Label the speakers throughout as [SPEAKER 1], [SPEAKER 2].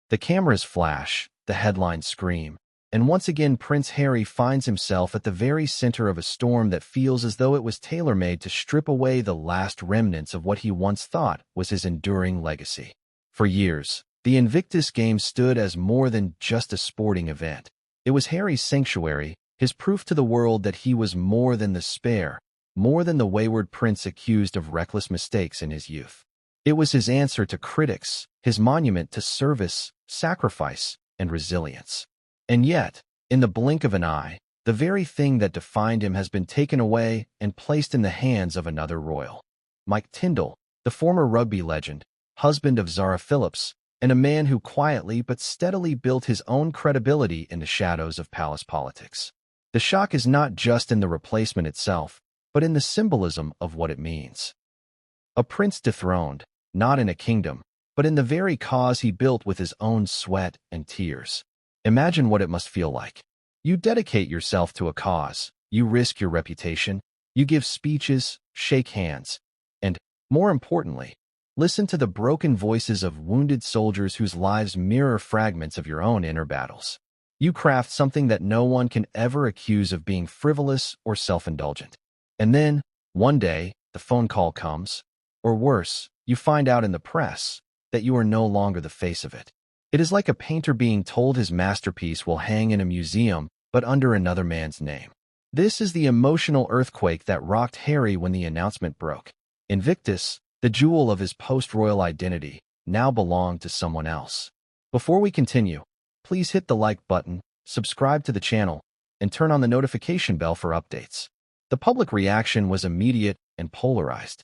[SPEAKER 1] The cameras flash, the headlines scream, and once again Prince Harry finds himself at the very center of a storm that feels as though it was tailor-made to strip away the last remnants of what he once thought was his enduring legacy. For years, the Invictus Games stood as more than just a sporting event. It was Harry's sanctuary, his proof to the world that he was more than the spare, more than the wayward prince accused of reckless mistakes in his youth. It was his answer to critics, his monument to service, sacrifice, and resilience. And yet, in the blink of an eye, the very thing that defined him has been taken away and placed in the hands of another royal. Mike Tindall, the former rugby legend, husband of Zara Phillips, and a man who quietly but steadily built his own credibility in the shadows of palace politics. The shock is not just in the replacement itself, but in the symbolism of what it means. A prince dethroned, not in a kingdom, but in the very cause he built with his own sweat and tears. Imagine what it must feel like. You dedicate yourself to a cause, you risk your reputation, you give speeches, shake hands, and, more importantly, listen to the broken voices of wounded soldiers whose lives mirror fragments of your own inner battles. You craft something that no one can ever accuse of being frivolous or self-indulgent. And then, one day, the phone call comes, or worse, you find out in the press that you are no longer the face of it. It is like a painter being told his masterpiece will hang in a museum, but under another man's name. This is the emotional earthquake that rocked Harry when the announcement broke. Invictus, the jewel of his post-royal identity, now belonged to someone else. Before we continue, please hit the like button, subscribe to the channel, and turn on the notification bell for updates. The public reaction was immediate and polarized.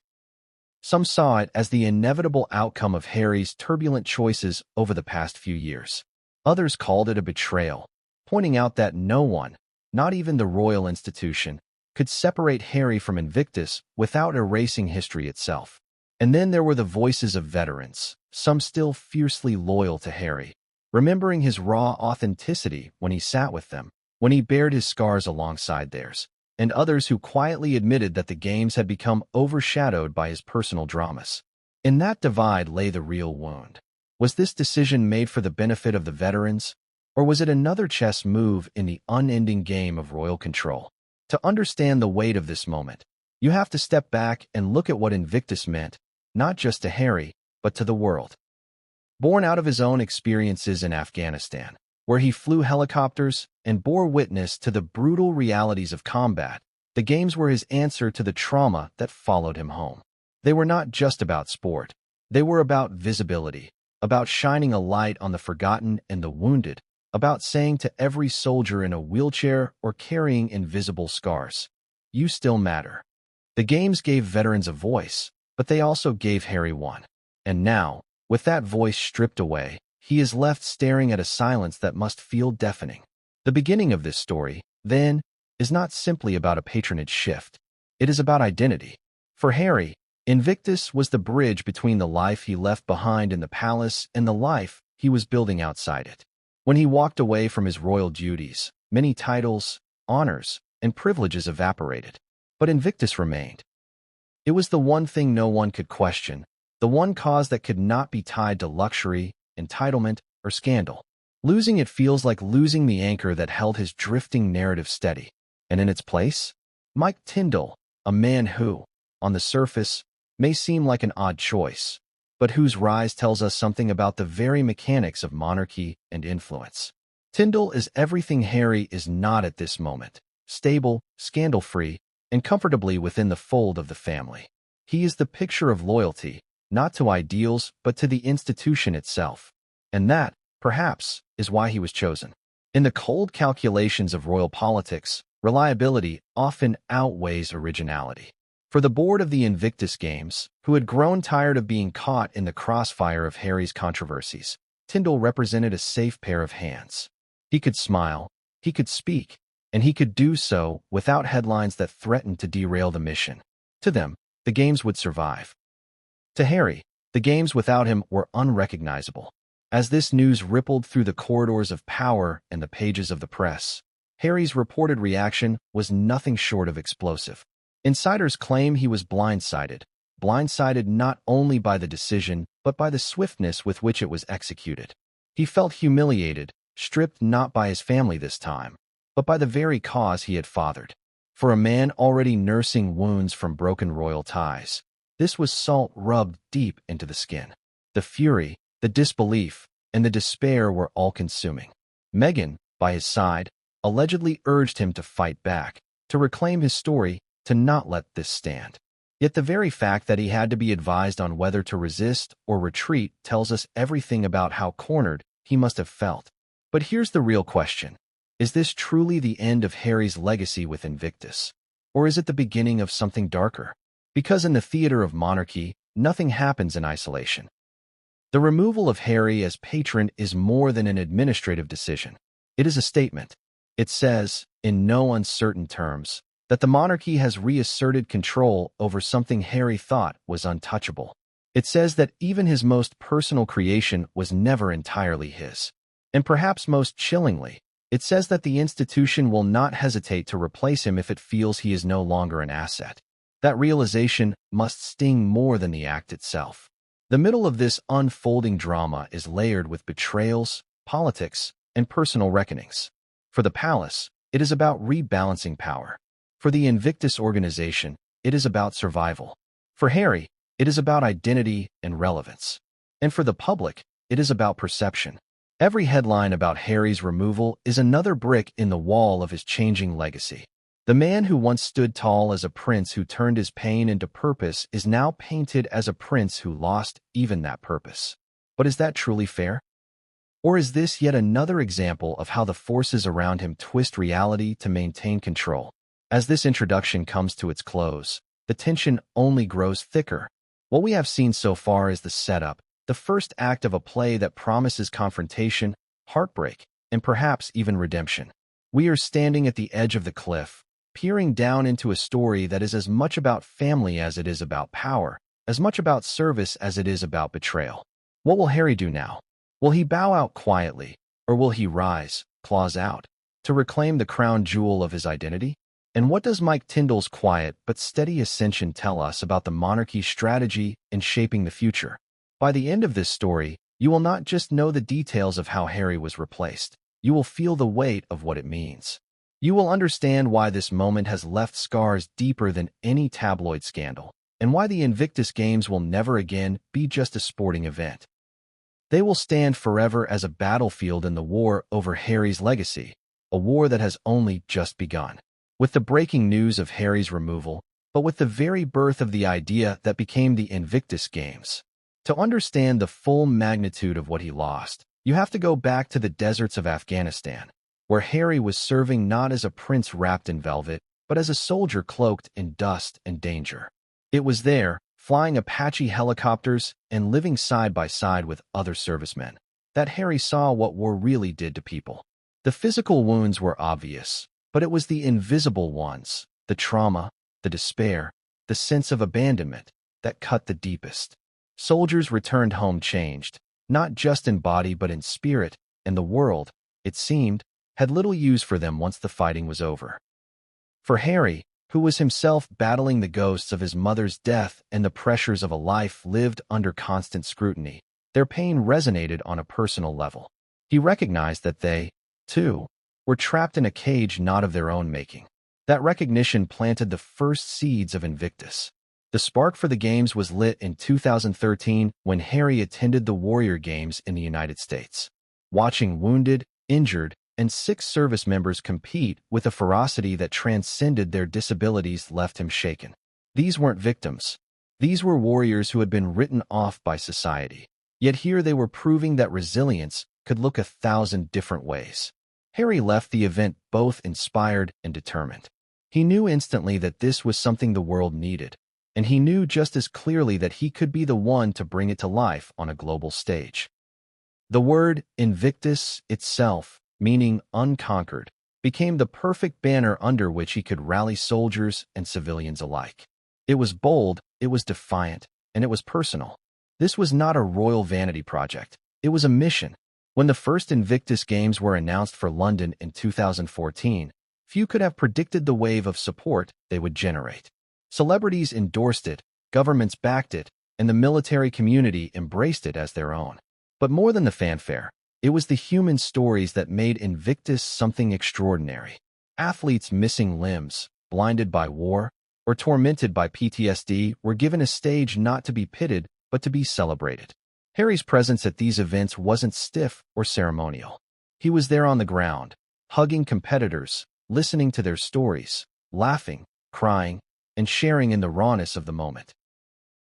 [SPEAKER 1] Some saw it as the inevitable outcome of Harry's turbulent choices over the past few years. Others called it a betrayal, pointing out that no one, not even the royal institution, could separate Harry from Invictus without erasing history itself. And then there were the voices of veterans, some still fiercely loyal to Harry, remembering his raw authenticity when he sat with them, when he bared his scars alongside theirs, and others who quietly admitted that the games had become overshadowed by his personal dramas. In that divide lay the real wound. Was this decision made for the benefit of the veterans, or was it another chess move in the unending game of royal control? To understand the weight of this moment, you have to step back and look at what Invictus meant, not just to Harry, but to the world. Born out of his own experiences in Afghanistan, where he flew helicopters and bore witness to the brutal realities of combat, the games were his answer to the trauma that followed him home. They were not just about sport. They were about visibility, about shining a light on the forgotten and the wounded, about saying to every soldier in a wheelchair or carrying invisible scars, "You still matter." The games gave veterans a voice, but they also gave Harry one. And now, with that voice stripped away, he is left staring at a silence that must feel deafening. The beginning of this story, then, is not simply about a patronage shift. It is about identity. For Harry, Invictus was the bridge between the life he left behind in the palace and the life he was building outside it. When he walked away from his royal duties, many titles, honors, and privileges evaporated. But Invictus remained. It was the one thing no one could question, the one cause that could not be tied to luxury, entitlement, or scandal. Losing it feels like losing the anchor that held his drifting narrative steady. And in its place, Mike Tindall, a man who, on the surface, may seem like an odd choice, but whose rise tells us something about the very mechanics of monarchy and influence. Tindall is everything Harry is not at this moment: stable, scandal-free, and comfortably within the fold of the family. He is the picture of loyalty, not to ideals, but to the institution itself. And that, perhaps, is why he was chosen. In the cold calculations of royal politics, reliability often outweighs originality. For the board of the Invictus Games, who had grown tired of being caught in the crossfire of Harry's controversies, Tindall represented a safe pair of hands. He could smile, he could speak, and he could do so without headlines that threatened to derail the mission. To them, the games would survive. To Harry, the games without him were unrecognizable. As this news rippled through the corridors of power and the pages of the press, Harry's reported reaction was nothing short of explosive. Insiders claim he was blindsided not only by the decision, but by the swiftness with which it was executed. He felt humiliated, stripped not by his family this time, but by the very cause he had fathered. For a man already nursing wounds from broken royal ties, this was salt rubbed deep into the skin. The fury, the disbelief, and the despair were all-consuming. Meghan, by his side, allegedly urged him to fight back, to reclaim his story, to not let this stand. Yet the very fact that he had to be advised on whether to resist or retreat tells us everything about how cornered he must have felt. But here's the real question. Is this truly the end of Harry's legacy with Invictus? Or is it the beginning of something darker? Because in the theater of monarchy, nothing happens in isolation. The removal of Harry as patron is more than an administrative decision. It is a statement. It says, in no uncertain terms, that the monarchy has reasserted control over something Harry thought was untouchable. It says that even his most personal creation was never entirely his. And perhaps most chillingly, it says that the institution will not hesitate to replace him if it feels he is no longer an asset. That realization must sting more than the act itself. The middle of this unfolding drama is layered with betrayals, politics, and personal reckonings. For the palace, it is about rebalancing power. For the Invictus organization, it is about survival. For Harry, it is about identity and relevance. And for the public, it is about perception. Every headline about Harry's removal is another brick in the wall of his changing legacy. The man who once stood tall as a prince who turned his pain into purpose is now painted as a prince who lost even that purpose. But is that truly fair? Or is this yet another example of how the forces around him twist reality to maintain control? As this introduction comes to its close, the tension only grows thicker. What we have seen so far is the setup, the first act of a play that promises confrontation, heartbreak, and perhaps even redemption. We are standing at the edge of the cliff, peering down into a story that is as much about family as it is about power, as much about service as it is about betrayal. What will Harry do now? Will he bow out quietly, or will he rise, claws out, to reclaim the crown jewel of his identity? And what does Mike Tindall's quiet but steady ascension tell us about the monarchy's strategy in shaping the future? By the end of this story, you will not just know the details of how Harry was replaced. You will feel the weight of what it means. You will understand why this moment has left scars deeper than any tabloid scandal, and why the Invictus Games will never again be just a sporting event. They will stand forever as a battlefield in the war over Harry's legacy, a war that has only just begun. With the breaking news of Harry's removal, but with the very birth of the idea that became the Invictus Games. To understand the full magnitude of what he lost, you have to go back to the deserts of Afghanistan, where Harry was serving not as a prince wrapped in velvet, but as a soldier cloaked in dust and danger. It was there, flying Apache helicopters and living side by side with other servicemen, that Harry saw what war really did to people. The physical wounds were obvious, but it was the invisible ones, the trauma, the despair, the sense of abandonment, that cut the deepest. Soldiers returned home changed, not just in body but in spirit, and the world, it seemed, had little use for them once the fighting was over. For Harry, who was himself battling the ghosts of his mother's death and the pressures of a life lived under constant scrutiny, their pain resonated on a personal level. He recognized that they, too, were trapped in a cage not of their own making. That recognition planted the first seeds of Invictus. The spark for the games was lit in 2013 when Harry attended the Warrior Games in the United States. Watching wounded, injured, and sick service members compete with a ferocity that transcended their disabilities left him shaken. These weren't victims. These were warriors who had been written off by society. Yet here they were proving that resilience could look 1,000 different ways. Harry left the event both inspired and determined. He knew instantly that this was something the world needed, and he knew just as clearly that he could be the one to bring it to life on a global stage. The word Invictus itself, meaning unconquered, became the perfect banner under which he could rally soldiers and civilians alike. It was bold, it was defiant, and it was personal. This was not a royal vanity project. It was a mission. When the first Invictus Games were announced for London in 2014, few could have predicted the wave of support they would generate. Celebrities endorsed it, governments backed it, and the military community embraced it as their own. But more than the fanfare, It was the human stories that made Invictus something extraordinary. Athletes missing limbs, blinded by war, or tormented by PTSD were given a stage not to be pitted, but to be celebrated. Harry's presence at these events wasn't stiff or ceremonial. He was there on the ground, hugging competitors, listening to their stories, laughing, crying, and sharing in the rawness of the moment.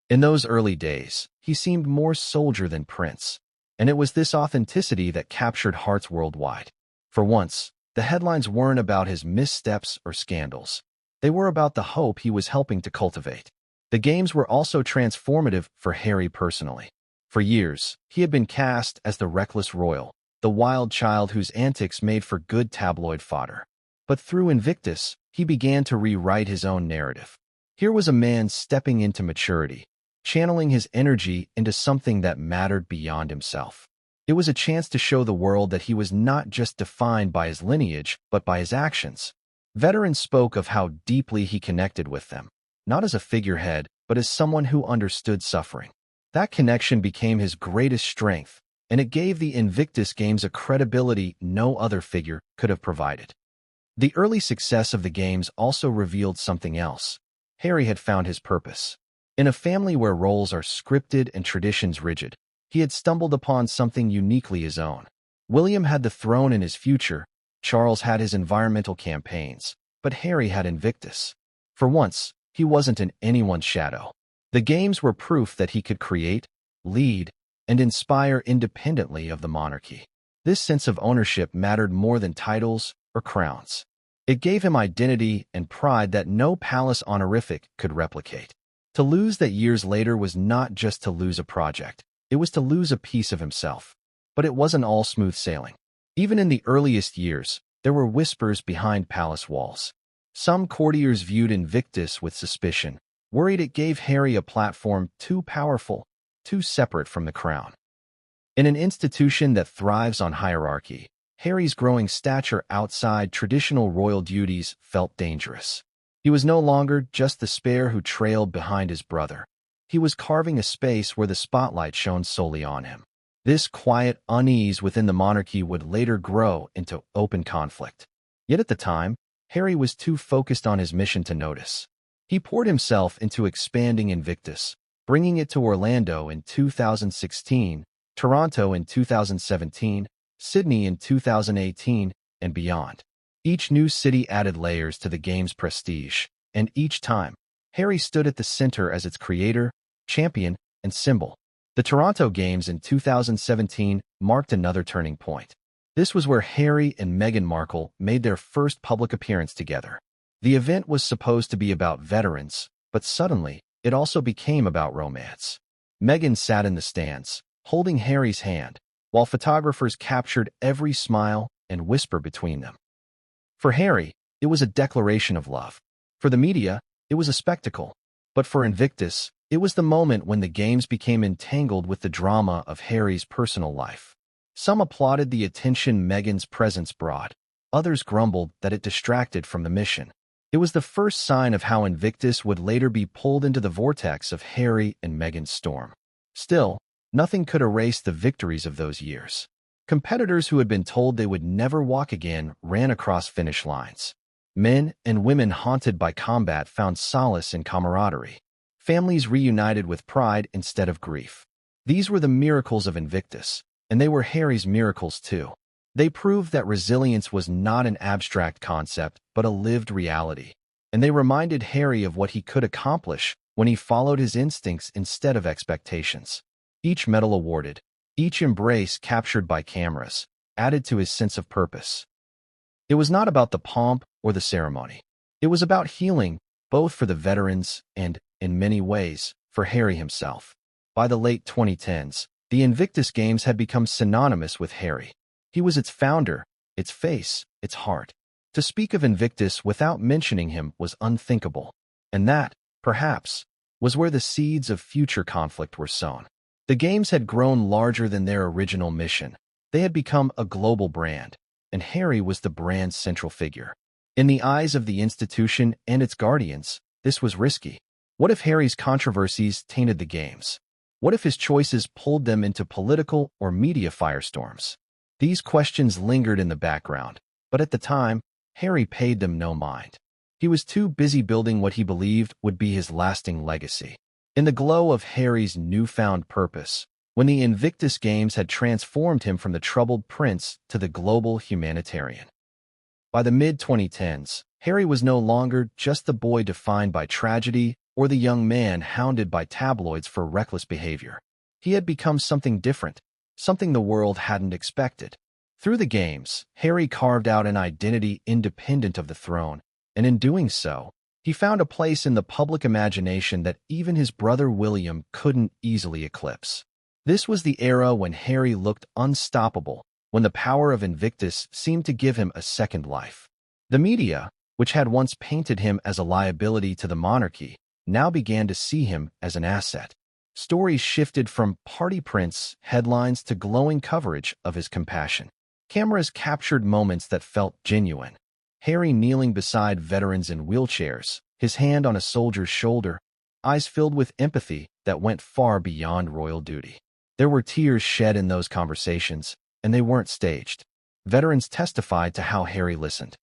[SPEAKER 1] In those early days, he seemed more soldier than prince, and it was this authenticity that captured hearts worldwide. For once, the headlines weren't about his missteps or scandals. They were about the hope he was helping to cultivate. The games were also transformative for Harry personally. For years, he had been cast as the reckless royal, the wild child whose antics made for good tabloid fodder. But through Invictus, he began to rewrite his own narrative. Here was a man stepping into maturity, channeling his energy into something that mattered beyond himself. It was a chance to show the world that he was not just defined by his lineage, but by his actions. Veterans spoke of how deeply he connected with them, not as a figurehead, but as someone who understood suffering. That connection became his greatest strength, and it gave the Invictus Games a credibility no other figure could have provided. The early success of the games also revealed something else. Harry had found his purpose. In a family where roles are scripted and traditions rigid, he had stumbled upon something uniquely his own. William had the throne in his future, Charles had his environmental campaigns, but Harry had Invictus. For once, he wasn't in anyone's shadow. The games were proof that he could create, lead, and inspire independently of the monarchy. This sense of ownership mattered more than titles or crowns. It gave him identity and pride that no palace honorific could replicate. To lose that years later was not just to lose a project. It was to lose a piece of himself. But it wasn't all smooth sailing. Even in the earliest years, there were whispers behind palace walls. Some courtiers viewed Invictus with suspicion, worried it gave Harry a platform too powerful, too separate from the crown. In an institution that thrives on hierarchy, Harry's growing stature outside traditional royal duties felt dangerous. He was no longer just the spare who trailed behind his brother. He was carving a space where the spotlight shone solely on him. This quiet unease within the monarchy would later grow into open conflict. Yet at the time, Harry was too focused on his mission to notice. He poured himself into expanding Invictus, bringing it to Orlando in 2016, Toronto in 2017, Sydney in 2018, and beyond. Each new city added layers to the game's prestige, and each time, Harry stood at the center as its creator, champion, and symbol. The Toronto Games in 2017 marked another turning point. This was where Harry and Meghan Markle made their first public appearance together. The event was supposed to be about veterans, but suddenly, it also became about romance. Meghan sat in the stands, holding Harry's hand, while photographers captured every smile and whisper between them. For Harry, it was a declaration of love. For the media, it was a spectacle. But for Invictus, it was the moment when the games became entangled with the drama of Harry's personal life. Some applauded the attention Meghan's presence brought. Others grumbled that it distracted from the mission. It was the first sign of how Invictus would later be pulled into the vortex of Harry and Meghan's storm. Still, nothing could erase the victories of those years. Competitors who had been told they would never walk again ran across finish lines. Men and women haunted by combat found solace in camaraderie. Families reunited with pride instead of grief. These were the miracles of Invictus, and they were Harry's miracles too. They proved that resilience was not an abstract concept, but a lived reality. And they reminded Harry of what he could accomplish when he followed his instincts instead of expectations. Each medal awarded, each embrace captured by cameras, added to his sense of purpose. It was not about the pomp or the ceremony. It was about healing, both for the veterans and, in many ways, for Harry himself. By the late 2010s, the Invictus Games had become synonymous with Harry. He was its founder, its face, its heart. To speak of Invictus without mentioning him was unthinkable. And that, perhaps, was where the seeds of future conflict were sown. The games had grown larger than their original mission. They had become a global brand, and Harry was the brand's central figure. In the eyes of the institution and its guardians, this was risky. What if Harry's controversies tainted the games? What if his choices pulled them into political or media firestorms? These questions lingered in the background, but at the time, Harry paid them no mind. He was too busy building what he believed would be his lasting legacy. In the glow of Harry's newfound purpose, when the Invictus Games had transformed him from the troubled prince to the global humanitarian. By the mid-2010s, Harry was no longer just the boy defined by tragedy or the young man hounded by tabloids for reckless behavior. He had become something different, something the world hadn't expected. Through the games, Harry carved out an identity independent of the throne, and in doing so, he found a place in the public imagination that even his brother William couldn't easily eclipse. This was the era when Harry looked unstoppable, when the power of Invictus seemed to give him a second life. The media, which had once painted him as a liability to the monarchy, now began to see him as an asset. Stories shifted from party prince headlines to glowing coverage of his compassion. Cameras captured moments that felt genuine. Harry kneeling beside veterans in wheelchairs, his hand on a soldier's shoulder, eyes filled with empathy that went far beyond royal duty. There were tears shed in those conversations, and they weren't staged. Veterans testified to how Harry listened.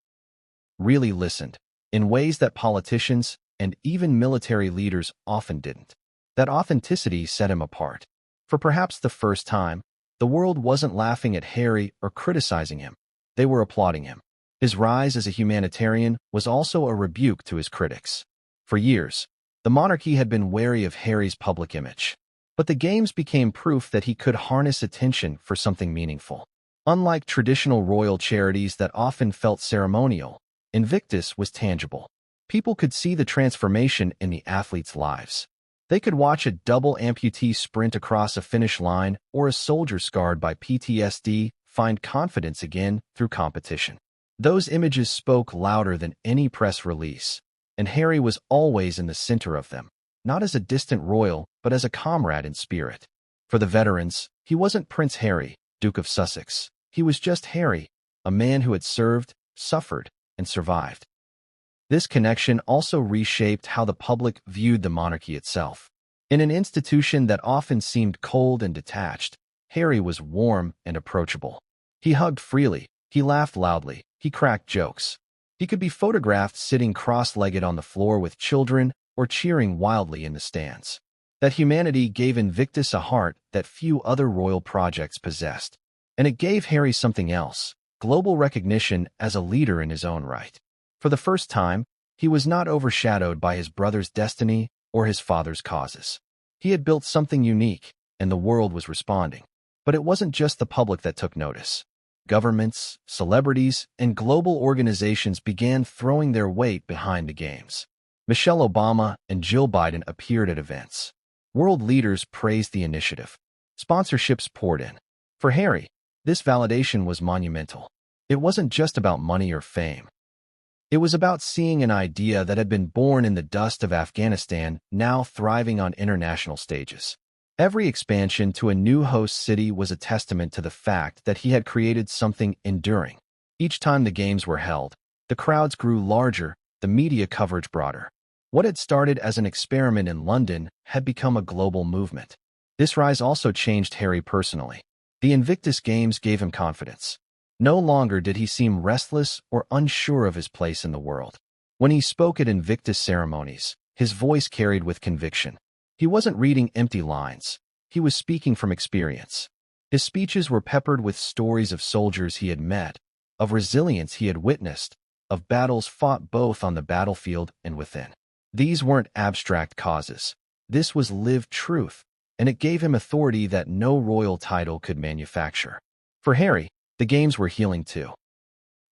[SPEAKER 1] Really listened, in ways that politicians and even military leaders often didn't. That authenticity set him apart. For perhaps the first time, the world wasn't laughing at Harry or criticizing him. They were applauding him. His rise as a humanitarian was also a rebuke to his critics. For years, the monarchy had been wary of Harry's public image. But the games became proof that he could harness attention for something meaningful. Unlike traditional royal charities that often felt ceremonial, Invictus was tangible. People could see the transformation in the athletes' lives. They could watch a double amputee sprint across a finish line or a soldier scarred by PTSD find confidence again through competition. Those images spoke louder than any press release, and Harry was always in the center of them, not as a distant royal, but as a comrade in spirit. For the veterans, he wasn't Prince Harry, Duke of Sussex. He was just Harry, a man who had served, suffered, and survived. This connection also reshaped how the public viewed the monarchy itself. In an institution that often seemed cold and detached, Harry was warm and approachable. He hugged freely, he laughed loudly, he cracked jokes. He could be photographed sitting cross-legged on the floor with children or cheering wildly in the stands. That humanity gave Invictus a heart that few other royal projects possessed. And it gave Harry something else, global recognition as a leader in his own right. For the first time, he was not overshadowed by his brother's destiny or his father's causes. He had built something unique, and the world was responding. But it wasn't just the public that took notice. Governments, celebrities, and global organizations began throwing their weight behind the games. Michelle Obama and Jill Biden appeared at events. World leaders praised the initiative. Sponsorships poured in. For Harry, this validation was monumental. It wasn't just about money or fame. It was about seeing an idea that had been born in the dust of Afghanistan now thriving on international stages. Every expansion to a new host city was a testament to the fact that he had created something enduring. Each time the games were held, the crowds grew larger, the media coverage broader. What had started as an experiment in London had become a global movement. This rise also changed Harry personally. The Invictus Games gave him confidence. No longer did he seem restless or unsure of his place in the world. When he spoke at Invictus ceremonies, his voice carried with conviction. He wasn't reading empty lines. He was speaking from experience. His speeches were peppered with stories of soldiers he had met, of resilience he had witnessed, of battles fought both on the battlefield and within. These weren't abstract causes. This was lived truth, and it gave him authority that no royal title could manufacture. For Harry, the games were healing too.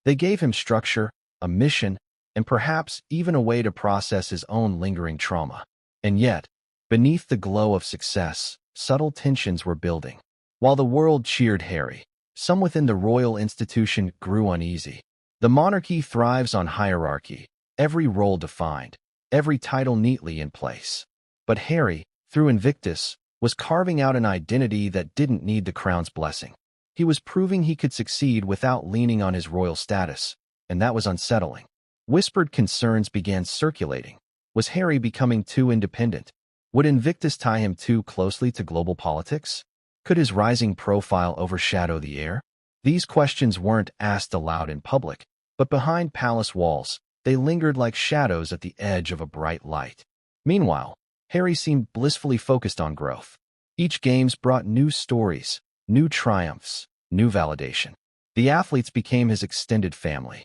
[SPEAKER 1] They gave him structure, a mission, and perhaps even a way to process his own lingering trauma. And yet, beneath the glow of success, subtle tensions were building. While the world cheered Harry, some within the royal institution grew uneasy. The monarchy thrives on hierarchy, every role defined, every title neatly in place. But Harry, through Invictus, was carving out an identity that didn't need the crown's blessing. He was proving he could succeed without leaning on his royal status, and that was unsettling. Whispered concerns began circulating. Was Harry becoming too independent? Would Invictus tie him too closely to global politics? Could his rising profile overshadow the heir? These questions weren't asked aloud in public, but behind palace walls, they lingered like shadows at the edge of a bright light. Meanwhile, Harry seemed blissfully focused on growth. Each games brought new stories, new triumphs, new validation. The athletes became his extended family.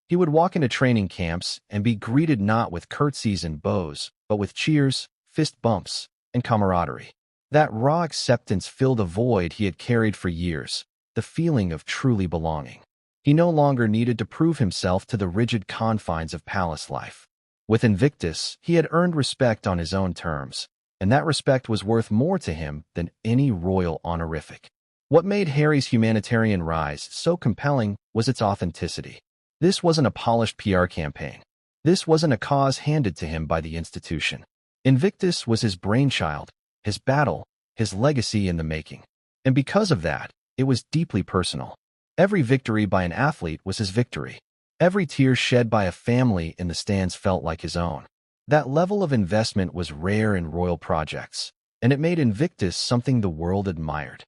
[SPEAKER 1] He would walk into training camps and be greeted not with curtsies and bows, but with cheers, fist bumps, and camaraderie. That raw acceptance filled a void he had carried for years, the feeling of truly belonging. He no longer needed to prove himself to the rigid confines of palace life. With Invictus, he had earned respect on his own terms, and that respect was worth more to him than any royal honorific. What made Harry's humanitarian rise so compelling was its authenticity. This wasn't a polished PR campaign. This wasn't a cause handed to him by the institution. Invictus was his brainchild, his battle, his legacy in the making. And because of that, it was deeply personal. Every victory by an athlete was his victory. Every tear shed by a family in the stands felt like his own. That level of investment was rare in royal projects, and it made Invictus something the world admired.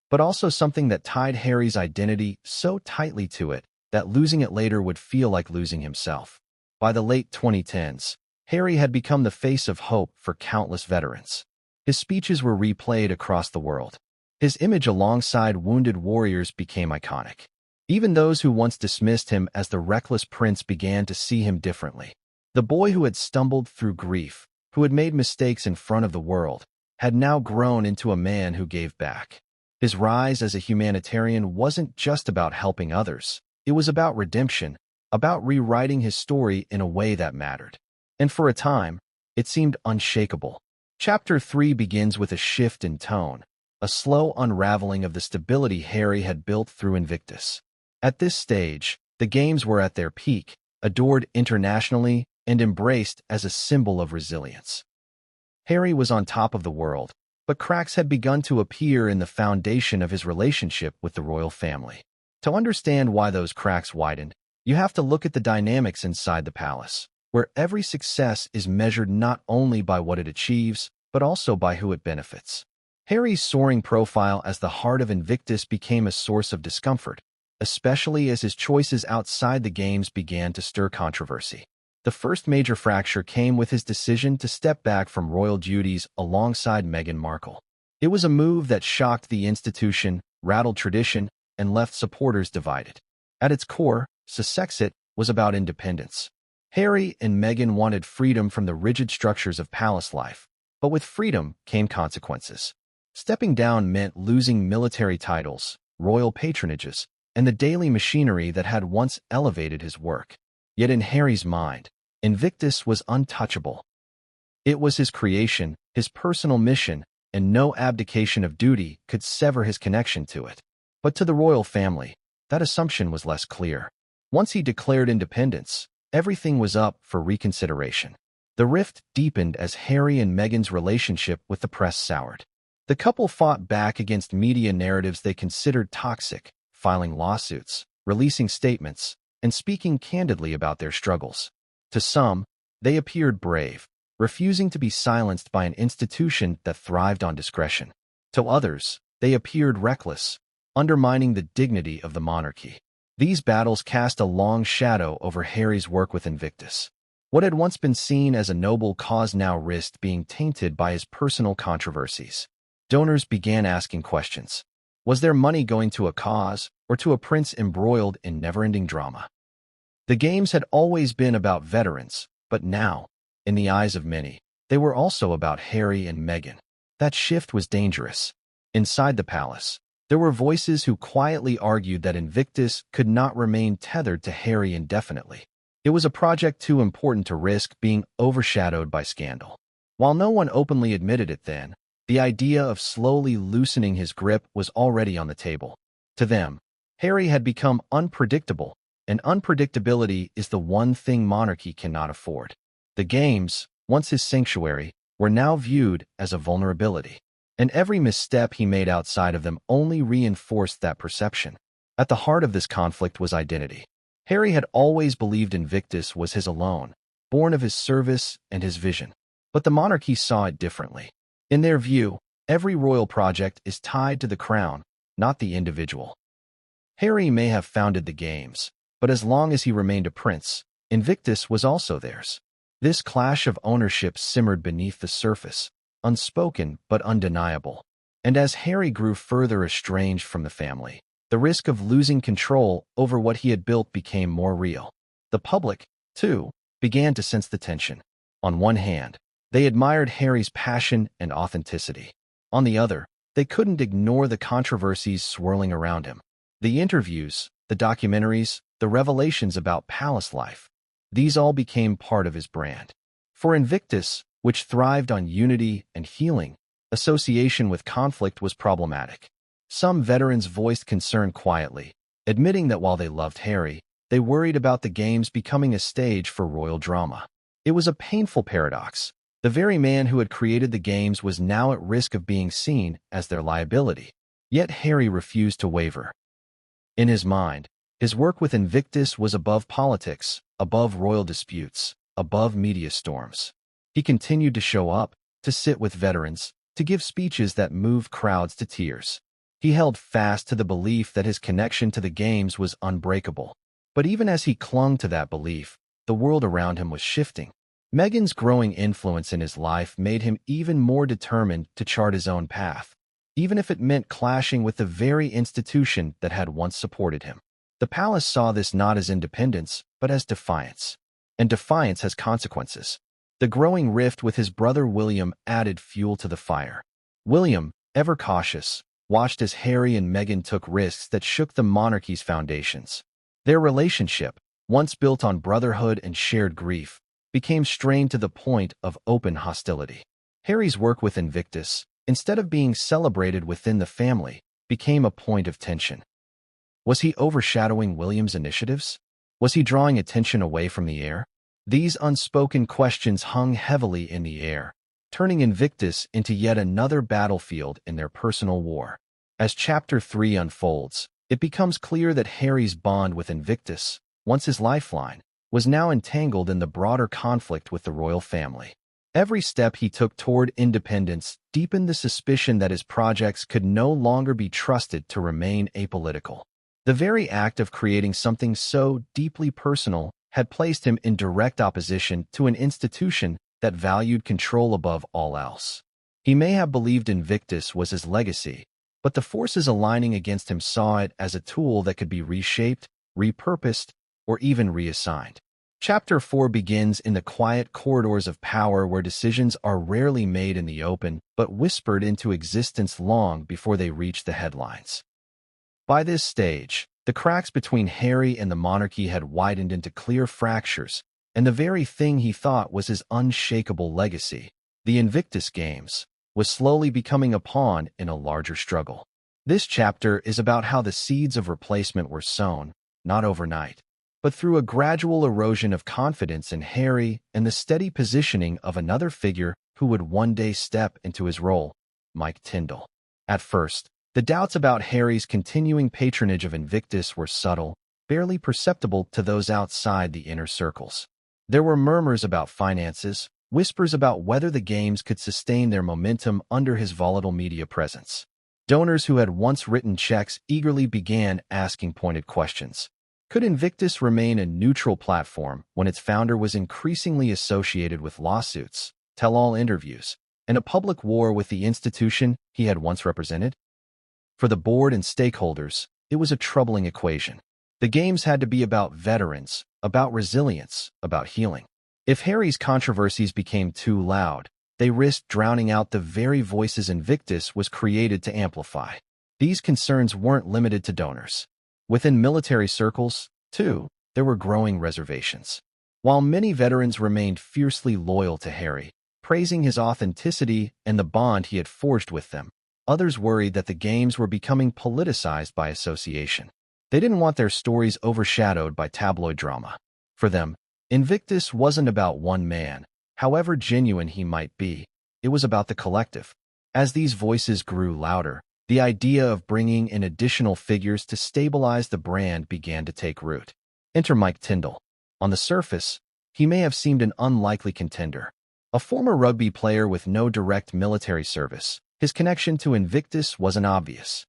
[SPEAKER 1] But also something that tied Harry's identity so tightly to it that losing it later would feel like losing himself. By the late 2010s, Harry had become the face of hope for countless veterans. His speeches were replayed across the world. His image alongside wounded warriors became iconic. Even those who once dismissed him as the reckless prince began to see him differently. The boy who had stumbled through grief, who had made mistakes in front of the world, had now grown into a man who gave back. His rise as a humanitarian wasn't just about helping others. It was about redemption, about rewriting his story in a way that mattered. And for a time, it seemed unshakable. Chapter 3 begins with a shift in tone, a slow unraveling of the stability Harry had built through Invictus. At this stage, the games were at their peak, adored internationally and embraced as a symbol of resilience. Harry was on top of the world, but cracks had begun to appear in the foundation of his relationship with the royal family. To understand why those cracks widened, you have to look at the dynamics inside the palace, where every success is measured not only by what it achieves, but also by who it benefits. Harry's soaring profile as the heart of Invictus became a source of discomfort, especially as his choices outside the games began to stir controversy. The first major fracture came with his decision to step back from royal duties alongside Meghan Markle. It was a move that shocked the institution, rattled tradition, and left supporters divided. At its core, Sussexit was about independence. Harry and Meghan wanted freedom from the rigid structures of palace life, but with freedom came consequences. Stepping down meant losing military titles, royal patronages, and the daily machinery that had once elevated his work. Yet in Harry's mind, Invictus was untouchable. It was his creation, his personal mission, and no abdication of duty could sever his connection to it. But to the royal family, that assumption was less clear. Once he declared independence, everything was up for reconsideration. The rift deepened as Harry and Meghan's relationship with the press soured. The couple fought back against media narratives they considered toxic, filing lawsuits, releasing statements, and speaking candidly about their struggles. To some, they appeared brave, refusing to be silenced by an institution that thrived on discretion. To others, they appeared reckless, undermining the dignity of the monarchy. These battles cast a long shadow over Harry's work with Invictus. What had once been seen as a noble cause now risked being tainted by his personal controversies. Donors began asking questions. Was their money going to a cause, or to a prince embroiled in never-ending drama? The games had always been about veterans, but now, in the eyes of many, they were also about Harry and Meghan. That shift was dangerous. Inside the palace, there were voices who quietly argued that Invictus could not remain tethered to Harry indefinitely. It was a project too important to risk being overshadowed by scandal. While no one openly admitted it then, the idea of slowly loosening his grip was already on the table. To them, Harry had become unpredictable, and unpredictability is the one thing monarchy cannot afford. The games, once his sanctuary, were now viewed as a vulnerability, and every misstep he made outside of them only reinforced that perception. At the heart of this conflict was identity. Harry had always believed Invictus was his alone, born of his service and his vision. But the monarchy saw it differently. In their view, every royal project is tied to the crown, not the individual. Harry may have founded the games, but as long as he remained a prince, Invictus was also theirs. This clash of ownership simmered beneath the surface, unspoken but undeniable. And as Harry grew further estranged from the family, the risk of losing control over what he had built became more real. The public, too, began to sense the tension. On one hand, they admired Harry's passion and authenticity. On the other, they couldn't ignore the controversies swirling around him. The interviews, the documentaries, the revelations about palace life. These all became part of his brand. For Invictus, which thrived on unity and healing, association with conflict was problematic. Some veterans voiced concern quietly, admitting that while they loved Harry, they worried about the games becoming a stage for royal drama. It was a painful paradox. The very man who had created the games was now at risk of being seen as their liability. Yet Harry refused to waver. In his mind, his work with Invictus was above politics, above royal disputes, above media storms. He continued to show up, to sit with veterans, to give speeches that moved crowds to tears. He held fast to the belief that his connection to the games was unbreakable. But even as he clung to that belief, the world around him was shifting. Meghan's growing influence in his life made him even more determined to chart his own path, even if it meant clashing with the very institution that had once supported him. The palace saw this not as independence, but as defiance. And defiance has consequences. The growing rift with his brother William added fuel to the fire. William, ever cautious, watched as Harry and Meghan took risks that shook the monarchy's foundations. Their relationship, once built on brotherhood and shared grief, became strained to the point of open hostility. Harry's work with Invictus, instead of being celebrated within the family, became a point of tension. Was he overshadowing William's initiatives? Was he drawing attention away from the heir? These unspoken questions hung heavily in the air, turning Invictus into yet another battlefield in their personal war. As Chapter 3 unfolds, it becomes clear that Harry's bond with Invictus, once his lifeline, was now entangled in the broader conflict with the royal family. Every step he took toward independence deepened the suspicion that his projects could no longer be trusted to remain apolitical. The very act of creating something so deeply personal had placed him in direct opposition to an institution that valued control above all else. He may have believed Invictus was his legacy, but the forces aligning against him saw it as a tool that could be reshaped, repurposed, or even reassigned. Chapter 4 begins in the quiet corridors of power where decisions are rarely made in the open but whispered into existence long before they reach the headlines. By this stage, the cracks between Harry and the monarchy had widened into clear fractures, and the very thing he thought was his unshakable legacy, the Invictus Games, was slowly becoming a pawn in a larger struggle. This chapter is about how the seeds of replacement were sown, not overnight, but through a gradual erosion of confidence in Harry and the steady positioning of another figure who would one day step into his role, Mike Tindall. At first, the doubts about Harry's continuing patronage of Invictus were subtle, barely perceptible to those outside the inner circles. There were murmurs about finances, whispers about whether the games could sustain their momentum under his volatile media presence. Donors who had once written checks eagerly began asking pointed questions. Could Invictus remain a neutral platform when its founder was increasingly associated with lawsuits, tell-all interviews, and a public war with the institution he had once represented? For the board and stakeholders, it was a troubling equation. The games had to be about veterans, about resilience, about healing. If Harry's controversies became too loud, they risked drowning out the very voices Invictus was created to amplify. These concerns weren't limited to donors. Within military circles, too, there were growing reservations. While many veterans remained fiercely loyal to Harry, praising his authenticity and the bond he had forged with them, others worried that the games were becoming politicized by association. They didn't want their stories overshadowed by tabloid drama. For them, Invictus wasn't about one man, however genuine he might be. It was about the collective. As these voices grew louder, the idea of bringing in additional figures to stabilize the brand began to take root. Enter Mike Tindall. On the surface, he may have seemed an unlikely contender. A former rugby player with no direct military service, his connection to Invictus wasn't obvious.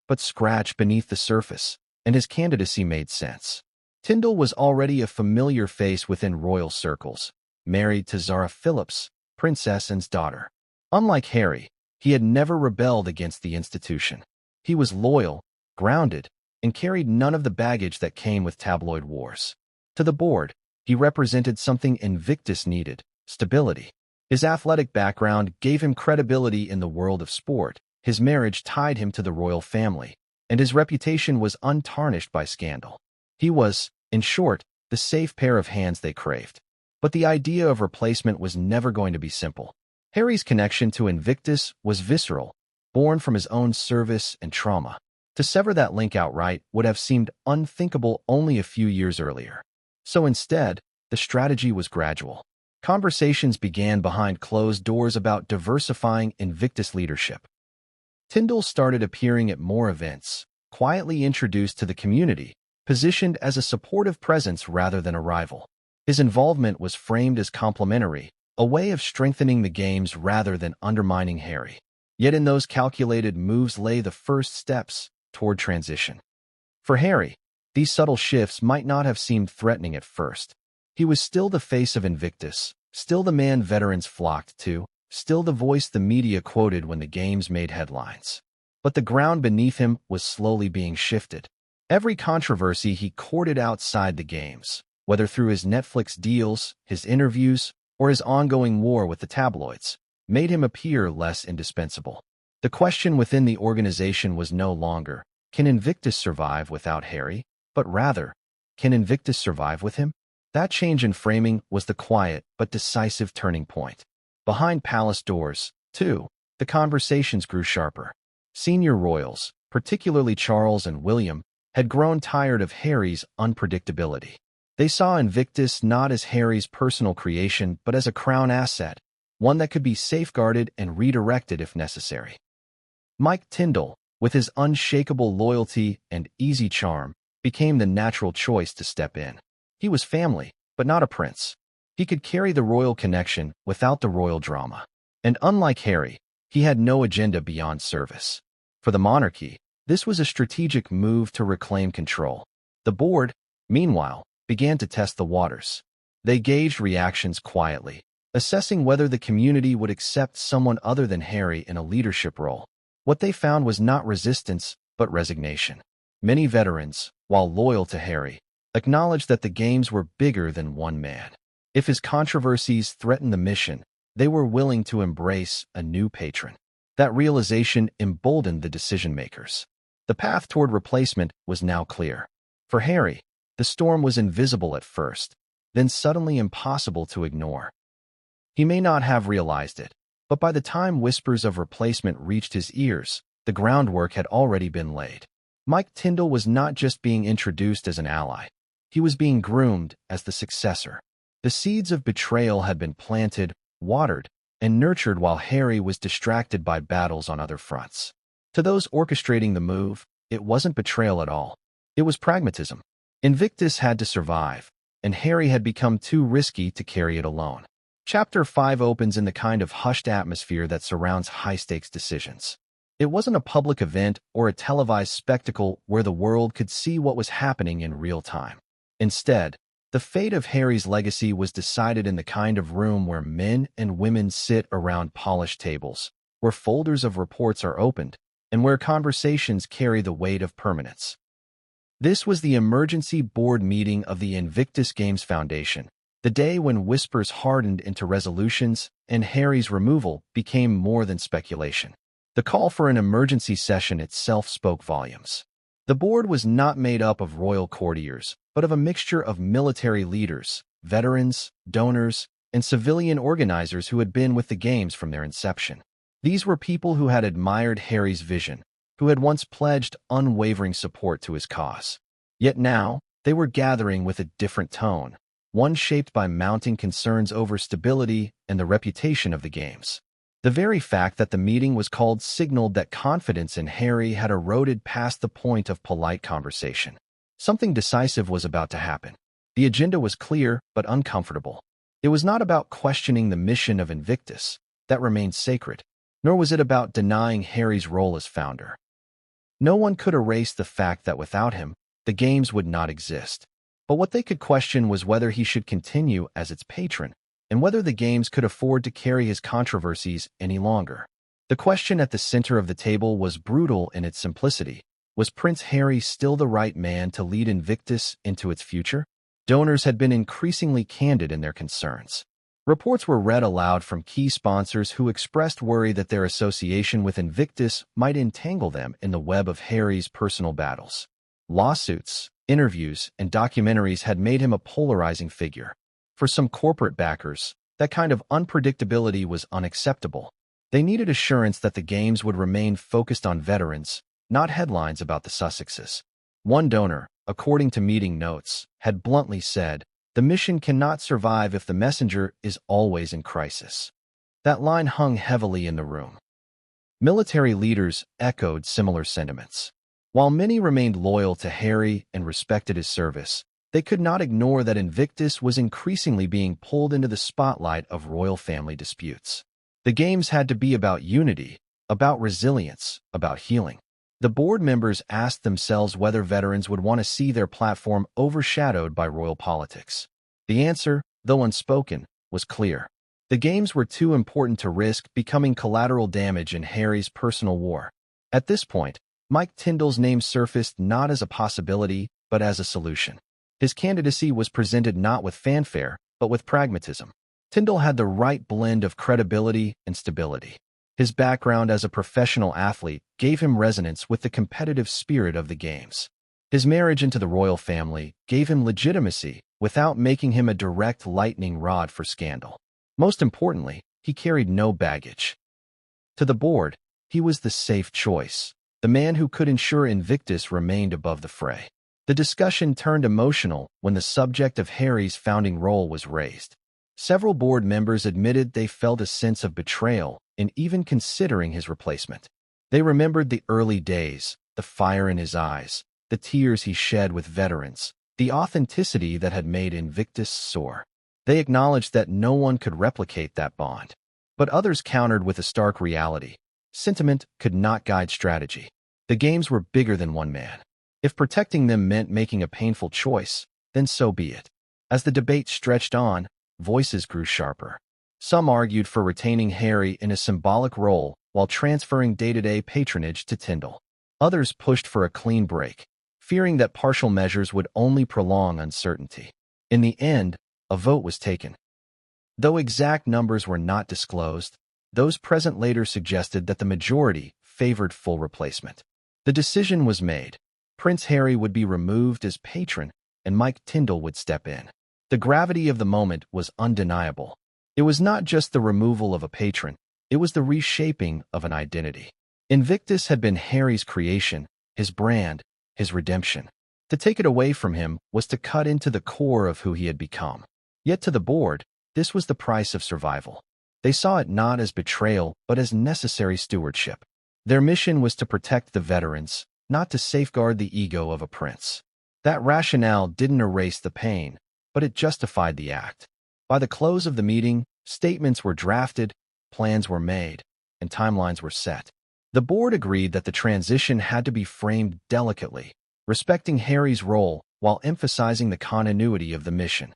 [SPEAKER 1] But scratch beneath the surface, and his candidacy made sense. Tindall was already a familiar face within royal circles, married to Zara Phillips, Princess Anne's daughter. Unlike Harry, he had never rebelled against the institution. He was loyal, grounded, and carried none of the baggage that came with tabloid wars. To the board, he represented something Invictus needed: stability. His athletic background gave him credibility in the world of sport, his marriage tied him to the royal family, and his reputation was untarnished by scandal. He was, in short, the safe pair of hands they craved. But the idea of replacement was never going to be simple. Harry's connection to Invictus was visceral, born from his own service and trauma. To sever that link outright would have seemed unthinkable only a few years earlier. So instead, the strategy was gradual. Conversations began behind closed doors about diversifying Invictus leadership. Tindall started appearing at more events, quietly introduced to the community, positioned as a supportive presence rather than a rival. His involvement was framed as complementary, a way of strengthening the games rather than undermining Harry. Yet in those calculated moves lay the first steps toward transition. For Harry, these subtle shifts might not have seemed threatening at first. He was still the face of Invictus, still the man veterans flocked to, still the voice the media quoted when the games made headlines. But the ground beneath him was slowly being shifted. Every controversy he courted outside the games, whether through his Netflix deals, his interviews, or his ongoing war with the tabloids, made him appear less indispensable. The question within the organization was no longer, can Invictus survive without Harry? But rather, can Invictus survive with him? That change in framing was the quiet but decisive turning point. Behind palace doors, too, the conversations grew sharper. Senior royals, particularly Charles and William, had grown tired of Harry's unpredictability. They saw Invictus not as Harry's personal creation but as a crown asset, one that could be safeguarded and redirected if necessary. Mike Tindall, with his unshakable loyalty and easy charm, became the natural choice to step in. He was family, but not a prince. He could carry the royal connection without the royal drama. And unlike Harry, he had no agenda beyond service. For the monarchy, this was a strategic move to reclaim control. The board, meanwhile, began to test the waters. They gauged reactions quietly, assessing whether the community would accept someone other than Harry in a leadership role. What they found was not resistance, but resignation. Many veterans, while loyal to Harry, acknowledged that the games were bigger than one man. If his controversies threatened the mission, they were willing to embrace a new patron. That realization emboldened the decision-makers. The path toward replacement was now clear. For Harry, the storm was invisible at first, then suddenly impossible to ignore. He may not have realized it, but by the time whispers of replacement reached his ears, the groundwork had already been laid. Mike Tindall was not just being introduced as an ally. He was being groomed as the successor. The seeds of betrayal had been planted, watered, and nurtured while Harry was distracted by battles on other fronts. To those orchestrating the move, it wasn't betrayal at all. It was pragmatism. Invictus had to survive, and Harry had become too risky to carry it alone. Chapter 5 opens in the kind of hushed atmosphere that surrounds high-stakes decisions. It wasn't a public event or a televised spectacle where the world could see what was happening in real time. Instead, the fate of Harry's legacy was decided in the kind of room where men and women sit around polished tables, where folders of reports are opened, and where conversations carry the weight of permanence. This was the emergency board meeting of the Invictus Games Foundation, the day when whispers hardened into resolutions and Harry's removal became more than speculation. The call for an emergency session itself spoke volumes. The board was not made up of royal courtiers, but of a mixture of military leaders, veterans, donors, and civilian organizers who had been with the games from their inception. These were people who had admired Harry's vision, who had once pledged unwavering support to his cause. Yet now, they were gathering with a different tone, one shaped by mounting concerns over stability and the reputation of the games. The very fact that the meeting was called signaled that confidence in Harry had eroded past the point of polite conversation. Something decisive was about to happen. The agenda was clear but uncomfortable. It was not about questioning the mission of Invictus, that remained sacred, nor was it about denying Harry's role as founder. No one could erase the fact that without him, the games would not exist. But what they could question was whether he should continue as its patron, and whether the games could afford to carry his controversies any longer. The question at the center of the table was brutal in its simplicity. Was Prince Harry still the right man to lead Invictus into its future? Donors had been increasingly candid in their concerns. Reports were read aloud from key sponsors who expressed worry that their association with Invictus might entangle them in the web of Harry's personal battles. Lawsuits, interviews, and documentaries had made him a polarizing figure. For some corporate backers, that kind of unpredictability was unacceptable. They needed assurance that the games would remain focused on veterans, not headlines about the Sussexes. One donor, according to meeting notes, had bluntly said, "The mission cannot survive if the messenger is always in crisis." That line hung heavily in the room. Military leaders echoed similar sentiments. While many remained loyal to Harry and respected his service, they could not ignore that Invictus was increasingly being pulled into the spotlight of royal family disputes. The games had to be about unity, about resilience, about healing. The board members asked themselves whether veterans would want to see their platform overshadowed by royal politics. The answer, though unspoken, was clear. The games were too important to risk becoming collateral damage in Harry's personal war. At this point, Mike Tindall's name surfaced not as a possibility, but as a solution. His candidacy was presented not with fanfare, but with pragmatism. Tindall had the right blend of credibility and stability. His background as a professional athlete gave him resonance with the competitive spirit of the games. His marriage into the royal family gave him legitimacy without making him a direct lightning rod for scandal. Most importantly, he carried no baggage. To the board, he was the safe choice, the man who could ensure Invictus remained above the fray. The discussion turned emotional when the subject of Harry's founding role was raised. Several board members admitted they felt a sense of betrayal in even considering his replacement. They remembered the early days, the fire in his eyes, the tears he shed with veterans, the authenticity that had made Invictus soar. They acknowledged that no one could replicate that bond. But others countered with a stark reality. Sentiment could not guide strategy. The games were bigger than one man. If protecting them meant making a painful choice, then so be it. As the debate stretched on, voices grew sharper. Some argued for retaining Harry in a symbolic role while transferring day-to-day patronage to Tindall. Others pushed for a clean break, fearing that partial measures would only prolong uncertainty. In the end, a vote was taken. Though exact numbers were not disclosed, those present later suggested that the majority favored full replacement. The decision was made. Prince Harry would be removed as patron, and Mike Tindall would step in. The gravity of the moment was undeniable. It was not just the removal of a patron, it was the reshaping of an identity. Invictus had been Harry's creation, his brand, his redemption. To take it away from him was to cut into the core of who he had become. Yet to the board, this was the price of survival. They saw it not as betrayal, but as necessary stewardship. Their mission was to protect the veterans, not to safeguard the ego of a prince. That rationale didn't erase the pain, but it justified the act. By the close of the meeting, statements were drafted, plans were made, and timelines were set. The board agreed that the transition had to be framed delicately, respecting Harry's role while emphasizing the continuity of the mission.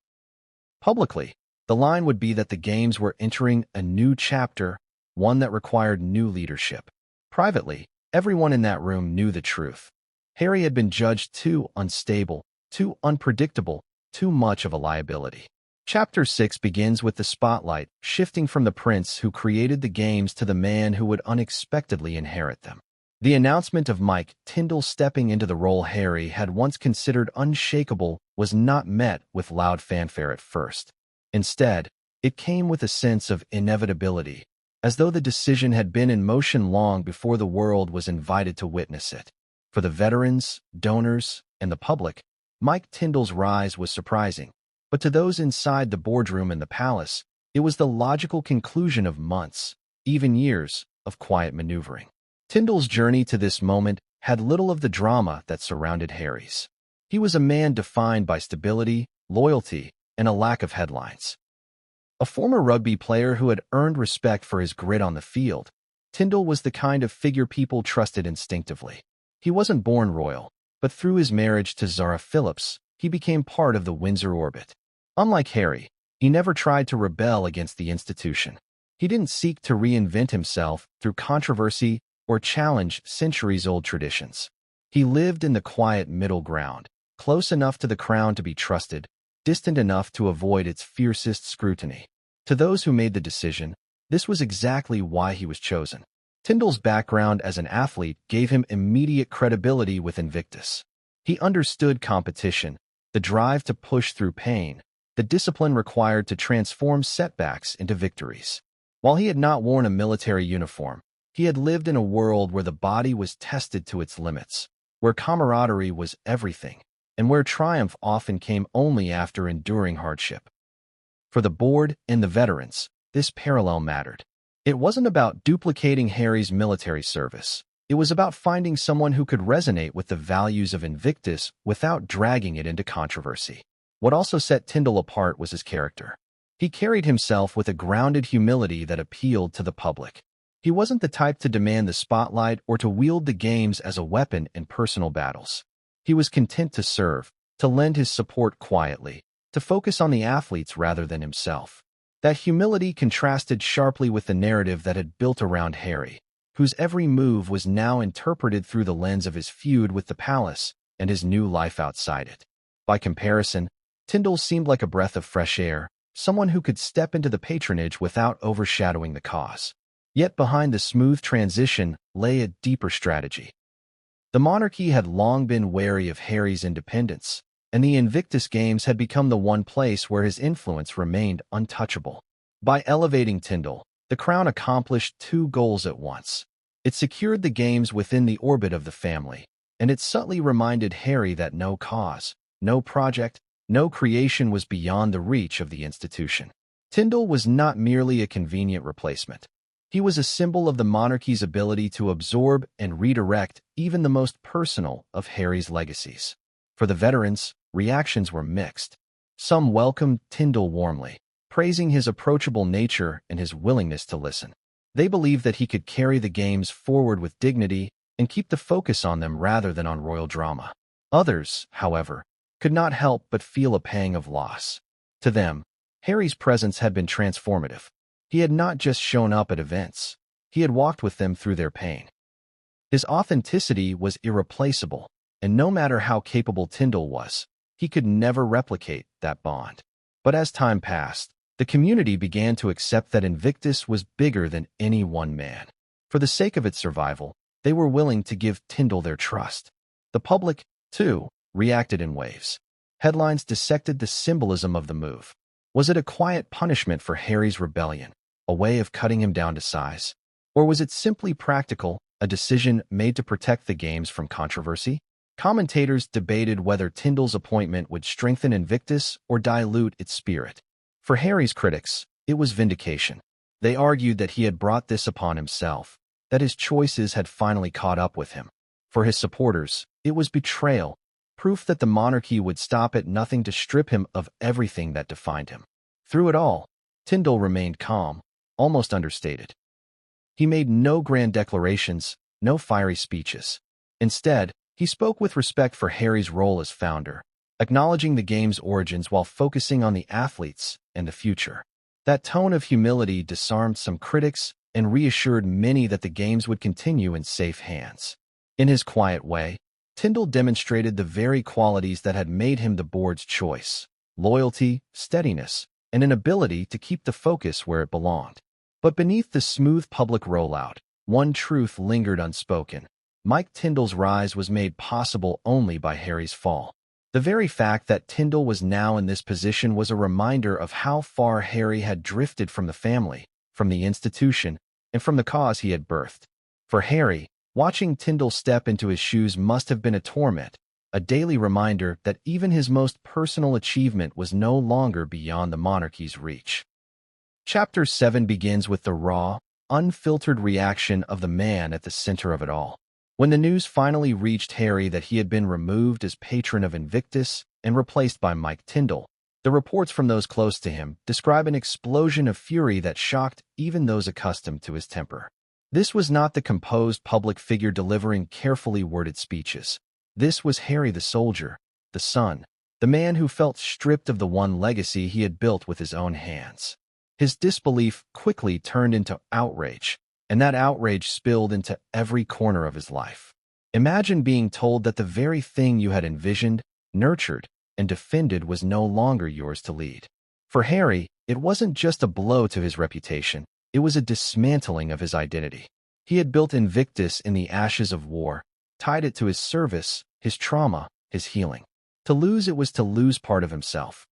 [SPEAKER 1] Publicly, the line would be that the games were entering a new chapter, one that required new leadership. Privately, everyone in that room knew the truth. Harry had been judged too unstable, too unpredictable, too much of a liability. Chapter 6 begins with the spotlight shifting from the prince who created the games to the man who would unexpectedly inherit them. The announcement of Mike Tindall stepping into the role Harry had once considered unshakable was not met with loud fanfare at first. Instead, it came with a sense of inevitability, as though the decision had been in motion long before the world was invited to witness it. For the veterans, donors, and the public, Mike Tindall's rise was surprising. But to those inside the boardroom and the palace, it was the logical conclusion of months, even years, of quiet maneuvering. Tindall's journey to this moment had little of the drama that surrounded Harry's. He was a man defined by stability, loyalty, and a lack of headlines. A former rugby player who had earned respect for his grit on the field, Tindall was the kind of figure people trusted instinctively. He wasn't born royal. but through his marriage to Zara Phillips, he became part of the Windsor orbit. Unlike Harry, he never tried to rebel against the institution. He didn't seek to reinvent himself through controversy or challenge centuries-old traditions. He lived in the quiet middle ground, close enough to the crown to be trusted, distant enough to avoid its fiercest scrutiny. To those who made the decision, this was exactly why he was chosen. Tindall's background as an athlete gave him immediate credibility with Invictus. He understood competition, the drive to push through pain, the discipline required to transform setbacks into victories. While he had not worn a military uniform, he had lived in a world where the body was tested to its limits, where camaraderie was everything, and where triumph often came only after enduring hardship. For the board and the veterans, this parallel mattered. It wasn't about duplicating Harry's military service. It was about finding someone who could resonate with the values of Invictus without dragging it into controversy. What also set Tindall apart was his character. He carried himself with a grounded humility that appealed to the public. He wasn't the type to demand the spotlight or to wield the games as a weapon in personal battles. He was content to serve, to lend his support quietly, to focus on the athletes rather than himself. That humility contrasted sharply with the narrative that had built around Harry, whose every move was now interpreted through the lens of his feud with the palace and his new life outside it. By comparison, Tindall seemed like a breath of fresh air, someone who could step into the patronage without overshadowing the cause. Yet behind the smooth transition lay a deeper strategy. The monarchy had long been wary of Harry's independence, and the Invictus Games had become the one place where his influence remained untouchable. By elevating Tindall, the crown accomplished two goals at once. It secured the games within the orbit of the family, and it subtly reminded Harry that no cause, no project, no creation was beyond the reach of the institution. Tindall was not merely a convenient replacement. He was a symbol of the monarchy's ability to absorb and redirect even the most personal of Harry's legacies. For the veterans, reactions were mixed. Some welcomed Tindall warmly, praising his approachable nature and his willingness to listen. They believed that he could carry the games forward with dignity and keep the focus on them rather than on royal drama. Others, however, could not help but feel a pang of loss. To them, Harry's presence had been transformative. He had not just shown up at events. He had walked with them through their pain. His authenticity was irreplaceable, and no matter how capable Tindall was, he could never replicate that bond. But as time passed, the community began to accept that Invictus was bigger than any one man. For the sake of its survival, they were willing to give Tindall their trust. The public, too, reacted in waves. Headlines dissected the symbolism of the move. Was it a quiet punishment for Harry's rebellion, a way of cutting him down to size? Or was it simply practical, a decision made to protect the games from controversy? Commentators debated whether Tindall's appointment would strengthen Invictus or dilute its spirit. For Harry's critics, it was vindication. They argued that he had brought this upon himself, that his choices had finally caught up with him. For his supporters, it was betrayal, proof that the monarchy would stop at nothing to strip him of everything that defined him. Through it all, Tindall remained calm, almost understated. He made no grand declarations, no fiery speeches. Instead, he spoke with respect for Harry's role as founder, acknowledging the game's origins while focusing on the athletes and the future. That tone of humility disarmed some critics and reassured many that the games would continue in safe hands. In his quiet way, Tindall demonstrated the very qualities that had made him the board's choice: loyalty, steadiness, and an ability to keep the focus where it belonged. But beneath the smooth public rollout, one truth lingered unspoken. Mike Tindall's rise was made possible only by Harry's fall. The very fact that Tindall was now in this position was a reminder of how far Harry had drifted from the family, from the institution, and from the cause he had birthed. For Harry, watching Tindall step into his shoes must have been a torment, a daily reminder that even his most personal achievement was no longer beyond the monarchy's reach. Chapter 7 begins with the raw, unfiltered reaction of the man at the center of it all. When the news finally reached Harry that he had been removed as patron of Invictus and replaced by Mike Tindall, the reports from those close to him describe an explosion of fury that shocked even those accustomed to his temper. This was not the composed public figure delivering carefully worded speeches. This was Harry the soldier, the son, the man who felt stripped of the one legacy he had built with his own hands. His disbelief quickly turned into outrage, and that outrage spilled into every corner of his life. Imagine being told that the very thing you had envisioned, nurtured, and defended was no longer yours to lead. For Harry, it wasn't just a blow to his reputation, it was a dismantling of his identity. He had built Invictus in the ashes of war, tied it to his service, his trauma, his healing. To lose it was to lose part of himself.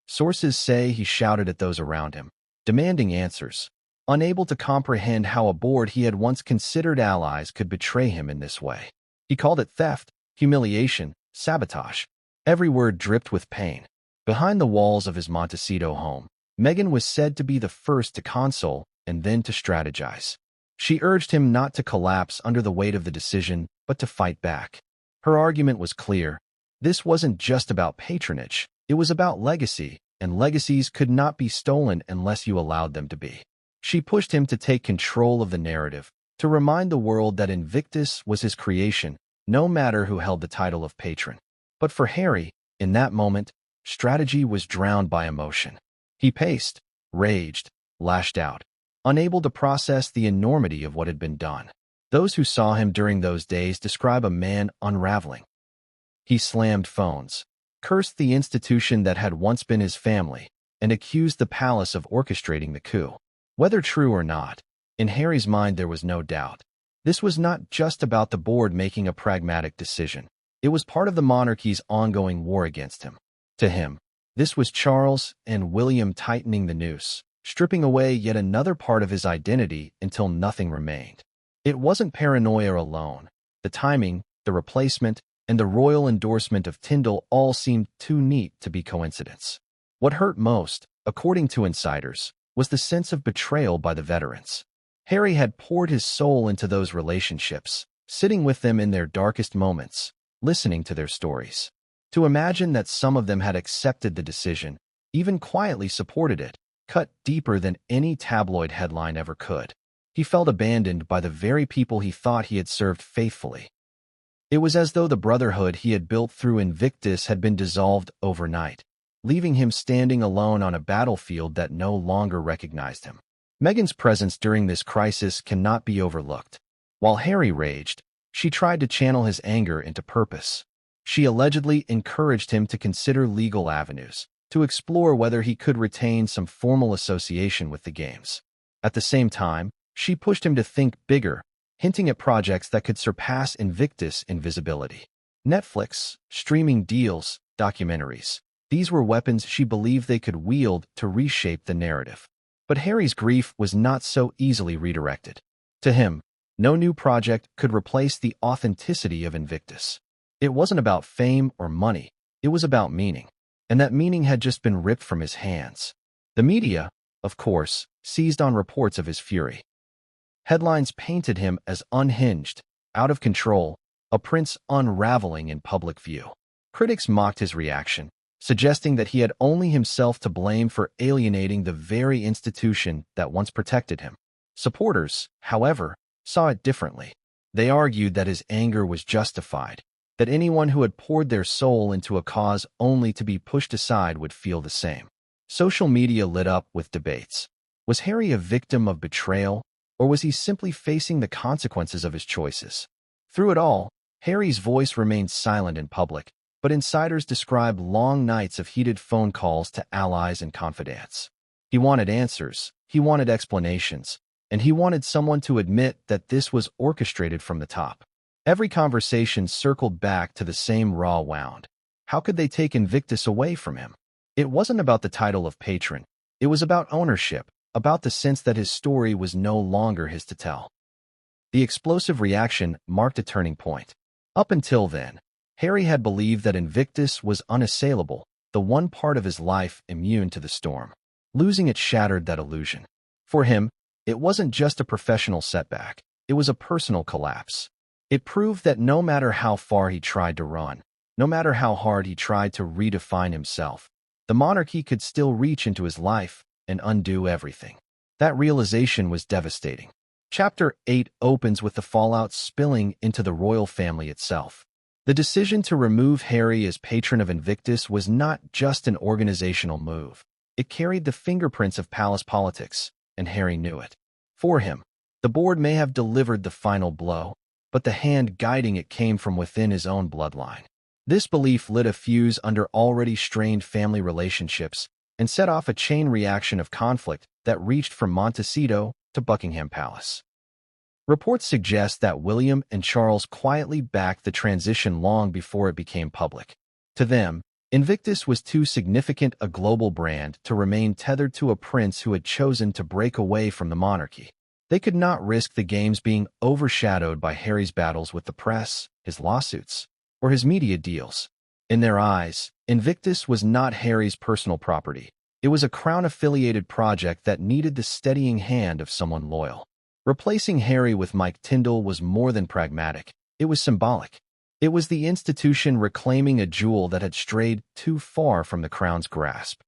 [SPEAKER 1] Sources say he shouted at those around him, demanding answers, unable to comprehend how a board he had once considered allies could betray him in this way. He called it theft, humiliation, sabotage. Every word dripped with pain. Behind the walls of his Montecito home, Megan was said to be the first to console and then to strategize. She urged him not to collapse under the weight of the decision, but to fight back. Her argument was clear. This wasn't just about patronage. It was about legacy, and legacies could not be stolen unless you allowed them to be. She pushed him to take control of the narrative, to remind the world that Invictus was his creation, no matter who held the title of patron. But for Harry, in that moment, strategy was drowned by emotion. He paced, raged, lashed out, unable to process the enormity of what had been done. Those who saw him during those days describe a man unraveling. He slammed phones, cursed the institution that had once been his family, and accused the palace of orchestrating the coup. Whether true or not, in Harry's mind there was no doubt. This was not just about the board making a pragmatic decision. It was part of the monarchy's ongoing war against him. To him, this was Charles and William tightening the noose, stripping away yet another part of his identity until nothing remained. It wasn't paranoia alone. The timing, the replacement, and the royal endorsement of Tindall all seemed too neat to be coincidence. What hurt most, according to insiders, was the sense of betrayal by the veterans. Harry had poured his soul into those relationships, sitting with them in their darkest moments, listening to their stories. To imagine that some of them had accepted the decision, even quietly supported it, cut deeper than any tabloid headline ever could. He felt abandoned by the very people he thought he had served faithfully. It was as though the brotherhood he had built through Invictus had been dissolved overnight, leaving him standing alone on a battlefield that no longer recognized him. Meghan's presence during this crisis cannot be overlooked. While Harry raged, she tried to channel his anger into purpose. She allegedly encouraged him to consider legal avenues, to explore whether he could retain some formal association with the games. At the same time, she pushed him to think bigger, hinting at projects that could surpass Invictus in visibility. Netflix, streaming deals, documentaries. These were weapons she believed they could wield to reshape the narrative. But Harry's grief was not so easily redirected. To him, no new project could replace the authenticity of Invictus. It wasn't about fame or money, it was about meaning. And that meaning had just been ripped from his hands. The media, of course, seized on reports of his fury. Headlines painted him as unhinged, out of control, a prince unraveling in public view. Critics mocked his reaction, suggesting that he had only himself to blame for alienating the very institution that once protected him. Supporters, however, saw it differently. They argued that his anger was justified, that anyone who had poured their soul into a cause only to be pushed aside would feel the same. Social media lit up with debates. Was Harry a victim of betrayal, or was he simply facing the consequences of his choices? Through it all, Harry's voice remained silent in public, but insiders described long nights of heated phone calls to allies and confidants. He wanted answers, he wanted explanations, and he wanted someone to admit that this was orchestrated from the top. Every conversation circled back to the same raw wound. How could they take Invictus away from him? It wasn't about the title of patron. It was about ownership, about the sense that his story was no longer his to tell. The explosive reaction marked a turning point. Up until then, Harry had believed that Invictus was unassailable, the one part of his life immune to the storm. Losing it shattered that illusion. For him, it wasn't just a professional setback, it was a personal collapse. It proved that no matter how far he tried to run, no matter how hard he tried to redefine himself, the monarchy could still reach into his life and undo everything. That realization was devastating. Chapter 8 opens with the fallout spilling into the royal family itself. The decision to remove Harry as patron of Invictus was not just an organizational move. It carried the fingerprints of palace politics, and Harry knew it. For him, the board may have delivered the final blow, but the hand guiding it came from within his own bloodline. This belief lit a fuse under already strained family relationships and set off a chain reaction of conflict that reached from Montecito to Buckingham Palace. Reports suggest that William and Charles quietly backed the transition long before it became public. To them, Invictus was too significant a global brand to remain tethered to a prince who had chosen to break away from the monarchy. They could not risk the games being overshadowed by Harry's battles with the press, his lawsuits, or his media deals. In their eyes, Invictus was not Harry's personal property. It was a crown-affiliated project that needed the steadying hand of someone loyal. Replacing Harry with Mike Tindall was more than pragmatic. It was symbolic. It was the institution reclaiming a jewel that had strayed too far from the crown's grasp.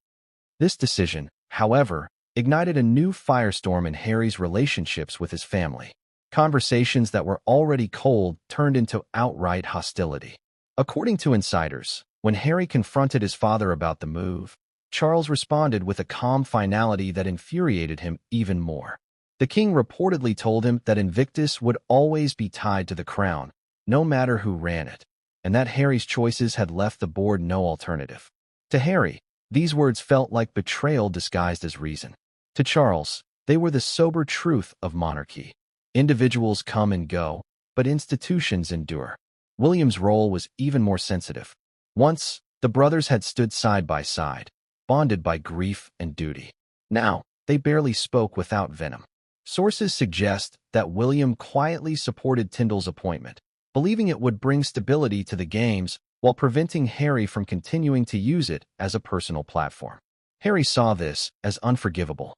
[SPEAKER 1] This decision, however, ignited a new firestorm in Harry's relationships with his family. Conversations that were already cold turned into outright hostility. According to insiders, when Harry confronted his father about the move, Charles responded with a calm finality that infuriated him even more. The king reportedly told him that Invictus would always be tied to the crown, no matter who ran it, and that Harry's choices had left the board no alternative. To Harry, these words felt like betrayal disguised as reason. To Charles, they were the sober truth of monarchy. Individuals come and go, but institutions endure. William's role was even more sensitive. Once, the brothers had stood side by side, bonded by grief and duty. Now, they barely spoke without venom. Sources suggest that William quietly supported Tindall's appointment, believing it would bring stability to the games while preventing Harry from continuing to use it as a personal platform. Harry saw this as unforgivable.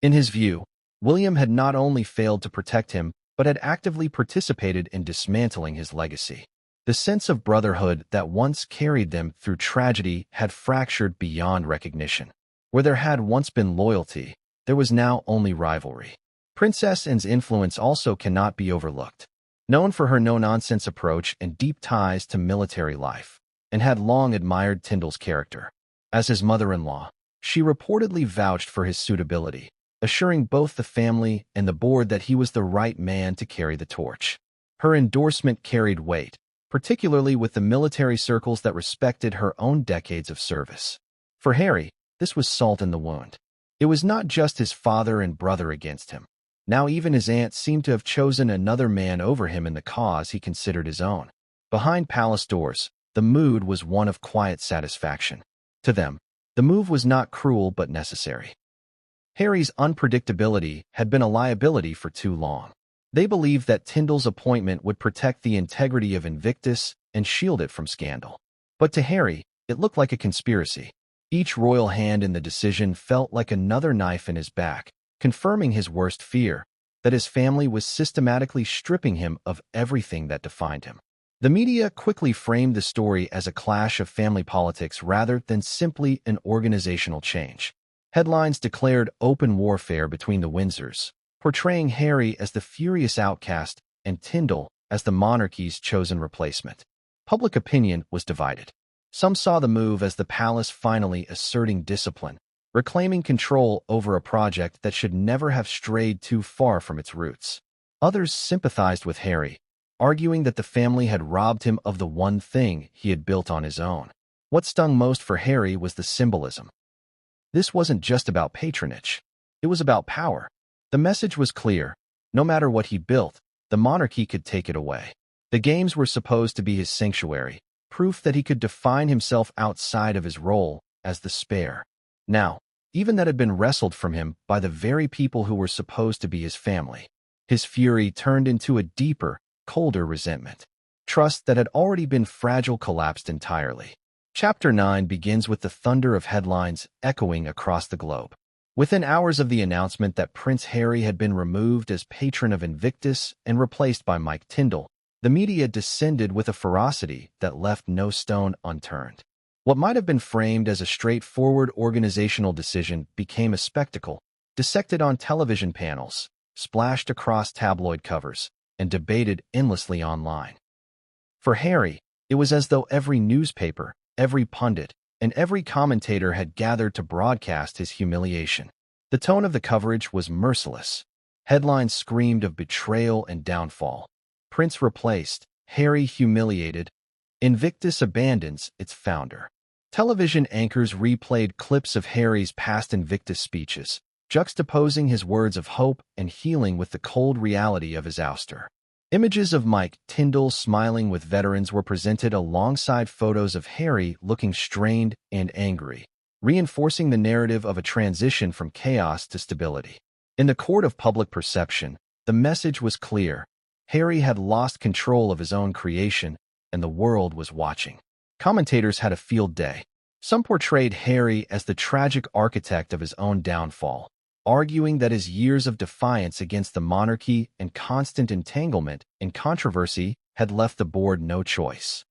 [SPEAKER 1] In his view, William had not only failed to protect him, but had actively participated in dismantling his legacy. The sense of brotherhood that once carried them through tragedy had fractured beyond recognition. Where there had once been loyalty, there was now only rivalry. Princess Anne's influence also cannot be overlooked. Known for her no-nonsense approach and deep ties to military life, and had long admired Tindall's character. As his mother-in-law, she reportedly vouched for his suitability, assuring both the family and the board that he was the right man to carry the torch. Her endorsement carried weight, particularly with the military circles that respected her own decades of service. For Harry, this was salt in the wound. It was not just his father and brother against him. Now even his aunt seemed to have chosen another man over him in the cause he considered his own. Behind palace doors, the mood was one of quiet satisfaction. To them, the move was not cruel but necessary. Harry's unpredictability had been a liability for too long. They believed that Tindall's appointment would protect the integrity of Invictus and shield it from scandal. But to Harry, it looked like a conspiracy. Each royal hand in the decision felt like another knife in his back, confirming his worst fear, that his family was systematically stripping him of everything that defined him. The media quickly framed the story as a clash of family politics rather than simply an organizational change. Headlines declared open warfare between the Windsors, portraying Harry as the furious outcast and Tindall as the monarchy's chosen replacement. Public opinion was divided. Some saw the move as the palace finally asserting discipline, reclaiming control over a project that should never have strayed too far from its roots. Others sympathized with Harry, arguing that the family had robbed him of the one thing he had built on his own. What stung most for Harry was the symbolism. This wasn't just about patronage. It was about power. The message was clear. No matter what he built, the monarchy could take it away. The games were supposed to be his sanctuary, proof that he could define himself outside of his role as the spare. Now, even that had been wrestled from him by the very people who were supposed to be his family. His fury turned into a deeper, colder resentment. Trust that had already been fragile collapsed entirely. Chapter 9 begins with the thunder of headlines echoing across the globe. Within hours of the announcement that Prince Harry had been removed as patron of Invictus and replaced by Mike Tindall, the media descended with a ferocity that left no stone unturned. What might have been framed as a straightforward organizational decision became a spectacle, dissected on television panels, splashed across tabloid covers, and debated endlessly online. For Harry, It was as though every newspaper, every pundit, and every commentator had gathered to broadcast his humiliation. The tone of the coverage was merciless. Headlines screamed of betrayal and downfall. Prince replaced, Harry humiliated, Invictus abandons its founder. Television anchors replayed clips of Harry's past Invictus speeches, juxtaposing his words of hope and healing with the cold reality of his ouster. Images of Mike Tindall smiling with veterans were presented alongside photos of Harry looking strained and angry, reinforcing the narrative of a transition from chaos to stability. In the court of public perception, the message was clear. Harry had lost control of his own creation, and the world was watching. Commentators had a field day. Some portrayed Harry as the tragic architect of his own downfall, arguing that his years of defiance against the monarchy and constant entanglement in controversy had left the board no choice.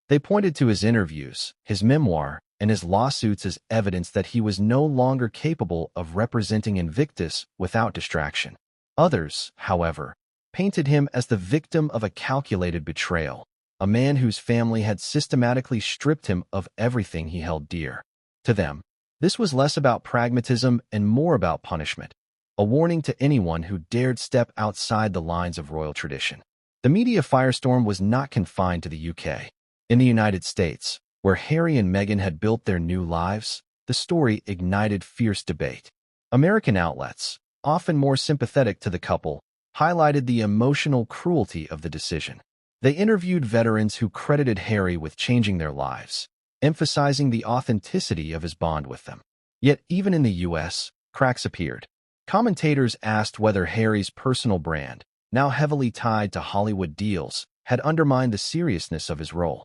[SPEAKER 1] They pointed to his interviews, his memoir, and his lawsuits as evidence that he was no longer capable of representing Invictus without distraction. Others, however, painted him as the victim of a calculated betrayal, a man whose family had systematically stripped him of everything he held dear. To them, this was less about pragmatism and more about punishment, a warning to anyone who dared step outside the lines of royal tradition. The media firestorm was not confined to the UK. In the United States, where Harry and Meghan had built their new lives, the story ignited fierce debate. American outlets, often more sympathetic to the couple, highlighted the emotional cruelty of the decision. They interviewed veterans who credited Harry with changing their lives, emphasizing the authenticity of his bond with them. Yet even in the U.S., cracks appeared. Commentators asked whether Harry's personal brand, now heavily tied to Hollywood deals, had undermined the seriousness of his role.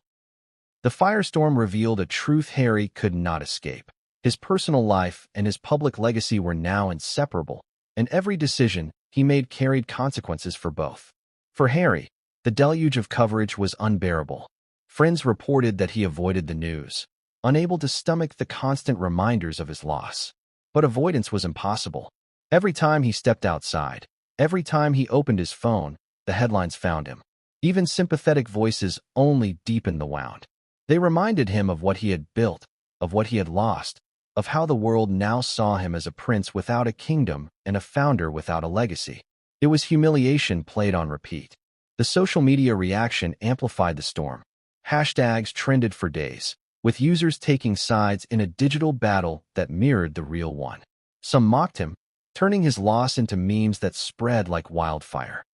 [SPEAKER 1] The firestorm revealed a truth Harry could not escape. His personal life and his public legacy were now inseparable, and every decision he made carried consequences for both. For Harry, the deluge of coverage was unbearable. Friends reported that he avoided the news, unable to stomach the constant reminders of his loss. But avoidance was impossible. Every time he stepped outside, every time he opened his phone, the headlines found him. Even sympathetic voices only deepened the wound. They reminded him of what he had built, of what he had lost, of how the world now saw him as a prince without a kingdom and a founder without a legacy. It was humiliation played on repeat. The social media reaction amplified the storm. Hashtags trended for days, with users taking sides in a digital battle that mirrored the real one. Some mocked him, turning his loss into memes that spread like wildfire.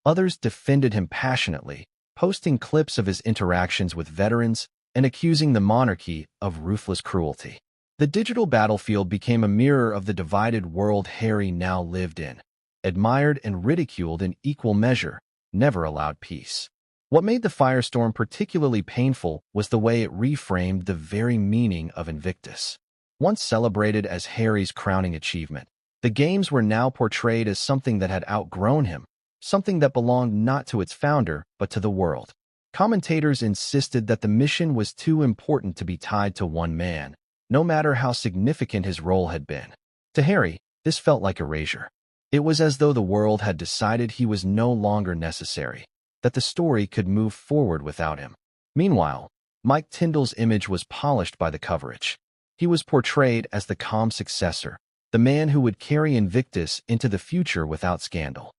[SPEAKER 1] Others defended him passionately, posting clips of his interactions with veterans and accusing the monarchy of ruthless cruelty. The digital battlefield became a mirror of the divided world Harry now lived in. Admired and ridiculed in equal measure, never allowed peace. What made the firestorm particularly painful was the way it reframed the very meaning of Invictus. Once celebrated as Harry's crowning achievement, the games were now portrayed as something that had outgrown him, something that belonged not to its founder, but to the world. Commentators insisted that the mission was too important to be tied to one man, no matter how significant his role had been. To Harry, this felt like erasure. It was as though the world had decided he was no longer necessary, that the story could move forward without him. Meanwhile, Mike Tindall's image was polished by the coverage. He was portrayed as the calm successor, the man who would carry Invictus into the future without scandal.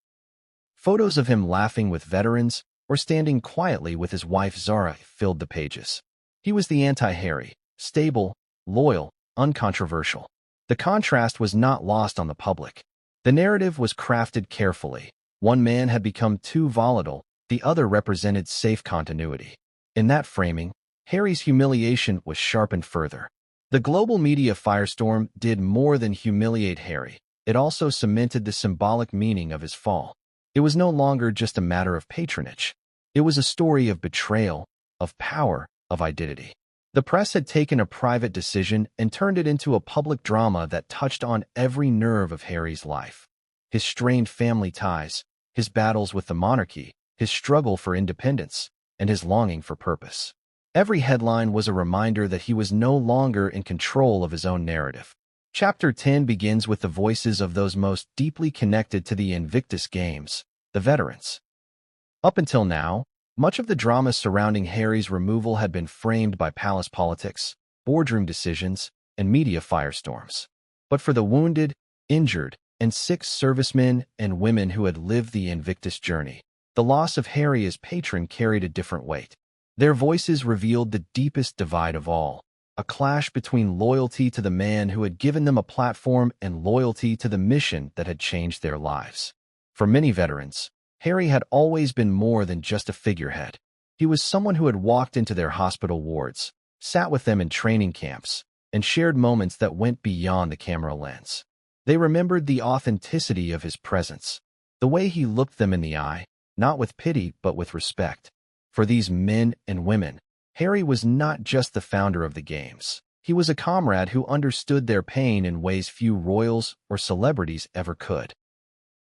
[SPEAKER 1] Photos of him laughing with veterans or standing quietly with his wife Zara filled the pages. He was the anti-Harry, stable, loyal, uncontroversial. The contrast was not lost on the public. The narrative was crafted carefully. One man had become too volatile, the other represented safe continuity. In that framing, Harry's humiliation was sharpened further. The global media firestorm did more than humiliate Harry. It also cemented the symbolic meaning of his fall. It was no longer just a matter of patronage. It was a story of betrayal, of power, of identity. The press had taken a private decision and turned it into a public drama that touched on every nerve of Harry's life. His strained family ties, his battles with the monarchy, his struggle for independence, and his longing for purpose. Every headline was a reminder that he was no longer in control of his own narrative. Chapter 10 begins with the voices of those most deeply connected to the Invictus Games, the veterans. Up until now, Much of the drama surrounding Harry's removal had been framed by palace politics, boardroom decisions, and media firestorms. But for the wounded, injured, and sick servicemen and women who had lived the Invictus journey, the loss of Harry as patron carried a different weight. Their voices revealed the deepest divide of all, a clash between loyalty to the man who had given them a platform and loyalty to the mission that had changed their lives. For many veterans, Harry had always been more than just a figurehead. He was someone who had walked into their hospital wards, sat with them in training camps, and shared moments that went beyond the camera lens. They remembered the authenticity of his presence, the way he looked them in the eye, not with pity but with respect. For these men and women, Harry was not just the founder of the games. He was a comrade who understood their pain in ways few royals or celebrities ever could.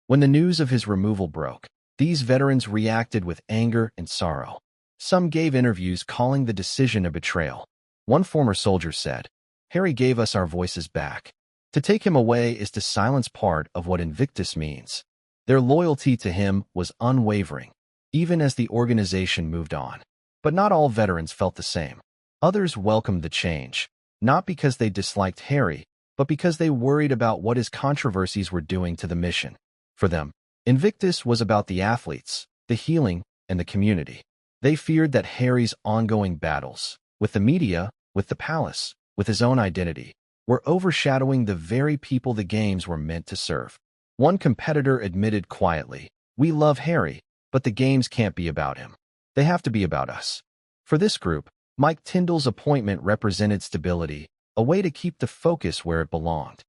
[SPEAKER 1] When the news of his removal broke, these veterans reacted with anger and sorrow. Some gave interviews calling the decision a betrayal. One former soldier said, "Harry gave us our voices back. To take him away is to silence part of what Invictus means." Their loyalty to him was unwavering, even as the organization moved on. But not all veterans felt the same. Others welcomed the change, not because they disliked Harry, but because they worried about what his controversies were doing to the mission. For them, Invictus was about the athletes, the healing, and the community. They feared that Harry's ongoing battles, with the media, with the palace, with his own identity, were overshadowing the very people the games were meant to serve. One competitor admitted quietly, "We love Harry, but the games can't be about him. They have to be about us." For this group, Mike Tindall's appointment represented stability, a way to keep the focus where it belonged.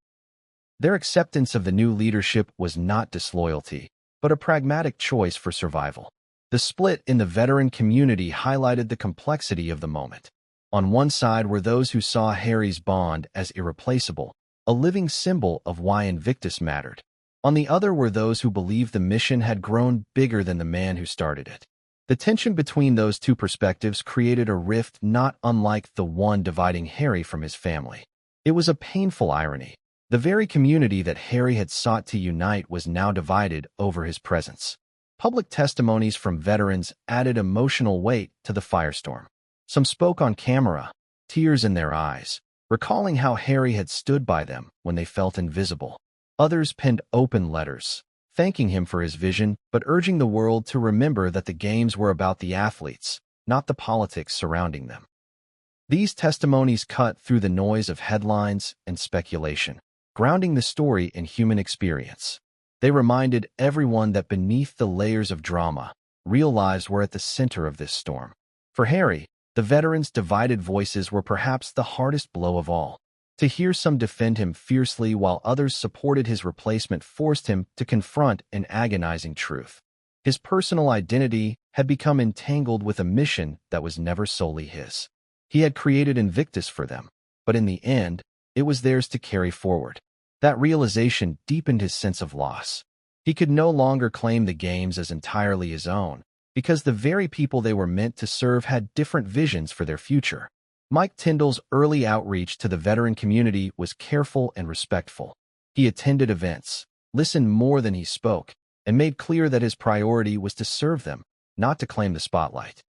[SPEAKER 1] Their acceptance of the new leadership was not disloyalty, but a pragmatic choice for survival. The split in the veteran community highlighted the complexity of the moment. On one side were those who saw Harry's bond as irreplaceable, a living symbol of why Invictus mattered. On the other were those who believed the mission had grown bigger than the man who started it. The tension between those two perspectives created a rift not unlike the one dividing Harry from his family. It was a painful irony. The very community that Harry had sought to unite was now divided over his presence. Public testimonies from veterans added emotional weight to the firestorm. Some spoke on camera, tears in their eyes, recalling how Harry had stood by them when they felt invisible. Others penned open letters, thanking him for his vision but urging the world to remember that the games were about the athletes, not the politics surrounding them. These testimonies cut through the noise of headlines and speculation, grounding the story in human experience. They reminded everyone that beneath the layers of drama, real lives were at the center of this storm. For Harry, the veterans' divided voices were perhaps the hardest blow of all. To hear some defend him fiercely while others supported his replacement forced him to confront an agonizing truth. His personal identity had become entangled with a mission that was never solely his. He had created Invictus for them, but in the end, it was theirs to carry forward. That realization deepened his sense of loss. He could no longer claim the games as entirely his own, because the very people they were meant to serve had different visions for their future. Mike Tindall's early outreach to the veteran community was careful and respectful. He attended events, listened more than he spoke, and made clear that his priority was to serve them, not to claim the spotlight.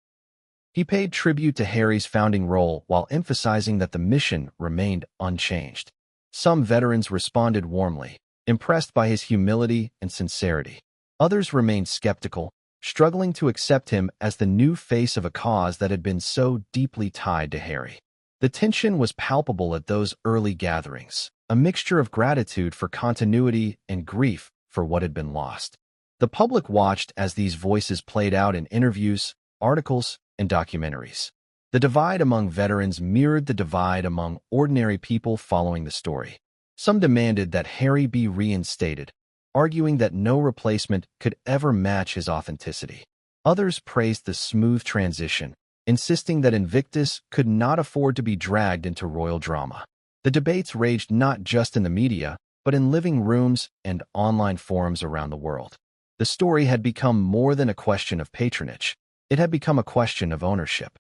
[SPEAKER 1] He paid tribute to Harry's founding role while emphasizing that the mission remained unchanged. Some veterans responded warmly, impressed by his humility and sincerity. Others remained skeptical, struggling to accept him as the new face of a cause that had been so deeply tied to Harry. The tension was palpable at those early gatherings, a mixture of gratitude for continuity and grief for what had been lost. The public watched as these voices played out in interviews, articles, and documentaries. The divide among veterans mirrored the divide among ordinary people following the story. Some demanded that Harry be reinstated, arguing that no replacement could ever match his authenticity. Others praised the smooth transition, insisting that Invictus could not afford to be dragged into royal drama. The debates raged not just in the media, but in living rooms and online forums around the world. The story had become more than a question of patronage. It had become a question of ownership.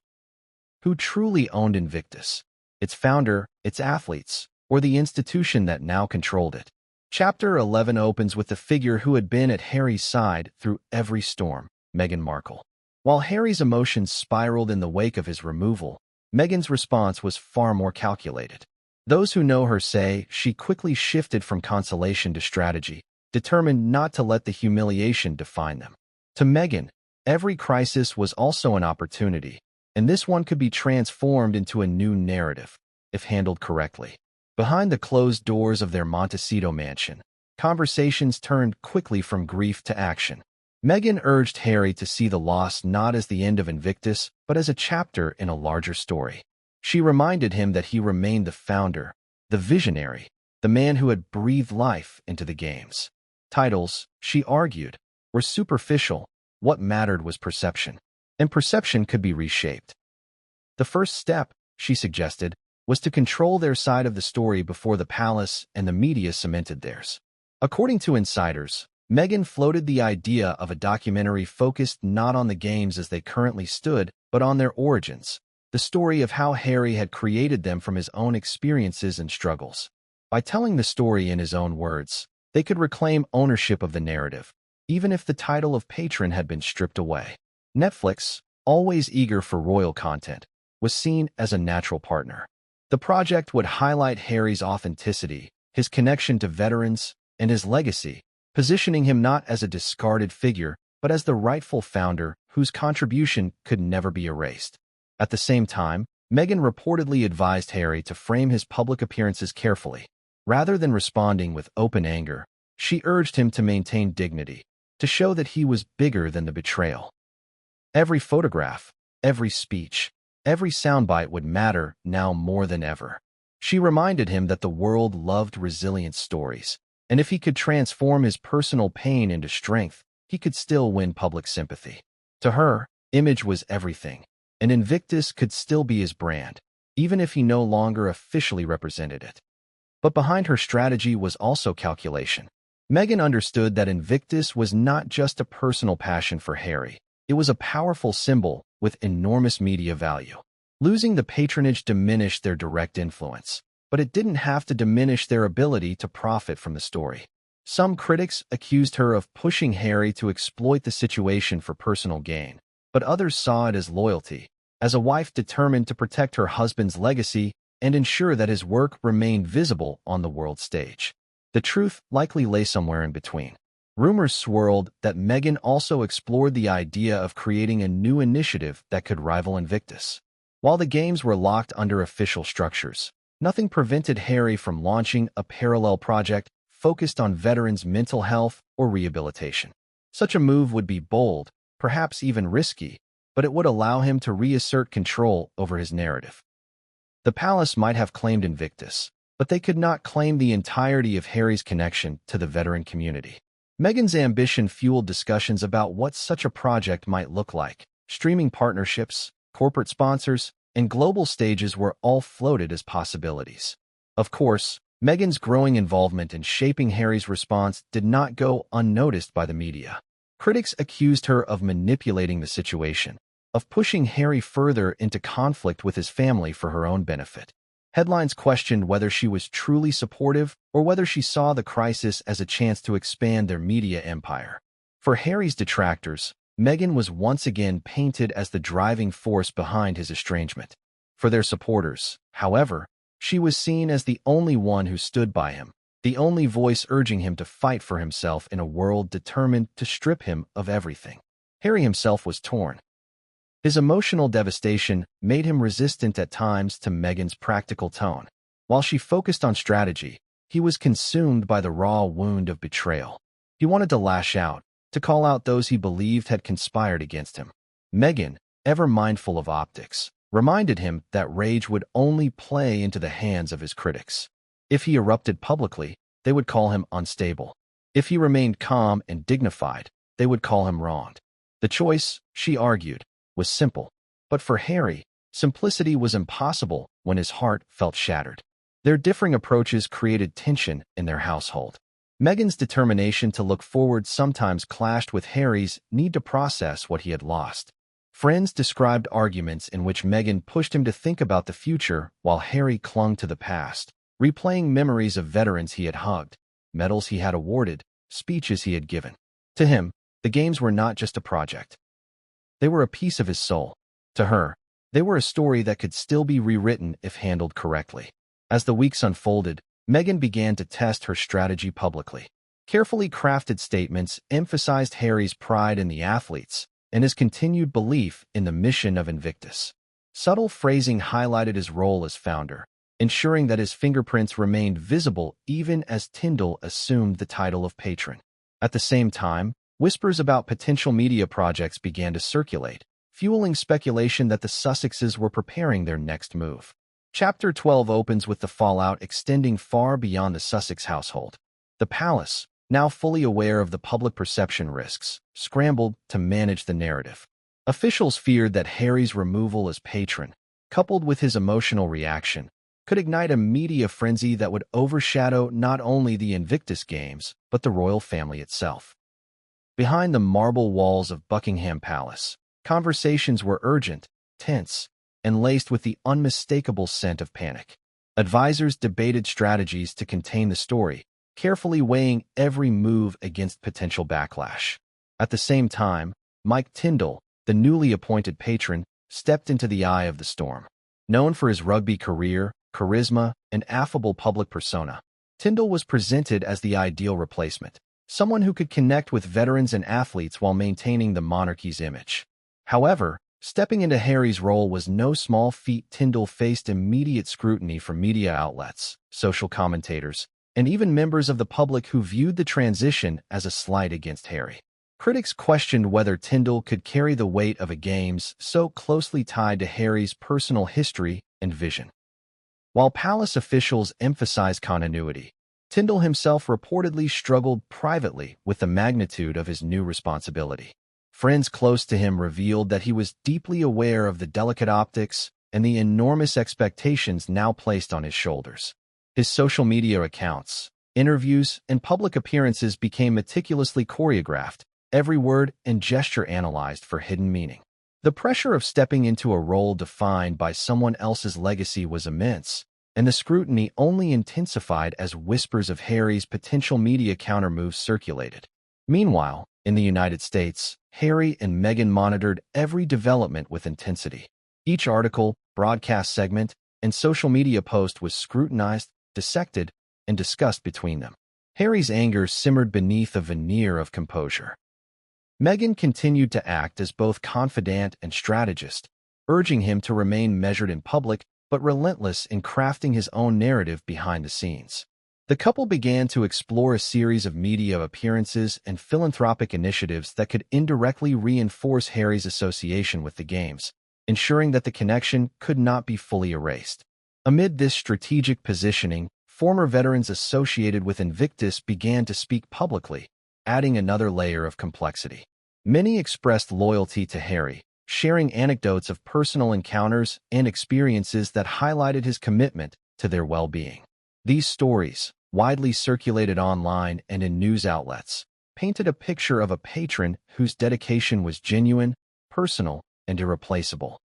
[SPEAKER 1] Who truly owned Invictus? Its founder, its athletes, or the institution that now controlled it? Chapter 11 opens with the figure who had been at Harry's side through every storm, Meghan Markle. While Harry's emotions spiraled in the wake of his removal, Meghan's response was far more calculated. Those who know her say she quickly shifted from consolation to strategy, determined not to let the humiliation define them. To Meghan, every crisis was also an opportunity, and this one could be transformed into a new narrative, if handled correctly. Behind the closed doors of their Montecito mansion, conversations turned quickly from grief to action. Meghan urged Harry to see the loss not as the end of Invictus, but as a chapter in a larger story. She reminded him that he remained the founder, the visionary, the man who had breathed life into the games. Titles, she argued, were superficial. What mattered was perception, and perception could be reshaped. The first step, she suggested, was to control their side of the story before the palace and the media cemented theirs. According to insiders, Meghan floated the idea of a documentary focused not on the games as they currently stood, but on their origins, the story of how Harry had created them from his own experiences and struggles. By telling the story in his own words, they could reclaim ownership of the narrative, even if the title of Patron had been stripped away. Netflix, always eager for royal content, was seen as a natural partner. The project would highlight Harry's authenticity, his connection to veterans, and his legacy, positioning him not as a discarded figure, but as the rightful founder whose contribution could never be erased. At the same time, Meghan reportedly advised Harry to frame his public appearances carefully. Rather than responding with open anger, she urged him to maintain dignity, to show that he was bigger than the betrayal. Every photograph, every speech, every soundbite would matter now more than ever. She reminded him that the world loved resilient stories, and if he could transform his personal pain into strength, he could still win public sympathy. To her, image was everything, and Invictus could still be his brand, even if he no longer officially represented it. But behind her strategy was also calculation. Meghan understood that Invictus was not just a personal passion for Harry. It was a powerful symbol with enormous media value. Losing the patronage diminished their direct influence, but it didn't have to diminish their ability to profit from the story. Some critics accused her of pushing Harry to exploit the situation for personal gain, but others saw it as loyalty, as a wife determined to protect her husband's legacy and ensure that his work remained visible on the world stage. The truth likely lay somewhere in between. Rumors swirled that Meghan also explored the idea of creating a new initiative that could rival Invictus. While the games were locked under official structures, nothing prevented Harry from launching a parallel project focused on veterans' mental health or rehabilitation. Such a move would be bold, perhaps even risky, but it would allow him to reassert control over his narrative. The palace might have claimed Invictus, but they could not claim the entirety of Harry's connection to the veteran community. Meghan's ambition fueled discussions about what such a project might look like. Streaming partnerships, corporate sponsors, and global stages were all floated as possibilities. Of course, Meghan's growing involvement in shaping Harry's response did not go unnoticed by the media. Critics accused her of manipulating the situation, of pushing Harry further into conflict with his family for her own benefit. Headlines questioned whether she was truly supportive or whether she saw the crisis as a chance to expand their media empire. For Harry's detractors, Meghan was once again painted as the driving force behind his estrangement. For their supporters, however, she was seen as the only one who stood by him, the only voice urging him to fight for himself in a world determined to strip him of everything. Harry himself was torn. His emotional devastation made him resistant at times to Meghan's practical tone. While she focused on strategy, he was consumed by the raw wound of betrayal. He wanted to lash out, to call out those he believed had conspired against him. Meghan, ever mindful of optics, reminded him that rage would only play into the hands of his critics. If he erupted publicly, they would call him unstable. If he remained calm and dignified, they would call him wronged. The choice, she argued, was simple. But for Harry, simplicity was impossible when his heart felt shattered. Their differing approaches created tension in their household. Meghan's determination to look forward sometimes clashed with Harry's need to process what he had lost. Friends described arguments in which Meghan pushed him to think about the future while Harry clung to the past, replaying memories of veterans he had hugged, medals he had awarded, speeches he had given. To him, the games were not just a project. They were a piece of his soul. To her, they were a story that could still be rewritten if handled correctly. As the weeks unfolded, Meghan began to test her strategy publicly. Carefully crafted statements emphasized Harry's pride in the athletes and his continued belief in the mission of Invictus. Subtle phrasing highlighted his role as founder, ensuring that his fingerprints remained visible even as Tindall assumed the title of patron. At the same time, whispers about potential media projects began to circulate, fueling speculation that the Sussexes were preparing their next move. Chapter 12 opens with the fallout extending far beyond the Sussex household. The palace, now fully aware of the public perception risks, scrambled to manage the narrative. Officials feared that Harry's removal as patron, coupled with his emotional reaction, could ignite a media frenzy that would overshadow not only the Invictus Games, but the royal family itself. Behind the marble walls of Buckingham Palace, conversations were urgent, tense, and laced with the unmistakable scent of panic. Advisors debated strategies to contain the story, carefully weighing every move against potential backlash. At the same time, Mike Tindall, the newly appointed patron, stepped into the eye of the storm. Known for his rugby career, charisma, and affable public persona, Tindall was presented as the ideal replacement, someone who could connect with veterans and athletes while maintaining the monarchy's image. However, stepping into Harry's role was no small feat. Tindall faced immediate scrutiny from media outlets, social commentators, and even members of the public who viewed the transition as a slight against Harry. Critics questioned whether Tindall could carry the weight of a Games so closely tied to Harry's personal history and vision. While palace officials emphasized continuity, Tindall himself reportedly struggled privately with the magnitude of his new responsibility. Friends close to him revealed that he was deeply aware of the delicate optics and the enormous expectations now placed on his shoulders. His social media accounts, interviews, and public appearances became meticulously choreographed, every word and gesture analyzed for hidden meaning. The pressure of stepping into a role defined by someone else's legacy was immense, and the scrutiny only intensified as whispers of Harry's potential media countermoves circulated. Meanwhile, in the United States, Harry and Meghan monitored every development with intensity. Each article, broadcast segment, and social media post was scrutinized, dissected, and discussed between them. Harry's anger simmered beneath a veneer of composure. Meghan continued to act as both confidant and strategist, urging him to remain measured in public but relentless in crafting his own narrative behind the scenes. The couple began to explore a series of media appearances and philanthropic initiatives that could indirectly reinforce Harry's association with the Games, ensuring that the connection could not be fully erased. Amid this strategic positioning, former veterans associated with Invictus began to speak publicly, adding another layer of complexity. Many expressed loyalty to Harry, sharing anecdotes of personal encounters and experiences that highlighted his commitment to their well-being. These stories, widely circulated online and in news outlets, painted a picture of a patron whose dedication was genuine, personal, and irreplaceable.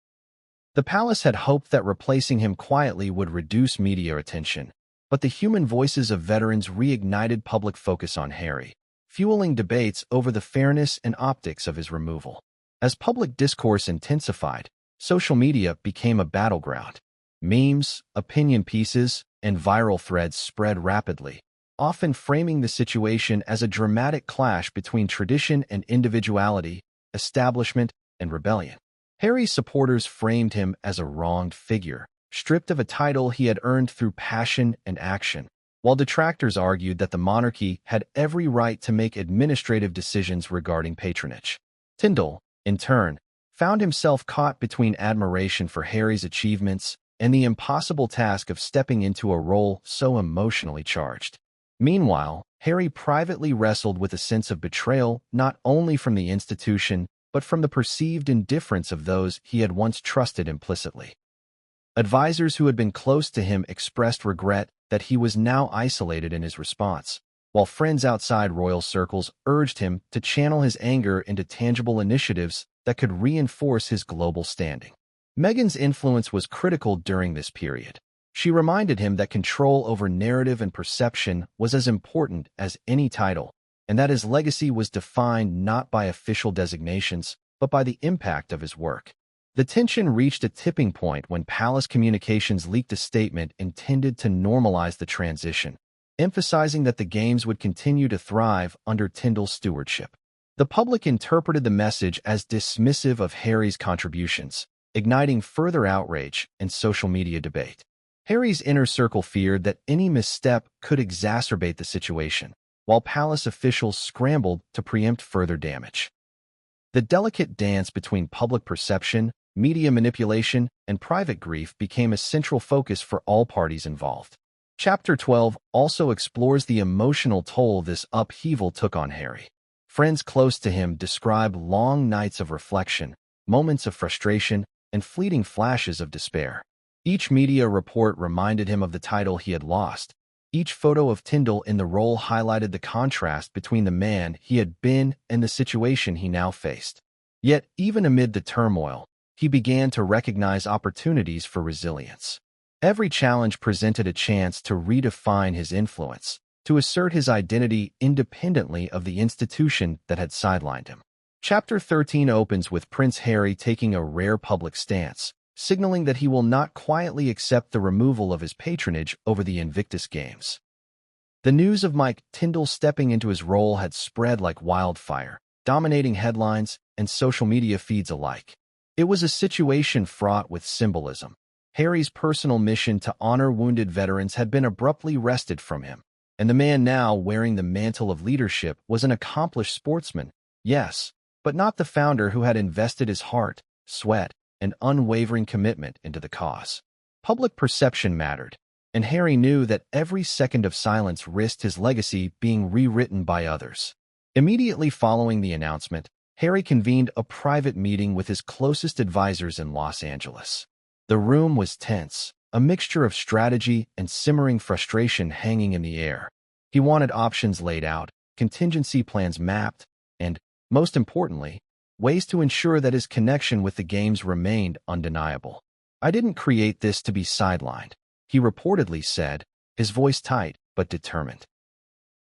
[SPEAKER 1] The palace had hoped that replacing him quietly would reduce media attention, but the human voices of veterans reignited public focus on Harry, fueling debates over the fairness and optics of his removal. As public discourse intensified, social media became a battleground. Memes, opinion pieces, and viral threads spread rapidly, often framing the situation as a dramatic clash between tradition and individuality, establishment and rebellion. Harry's supporters framed him as a wronged figure, stripped of a title he had earned through passion and action, while detractors argued that the monarchy had every right to make administrative decisions regarding patronage. Tindall, in turn, found himself caught between admiration for Harry's achievements and the impossible task of stepping into a role so emotionally charged. Meanwhile, Harry privately wrestled with a sense of betrayal not only from the institution, but from the perceived indifference of those he had once trusted implicitly. Advisors who had been close to him expressed regret that he was now isolated in his response, while friends outside royal circles urged him to channel his anger into tangible initiatives that could reinforce his global standing. Meghan's influence was critical during this period. She reminded him that control over narrative and perception was as important as any title, and that his legacy was defined not by official designations, but by the impact of his work. The tension reached a tipping point when Palace Communications leaked a statement intended to normalize the transition, emphasizing that the games would continue to thrive under Tindall's stewardship. The public interpreted the message as dismissive of Harry's contributions, igniting further outrage and social media debate. Harry's inner circle feared that any misstep could exacerbate the situation, while Palace officials scrambled to preempt further damage. The delicate dance between public perception, media manipulation, and private grief became a central focus for all parties involved. Chapter 12 also explores the emotional toll this upheaval took on Harry. Friends close to him describe long nights of reflection, moments of frustration, and fleeting flashes of despair. Each media report reminded him of the title he had lost. Each photo of Tindall in the role highlighted the contrast between the man he had been and the situation he now faced. Yet, even amid the turmoil, he began to recognize opportunities for resilience. Every challenge presented a chance to redefine his influence, to assert his identity independently of the institution that had sidelined him. Chapter 13 opens with Prince Harry taking a rare public stance, signaling that he will not quietly accept the removal of his patronage over the Invictus Games. The news of Mike Tindall stepping into his role had spread like wildfire, dominating headlines and social media feeds alike. It was a situation fraught with symbolism. Harry's personal mission to honor wounded veterans had been abruptly wrested from him, and the man now wearing the mantle of leadership was an accomplished sportsman, yes, but not the founder who had invested his heart, sweat, and unwavering commitment into the cause. Public perception mattered, and Harry knew that every second of silence risked his legacy being rewritten by others. Immediately following the announcement, Harry convened a private meeting with his closest advisors in Los Angeles. The room was tense, a mixture of strategy and simmering frustration hanging in the air. He wanted options laid out, contingency plans mapped, and, most importantly, ways to ensure that his connection with the games remained undeniable. "I didn't create this to be sidelined," he reportedly said, his voice tight but determined.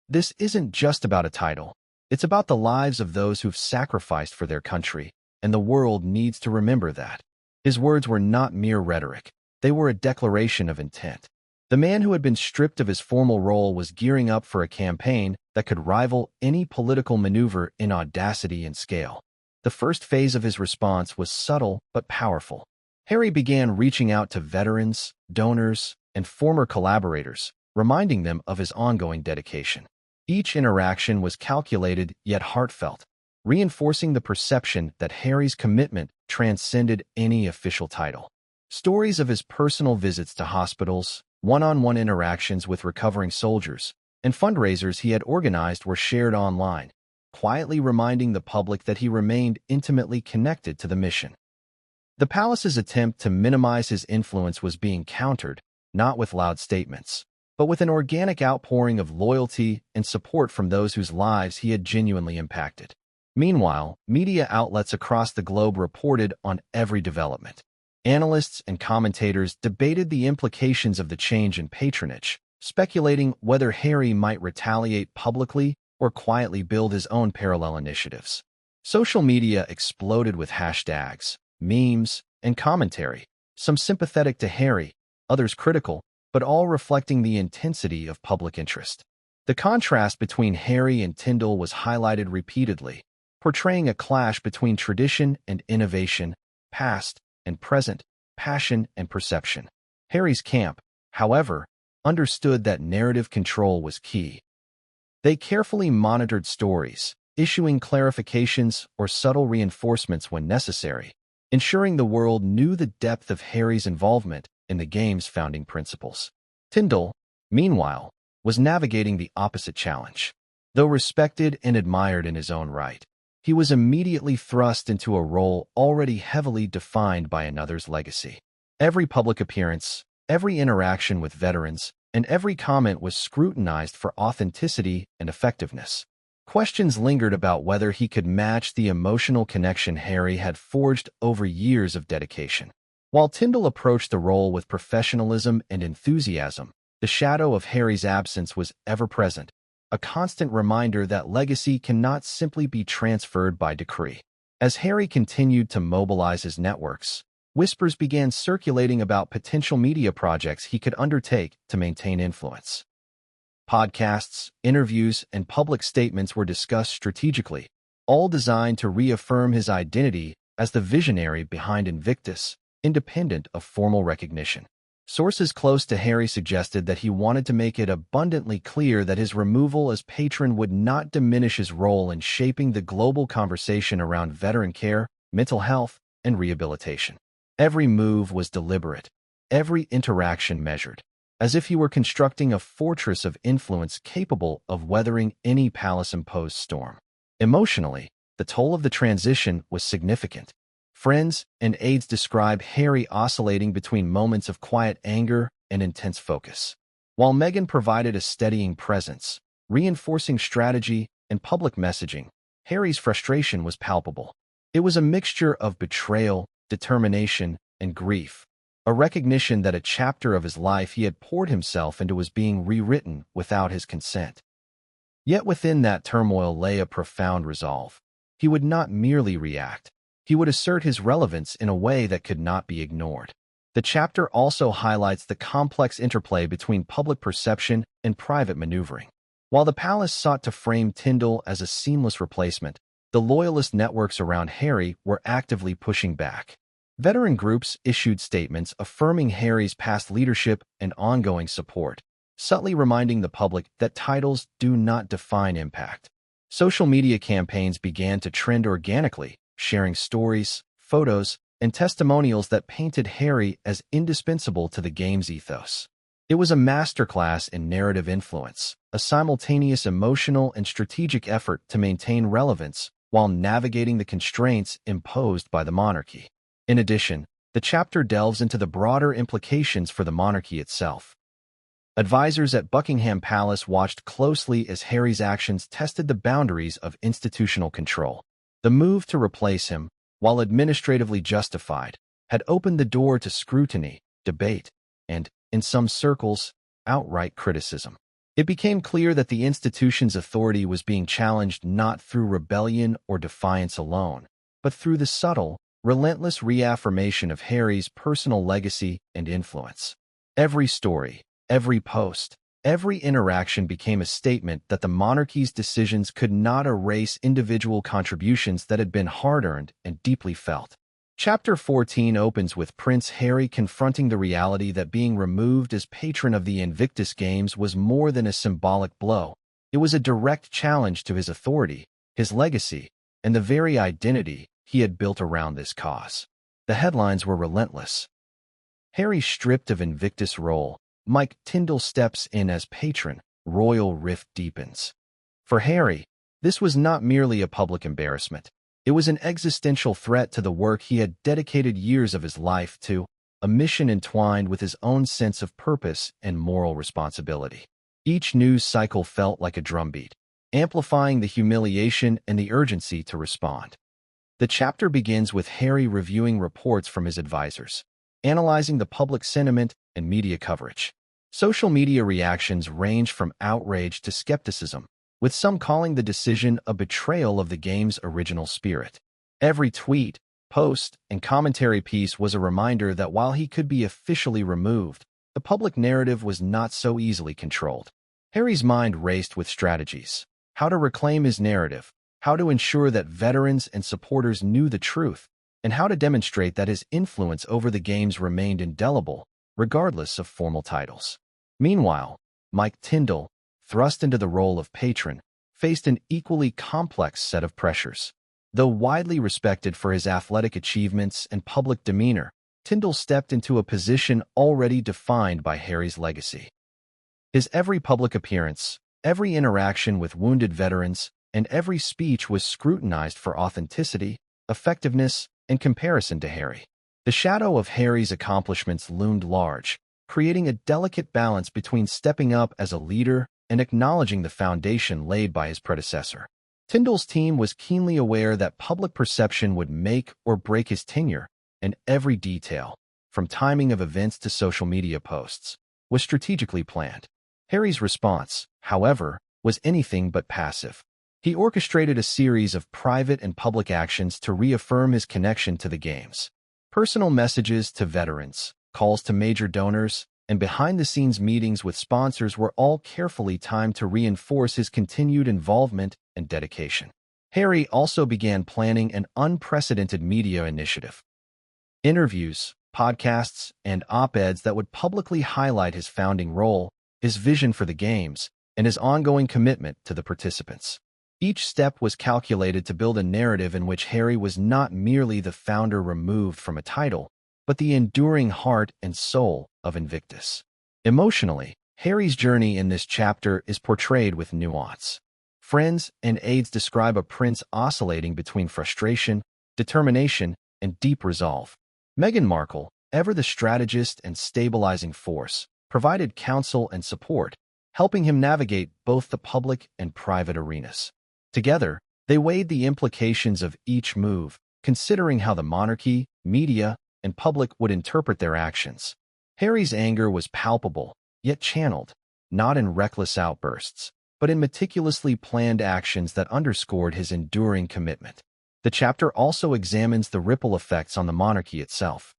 [SPEAKER 1] "This isn't just about a title. It's about the lives of those who've sacrificed for their country, and the world needs to remember that." His words were not mere rhetoric. They were a declaration of intent. The man who had been stripped of his formal role was gearing up for a campaign that could rival any political maneuver in audacity and scale. The first phase of his response was subtle but powerful. Harry began reaching out to veterans, donors, and former collaborators, reminding them of his ongoing dedication. Each interaction was calculated yet heartfelt, reinforcing the perception that Harry's commitment transcended any official title. Stories of his personal visits to hospitals, one-on-one interactions with recovering soldiers, and fundraisers he had organized were shared online, quietly reminding the public that he remained intimately connected to the mission. The palace's attempt to minimize his influence was being countered, not with loud statements, but with an organic outpouring of loyalty and support from those whose lives he had genuinely impacted. Meanwhile, media outlets across the globe reported on every development. Analysts and commentators debated the implications of the change in patronage, speculating whether Harry might retaliate publicly or quietly build his own parallel initiatives. Social media exploded with hashtags, memes, and commentary, some sympathetic to Harry, others critical, but all reflecting the intensity of public interest. The contrast between Harry and Tindall was highlighted repeatedly, portraying a clash between tradition and innovation, past and present, passion and perception. Harry's camp, however, understood that narrative control was key. They carefully monitored stories, issuing clarifications or subtle reinforcements when necessary, ensuring the world knew the depth of Harry's involvement in the game's founding principles. Tindall, meanwhile, was navigating the opposite challenge. Though respected and admired in his own right, he was immediately thrust into a role already heavily defined by another's legacy. Every public appearance, every interaction with veterans, and every comment was scrutinized for authenticity and effectiveness. Questions lingered about whether he could match the emotional connection Harry had forged over years of dedication. While Tindall approached the role with professionalism and enthusiasm, the shadow of Harry's absence was ever present, a constant reminder that legacy cannot simply be transferred by decree. As Harry continued to mobilize his networks, whispers began circulating about potential media projects he could undertake to maintain influence. Podcasts, interviews, and public statements were discussed strategically, all designed to reaffirm his identity as the visionary behind Invictus, independent of formal recognition. Sources close to Harry suggested that he wanted to make it abundantly clear that his removal as patron would not diminish his role in shaping the global conversation around veteran care, mental health, and rehabilitation. Every move was deliberate, every interaction measured, as if he were constructing a fortress of influence capable of weathering any palace-imposed storm. Emotionally, the toll of the transition was significant. Friends and aides describe Harry oscillating between moments of quiet anger and intense focus. While Meghan provided a steadying presence, reinforcing strategy and public messaging, Harry's frustration was palpable. It was a mixture of betrayal, determination, and grief, a recognition that a chapter of his life he had poured himself into was being rewritten without his consent. Yet within that turmoil lay a profound resolve. He would not merely react. He would assert his relevance in a way that could not be ignored. The chapter also highlights the complex interplay between public perception and private maneuvering. While the palace sought to frame Tindall as a seamless replacement, the loyalist networks around Harry were actively pushing back. Veteran groups issued statements affirming Harry's past leadership and ongoing support, subtly reminding the public that titles do not define impact. Social media campaigns began to trend organically, sharing stories, photos, and testimonials that painted Harry as indispensable to the game's ethos. It was a masterclass in narrative influence, a simultaneous emotional and strategic effort to maintain relevance while navigating the constraints imposed by the monarchy. In addition, the chapter delves into the broader implications for the monarchy itself. Advisors at Buckingham Palace watched closely as Harry's actions tested the boundaries of institutional control. The move to replace him, while administratively justified, had opened the door to scrutiny, debate, and, in some circles, outright criticism. It became clear that the institution's authority was being challenged not through rebellion or defiance alone, but through the subtle, relentless reaffirmation of Harry's personal legacy and influence. Every story, every post, every interaction became a statement that the monarchy's decisions could not erase individual contributions that had been hard-earned and deeply felt. Chapter 14 opens with Prince Harry confronting the reality that being removed as patron of the Invictus Games was more than a symbolic blow. It was a direct challenge to his authority, his legacy, and the very identity he had built around this cause. The headlines were relentless. Harry stripped of Invictus' role, Mike Tindall steps in as patron, royal rift deepens. For Harry, this was not merely a public embarrassment. It was an existential threat to the work he had dedicated years of his life to, a mission entwined with his own sense of purpose and moral responsibility. Each news cycle felt like a drumbeat, amplifying the humiliation and the urgency to respond. The chapter begins with Harry reviewing reports from his advisors, analyzing the public sentiment and media coverage. Social media reactions range from outrage to skepticism, with some calling the decision a betrayal of the game's original spirit. Every tweet, post, and commentary piece was a reminder that while he could be officially removed, the public narrative was not so easily controlled. Harry's mind raced with strategies: how to reclaim his narrative, how to ensure that veterans and supporters knew the truth, and how to demonstrate that his influence over the games remained indelible, regardless of formal titles. Meanwhile, Mike Tindall, thrust into the role of patron, faced an equally complex set of pressures. Though widely respected for his athletic achievements and public demeanor, Tindall stepped into a position already defined by Harry's legacy. His every public appearance, every interaction with wounded veterans, and every speech was scrutinized for authenticity, effectiveness, and comparison to Harry. The shadow of Harry's accomplishments loomed large, creating a delicate balance between stepping up as a leader and acknowledging the foundation laid by his predecessor. Tindall's team was keenly aware that public perception would make or break his tenure, and every detail, from timing of events to social media posts, was strategically planned. Harry's response, however, was anything but passive. He orchestrated a series of private and public actions to reaffirm his connection to the games. Personal messages to veterans, calls to major donors, and behind-the-scenes meetings with sponsors were all carefully timed to reinforce his continued involvement and dedication. Harry also began planning an unprecedented media initiative. Interviews, podcasts, and op-eds that would publicly highlight his founding role, his vision for the games, and his ongoing commitment to the participants. Each step was calculated to build a narrative in which Harry was not merely the founder removed from a title, but the enduring heart and soul of Invictus. Emotionally, Harry's journey in this chapter is portrayed with nuance. Friends and aides describe a prince oscillating between frustration, determination, and deep resolve. Meghan Markle, ever the strategist and stabilizing force, provided counsel and support, helping him navigate both the public and private arenas. Together, they weighed the implications of each move, considering how the monarchy, media, and public would interpret their actions. Harry's anger was palpable, yet channeled, not in reckless outbursts, but in meticulously planned actions that underscored his enduring commitment. The chapter also examines the ripple effects on the monarchy itself.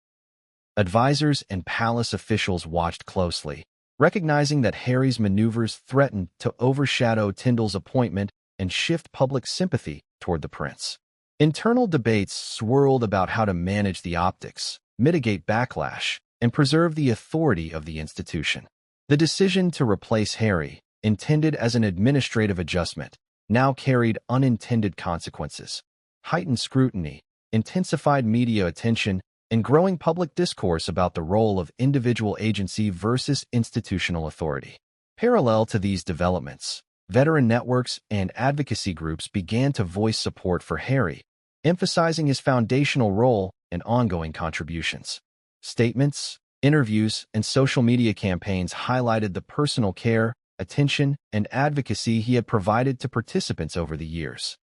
[SPEAKER 1] Advisors and palace officials watched closely, recognizing that Harry's maneuvers threatened to overshadow Tindall's appointment and shift public sympathy toward the prince. Internal debates swirled about how to manage the optics, mitigate backlash, and preserve the authority of the institution. The decision to replace Harry, intended as an administrative adjustment, now carried unintended consequences. Heightened scrutiny, intensified media attention, and growing public discourse about the role of individual agency versus institutional authority. Parallel to these developments, veteran networks and advocacy groups began to voice support for Harry, emphasizing his foundational role and ongoing contributions. Statements, interviews, and social media campaigns highlighted the personal care, attention, and advocacy he had provided to participants over the years.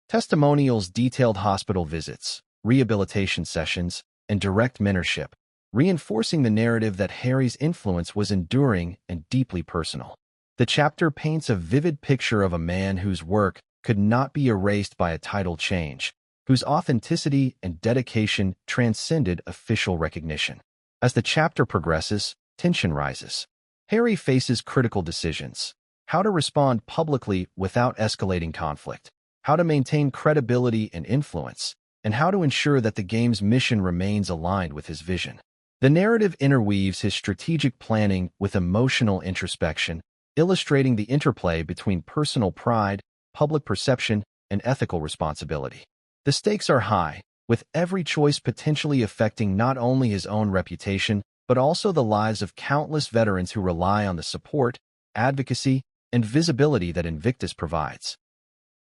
[SPEAKER 1] Testimonials detailed hospital visits, rehabilitation sessions, and direct mentorship, reinforcing the narrative that Harry's influence was enduring and deeply personal. The chapter paints a vivid picture of a man whose work could not be erased by a title change, whose authenticity and dedication transcended official recognition. As the chapter progresses, tension rises. Harry faces critical decisions: how to respond publicly without escalating conflict, how to maintain credibility and influence, and how to ensure that the game's mission remains aligned with his vision. The narrative interweaves his strategic planning with emotional introspection, illustrating the interplay between personal pride, public perception, and ethical responsibility. The stakes are high, with every choice potentially affecting not only his own reputation, but also the lives of countless veterans who rely on the support, advocacy, and visibility that Invictus provides.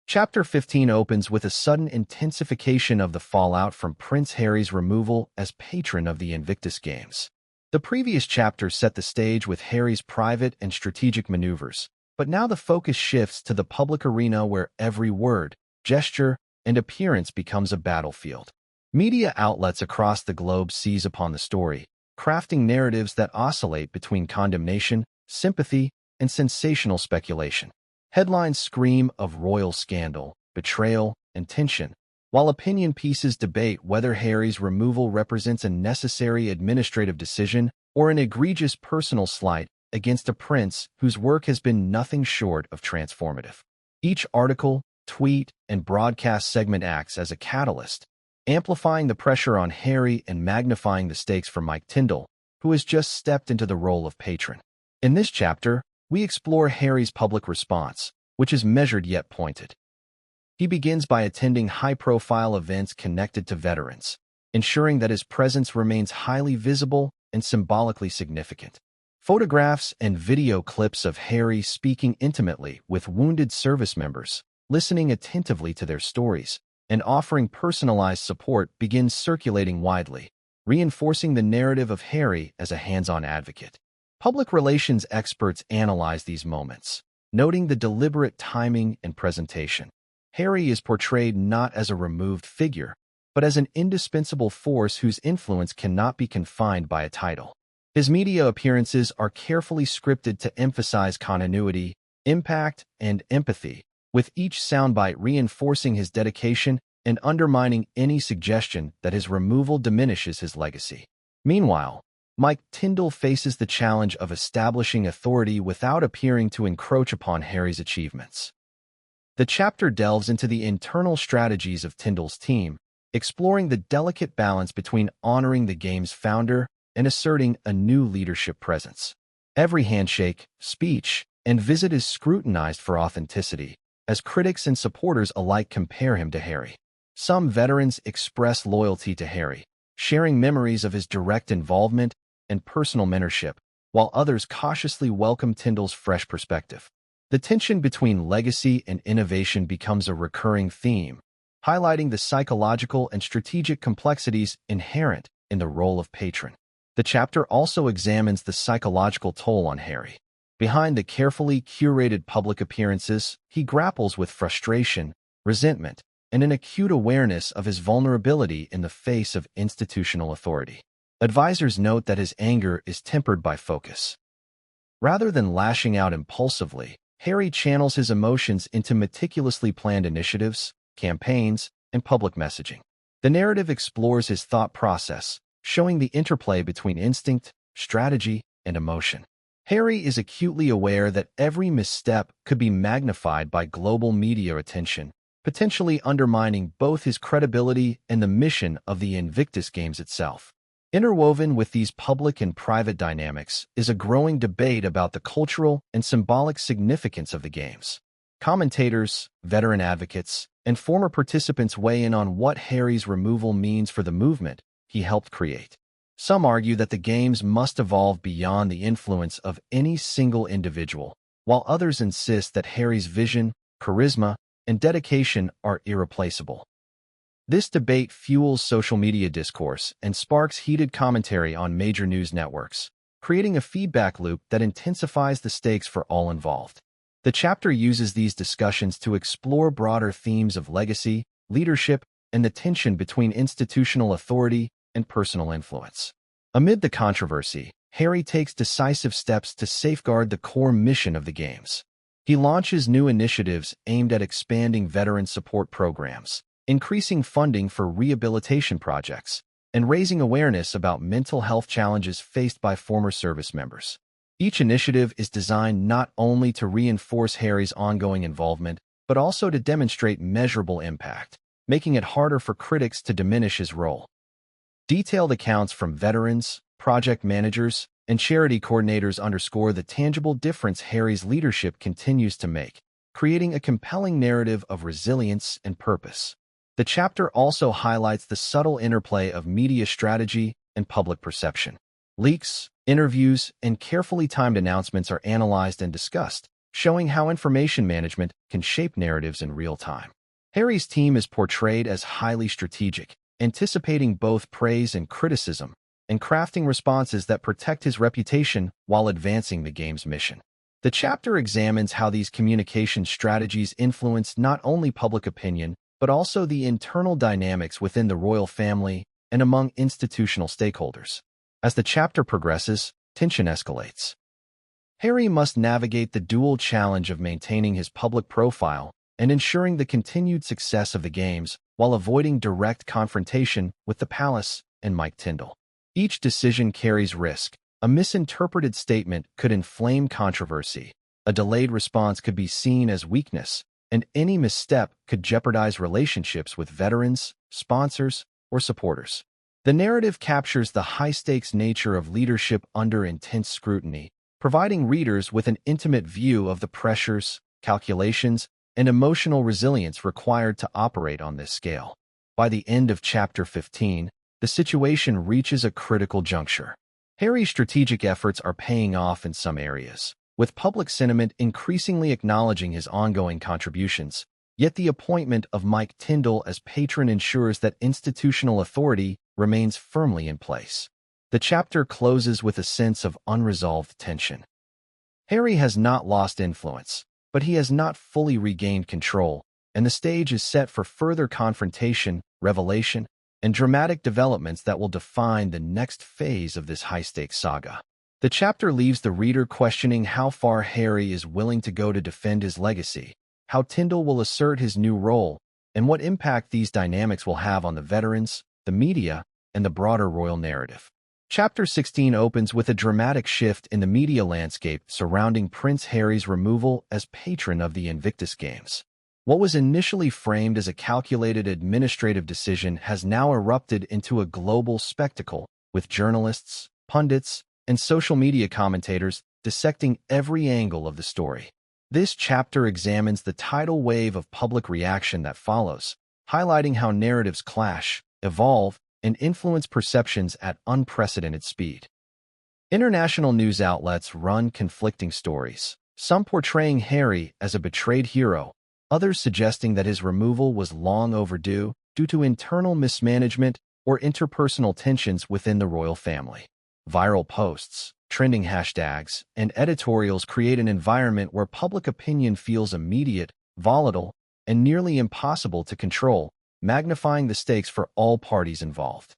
[SPEAKER 1] Chapter 15 opens with a sudden intensification of the fallout from Prince Harry's removal as patron of the Invictus Games. The previous chapter set the stage with Harry's private and strategic maneuvers, but now the focus shifts to the public arena where every word, gesture, and appearance becomes a battlefield. Media outlets across the globe seize upon the story, crafting narratives that oscillate between condemnation, sympathy, and sensational speculation. Headlines scream of royal scandal, betrayal, and tension, while opinion pieces debate whether Harry's removal represents a necessary administrative decision or an egregious personal slight against a prince whose work has been nothing short of transformative. Each article, tweet, and broadcast segment acts as a catalyst, amplifying the pressure on Harry and magnifying the stakes for Mike Tindall, who has just stepped into the role of patron. In this chapter, we explore Harry's public response, which is measured yet pointed. He begins by attending high-profile events connected to veterans, ensuring that his presence remains highly visible and symbolically significant. Photographs and video clips of Harry speaking intimately with wounded service members, listening attentively to their stories, and offering personalized support begin circulating widely, reinforcing the narrative of Harry as a hands-on advocate. Public relations experts analyze these moments, noting the deliberate timing and presentation. Harry is portrayed not as a removed figure, but as an indispensable force whose influence cannot be confined by a title. His media appearances are carefully scripted to emphasize continuity, impact, and empathy, with each soundbite reinforcing his dedication and undermining any suggestion that his removal diminishes his legacy. Meanwhile, Mike Tindall faces the challenge of establishing authority without appearing to encroach upon Harry's achievements. The chapter delves into the internal strategies of Tindall's team, exploring the delicate balance between honoring the game's founder and asserting a new leadership presence. Every handshake, speech, and visit is scrutinized for authenticity, as critics and supporters alike compare him to Harry. Some veterans express loyalty to Harry, sharing memories of his direct involvement and personal mentorship, while others cautiously welcome Tindall's fresh perspective. The tension between legacy and innovation becomes a recurring theme, highlighting the psychological and strategic complexities inherent in the role of patron. The chapter also examines the psychological toll on Harry. Behind the carefully curated public appearances, he grapples with frustration, resentment, and an acute awareness of his vulnerability in the face of institutional authority. Advisors note that his anger is tempered by focus. Rather than lashing out impulsively, Harry channels his emotions into meticulously planned initiatives, campaigns, and public messaging. The narrative explores his thought process, showing the interplay between instinct, strategy, and emotion. Harry is acutely aware that every misstep could be magnified by global media attention, potentially undermining both his credibility and the mission of the Invictus Games itself. Interwoven with these public and private dynamics is a growing debate about the cultural and symbolic significance of the games. Commentators, veteran advocates, and former participants weigh in on what Harry's removal means for the movement he helped create. Some argue that the games must evolve beyond the influence of any single individual, while others insist that Harry's vision, charisma, and dedication are irreplaceable. This debate fuels social media discourse and sparks heated commentary on major news networks, creating a feedback loop that intensifies the stakes for all involved. The chapter uses these discussions to explore broader themes of legacy, leadership, and the tension between institutional authority and personal influence. Amid the controversy, Harry takes decisive steps to safeguard the core mission of the games. He launches new initiatives aimed at expanding veteran support programs, increasing funding for rehabilitation projects, and raising awareness about mental health challenges faced by former service members. Each initiative is designed not only to reinforce Harry's ongoing involvement, but also to demonstrate measurable impact, making it harder for critics to diminish his role. Detailed accounts from veterans, project managers, and charity coordinators underscore the tangible difference Harry's leadership continues to make, creating a compelling narrative of resilience and purpose. The chapter also highlights the subtle interplay of media strategy and public perception. Leaks, interviews, and carefully timed announcements are analyzed and discussed, showing how information management can shape narratives in real time. Harry's team is portrayed as highly strategic, anticipating both praise and criticism, and crafting responses that protect his reputation while advancing the game's mission. The chapter examines how these communication strategies influence not only public opinion, but also the internal dynamics within the royal family and among institutional stakeholders. As the chapter progresses, tension escalates. Harry must navigate the dual challenge of maintaining his public profile and ensuring the continued success of the games while avoiding direct confrontation with the palace and Mike Tindall. Each decision carries risk. A misinterpreted statement could inflame controversy, a delayed response could be seen as weakness, and any misstep could jeopardize relationships with veterans, sponsors, or supporters. The narrative captures the high-stakes nature of leadership under intense scrutiny, providing readers with an intimate view of the pressures, calculations, and emotional resilience required to operate on this scale. By the end of Chapter 15, the situation reaches a critical juncture. Harry's strategic efforts are paying off in some areas, with public sentiment increasingly acknowledging his ongoing contributions, yet the appointment of Mike Tindall as patron ensures that institutional authority remains firmly in place. The chapter closes with a sense of unresolved tension. Harry has not lost influence, but he has not fully regained control, and the stage is set for further confrontation, revelation, and dramatic developments that will define the next phase of this high-stakes saga. The chapter leaves the reader questioning how far Harry is willing to go to defend his legacy, how Tindall will assert his new role, and what impact these dynamics will have on the veterans, the media, and the broader royal narrative. Chapter 16 opens with a dramatic shift in the media landscape surrounding Prince Harry's removal as patron of the Invictus Games. What was initially framed as a calculated administrative decision has now erupted into a global spectacle, with journalists, pundits, and social media commentators dissecting every angle of the story. This chapter examines the tidal wave of public reaction that follows, highlighting how narratives clash, evolve, and influence perceptions at unprecedented speed. International news outlets run conflicting stories, some portraying Harry as a betrayed hero, others suggesting that his removal was long overdue due to internal mismanagement or interpersonal tensions within the royal family. Viral posts, trending hashtags, and editorials create an environment where public opinion feels immediate, volatile, and nearly impossible to control, magnifying the stakes for all parties involved.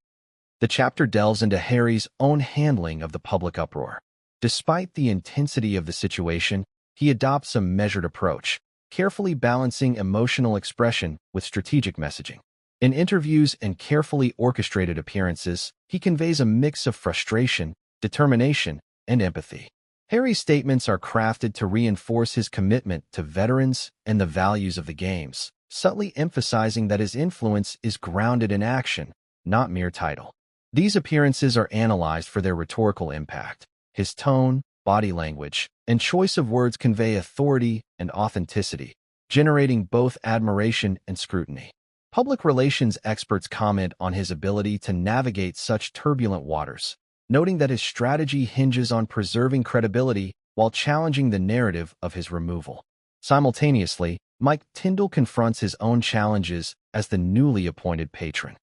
[SPEAKER 1] The chapter delves into Harry's own handling of the public uproar. Despite the intensity of the situation, he adopts a measured approach, carefully balancing emotional expression with strategic messaging. In interviews and carefully orchestrated appearances, he conveys a mix of frustration, determination, and empathy. Harry's statements are crafted to reinforce his commitment to veterans and the values of the games, subtly emphasizing that his influence is grounded in action, not mere title. These appearances are analyzed for their rhetorical impact. His tone, body language, and choice of words convey authority and authenticity, generating both admiration and scrutiny. Public relations experts comment on his ability to navigate such turbulent waters, noting that his strategy hinges on preserving credibility while challenging the narrative of his removal. Simultaneously, Mike Tindall confronts his own challenges as the newly appointed patron.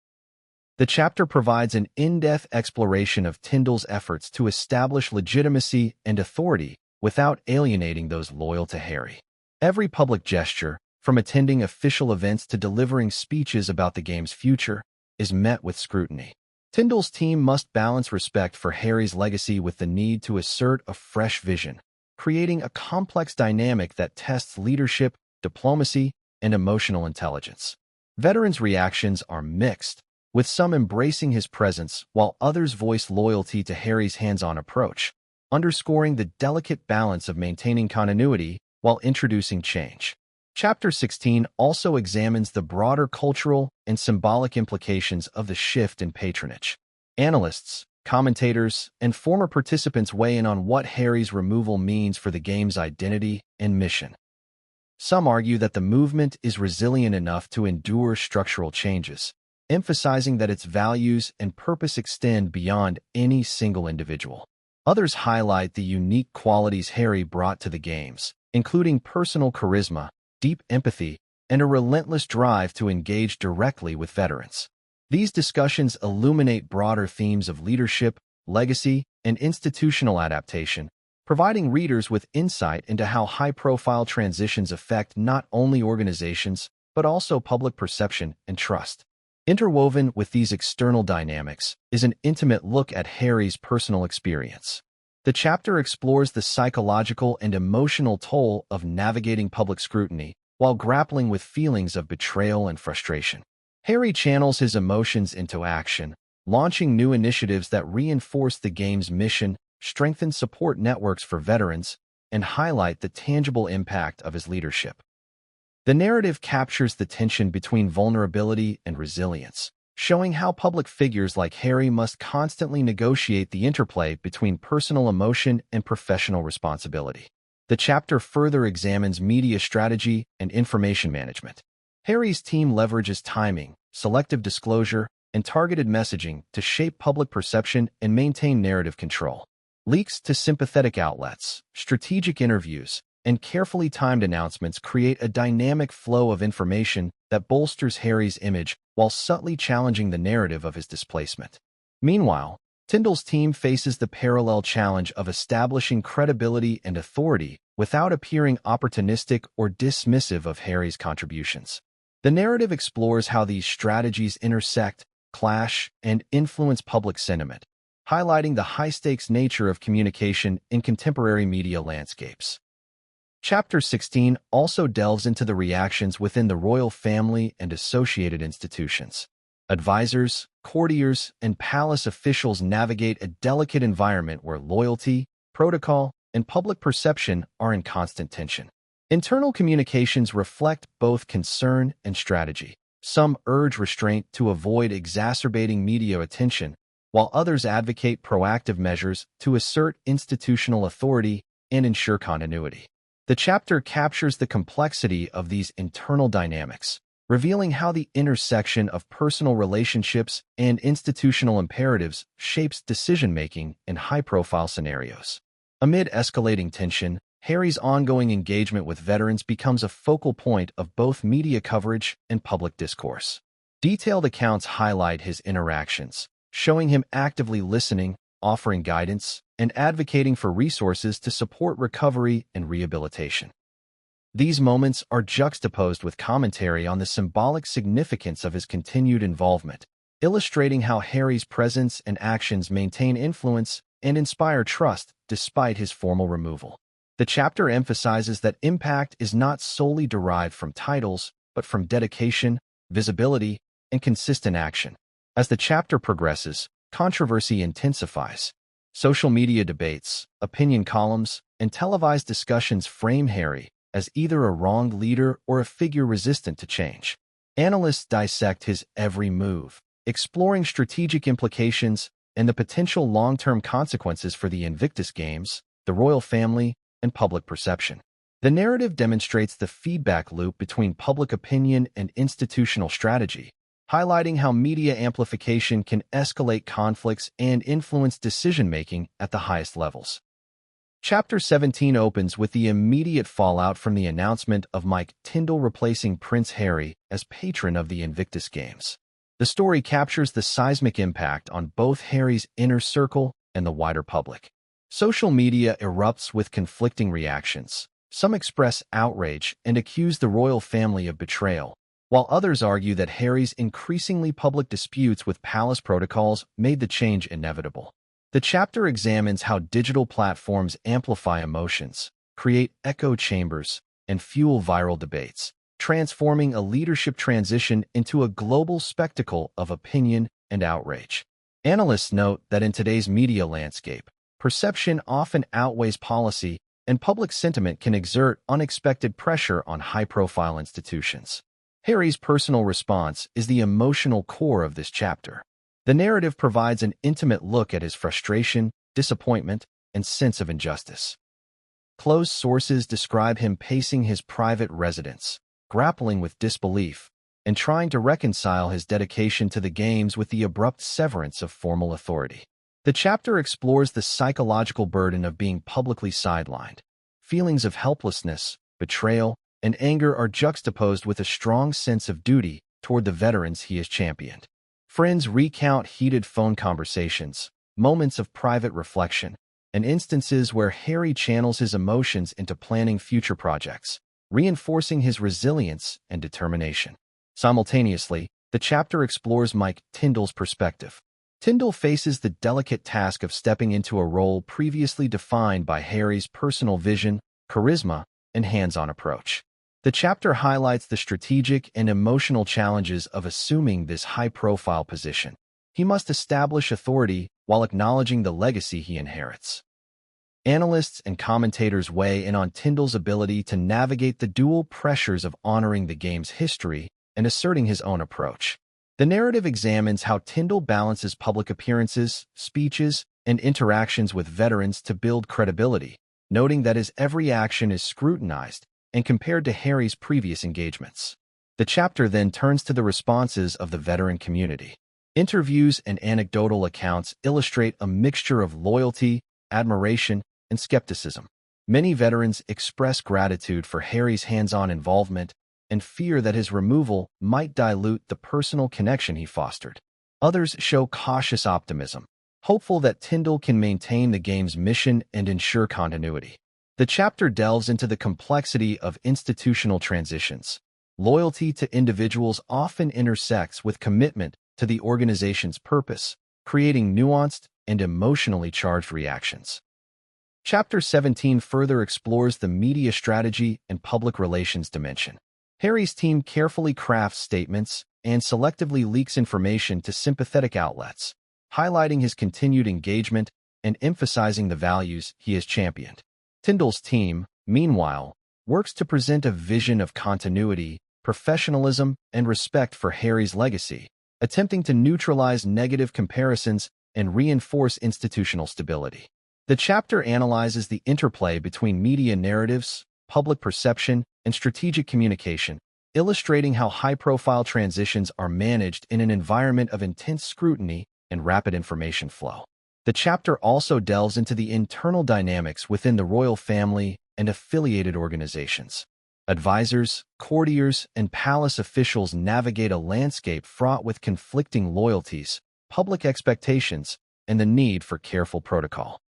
[SPEAKER 1] The chapter provides an in-depth exploration of Tindall's efforts to establish legitimacy and authority without alienating those loyal to Harry. Every public gesture, from attending official events to delivering speeches about the game's future, is met with scrutiny. Tindall's team must balance respect for Harry's legacy with the need to assert a fresh vision, creating a complex dynamic that tests leadership, diplomacy, and emotional intelligence. Veterans' reactions are mixed, with some embracing his presence while others voice loyalty to Harry's hands-on approach, underscoring the delicate balance of maintaining continuity while introducing change. Chapter 16 also examines the broader cultural and symbolic implications of the shift in patronage. Analysts, commentators, and former participants weigh in on what Harry's removal means for the game's identity and mission. Some argue that the movement is resilient enough to endure structural changes, emphasizing that its values and purpose extend beyond any single individual. Others highlight the unique qualities Harry brought to the games, including personal charisma, deep empathy, and a relentless drive to engage directly with veterans. These discussions illuminate broader themes of leadership, legacy, and institutional adaptation, providing readers with insight into how high-profile transitions affect not only organizations, but also public perception and trust. Interwoven with these external dynamics is an intimate look at Harry's personal experience. The chapter explores the psychological and emotional toll of navigating public scrutiny while grappling with feelings of betrayal and frustration. Harry channels his emotions into action, launching new initiatives that reinforce the game's mission, strengthen support networks for veterans, and highlight the tangible impact of his leadership. The narrative captures the tension between vulnerability and resilience, showing how public figures like Harry must constantly negotiate the interplay between personal emotion and professional responsibility. The chapter further examines media strategy and information management. Harry's team leverages timing, selective disclosure, and targeted messaging to shape public perception and maintain narrative control. Leaks to sympathetic outlets, strategic interviews, and carefully timed announcements create a dynamic flow of information that bolsters Harry's image while subtly challenging the narrative of his displacement. Meanwhile, Tindall's team faces the parallel challenge of establishing credibility and authority without appearing opportunistic or dismissive of Harry's contributions. The narrative explores how these strategies intersect, clash, and influence public sentiment, highlighting the high-stakes nature of communication in contemporary media landscapes. Chapter 16 also delves into the reactions within the royal family and associated institutions. Advisors, courtiers, and palace officials navigate a delicate environment where loyalty, protocol, and public perception are in constant tension. Internal communications reflect both concern and strategy. Some urge restraint to avoid exacerbating media attention, while others advocate proactive measures to assert institutional authority and ensure continuity. The chapter captures the complexity of these internal dynamics, revealing how the intersection of personal relationships and institutional imperatives shapes decision-making in high-profile scenarios. Amid escalating tension, Harry's ongoing engagement with veterans becomes a focal point of both media coverage and public discourse. Detailed accounts highlight his interactions, showing him actively listening, offering guidance, and advocating for resources to support recovery and rehabilitation. These moments are juxtaposed with commentary on the symbolic significance of his continued involvement, illustrating how Harry's presence and actions maintain influence and inspire trust despite his formal removal. The chapter emphasizes that impact is not solely derived from titles, but from dedication, visibility, and consistent action. As the chapter progresses, controversy intensifies. Social media debates, opinion columns, and televised discussions frame Harry as either a wronged leader or a figure resistant to change. Analysts dissect his every move, exploring strategic implications and the potential long-term consequences for the Invictus Games, the royal family, and public perception. The narrative demonstrates the feedback loop between public opinion and institutional strategy, highlighting how media amplification can escalate conflicts and influence decision-making at the highest levels. Chapter 17 opens with the immediate fallout from the announcement of Mike Tindall replacing Prince Harry as patron of the Invictus Games. The story captures the seismic impact on both Harry's inner circle and the wider public. Social media erupts with conflicting reactions. Some express outrage and accuse the royal family of betrayal, while others argue that Harry's increasingly public disputes with palace protocols made the change inevitable. The chapter examines how digital platforms amplify emotions, create echo chambers, and fuel viral debates, transforming a leadership transition into a global spectacle of opinion and outrage. Analysts note that in today's media landscape, perception often outweighs policy, and public sentiment can exert unexpected pressure on high-profile institutions. Harry's personal response is the emotional core of this chapter. The narrative provides an intimate look at his frustration, disappointment, and sense of injustice. Close sources describe him pacing his private residence, grappling with disbelief, and trying to reconcile his dedication to the games with the abrupt severance of formal authority. The chapter explores the psychological burden of being publicly sidelined. Feelings of helplessness, betrayal, and anger are juxtaposed with a strong sense of duty toward the veterans he has championed. Friends recount heated phone conversations, moments of private reflection, and instances where Harry channels his emotions into planning future projects, reinforcing his resilience and determination. Simultaneously, the chapter explores Mike Tindall's perspective. Tindall faces the delicate task of stepping into a role previously defined by Harry's personal vision, charisma, and hands-on approach. The chapter highlights the strategic and emotional challenges of assuming this high-profile position. He must establish authority while acknowledging the legacy he inherits. Analysts and commentators weigh in on Tindall's ability to navigate the dual pressures of honoring the game's history and asserting his own approach. The narrative examines how Tindall balances public appearances, speeches, and interactions with veterans to build credibility, noting that his every action is scrutinized and compared to Harry's previous engagements. The chapter then turns to the responses of the veteran community. Interviews and anecdotal accounts illustrate a mixture of loyalty, admiration, and skepticism. Many veterans express gratitude for Harry's hands-on involvement and fear that his removal might dilute the personal connection he fostered. Others show cautious optimism, hopeful that Tindall can maintain the game's mission and ensure continuity. The chapter delves into the complexity of institutional transitions. Loyalty to individuals often intersects with commitment to the organization's purpose, creating nuanced and emotionally charged reactions. Chapter 17 further explores the media strategy and public relations dimension. Harry's team carefully crafts statements and selectively leaks information to sympathetic outlets, highlighting his continued engagement and emphasizing the values he has championed. Tindall's team, meanwhile, works to present a vision of continuity, professionalism, and respect for Harry's legacy, attempting to neutralize negative comparisons and reinforce institutional stability. The chapter analyzes the interplay between media narratives, public perception, and strategic communication, illustrating how high-profile transitions are managed in an environment of intense scrutiny and rapid information flow. The chapter also delves into the internal dynamics within the royal family and affiliated organizations. Advisors, courtiers, and palace officials navigate a landscape fraught with conflicting loyalties, public expectations, and the need for careful protocol.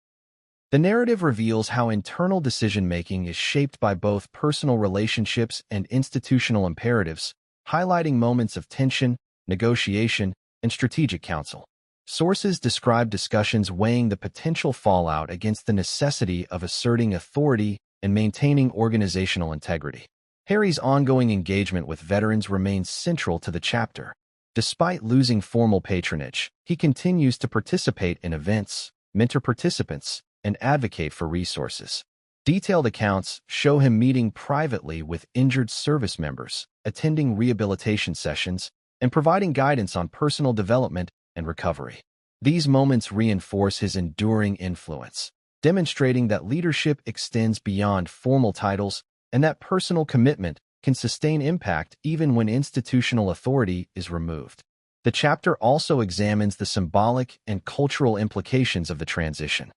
[SPEAKER 1] The narrative reveals how internal decision-making is shaped by both personal relationships and institutional imperatives, highlighting moments of tension, negotiation, and strategic counsel. Sources describe discussions weighing the potential fallout against the necessity of asserting authority and maintaining organizational integrity. Harry's ongoing engagement with veterans remains central to the chapter. Despite losing formal patronage, he continues to participate in events, mentor participants, and advocate for resources. Detailed accounts show him meeting privately with injured service members, attending rehabilitation sessions, and providing guidance on personal development and recovery. These moments reinforce his enduring influence, demonstrating that leadership extends beyond formal titles and that personal commitment can sustain impact even when institutional authority is removed. The chapter also examines the symbolic and cultural implications of the transition.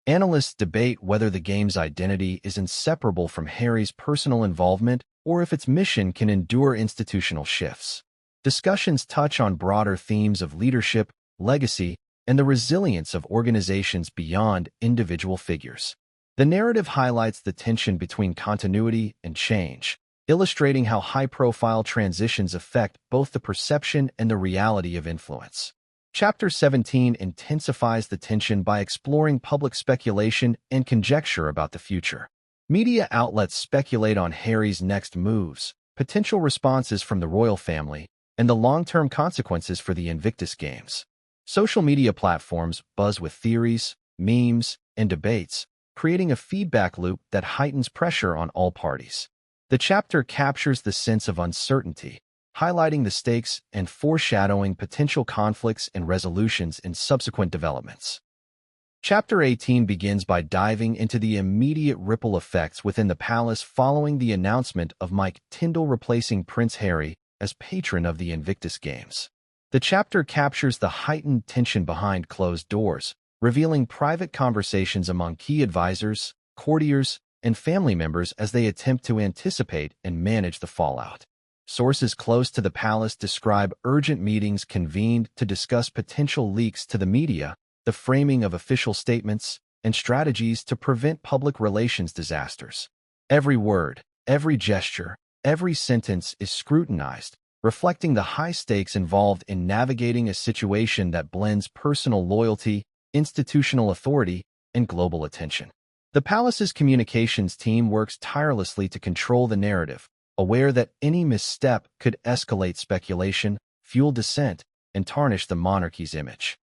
[SPEAKER 1] Analysts debate whether the game's identity is inseparable from Harry's personal involvement or if its mission can endure institutional shifts. Discussions touch on broader themes of leadership, legacy, and the resilience of organizations beyond individual figures. The narrative highlights the tension between continuity and change, illustrating how high-profile transitions affect both the perception and the reality of influence. Chapter 17 intensifies the tension by exploring public speculation and conjecture about the future. Media outlets speculate on Harry's next moves, potential responses from the royal family, and the long-term consequences for the Invictus Games. Social media platforms buzz with theories, memes, and debates, creating a feedback loop that heightens pressure on all parties. The chapter captures the sense of uncertainty, highlighting the stakes and foreshadowing potential conflicts and resolutions in subsequent developments. Chapter 18 begins by diving into the immediate ripple effects within the palace following the announcement of Mike Tindall replacing Prince Harry as patron of the Invictus Games. The chapter captures the heightened tension behind closed doors, revealing private conversations among key advisors, courtiers, and family members as they attempt to anticipate and manage the fallout. Sources close to the palace describe urgent meetings convened to discuss potential leaks to the media, the framing of official statements, and strategies to prevent public relations disasters. Every word, every gesture, every sentence is scrutinized, reflecting the high stakes involved in navigating a situation that blends personal loyalty, institutional authority, and global attention. The palace's communications team works tirelessly to control the narrative, aware that any misstep could escalate speculation, fuel dissent, and tarnish the monarchy's image.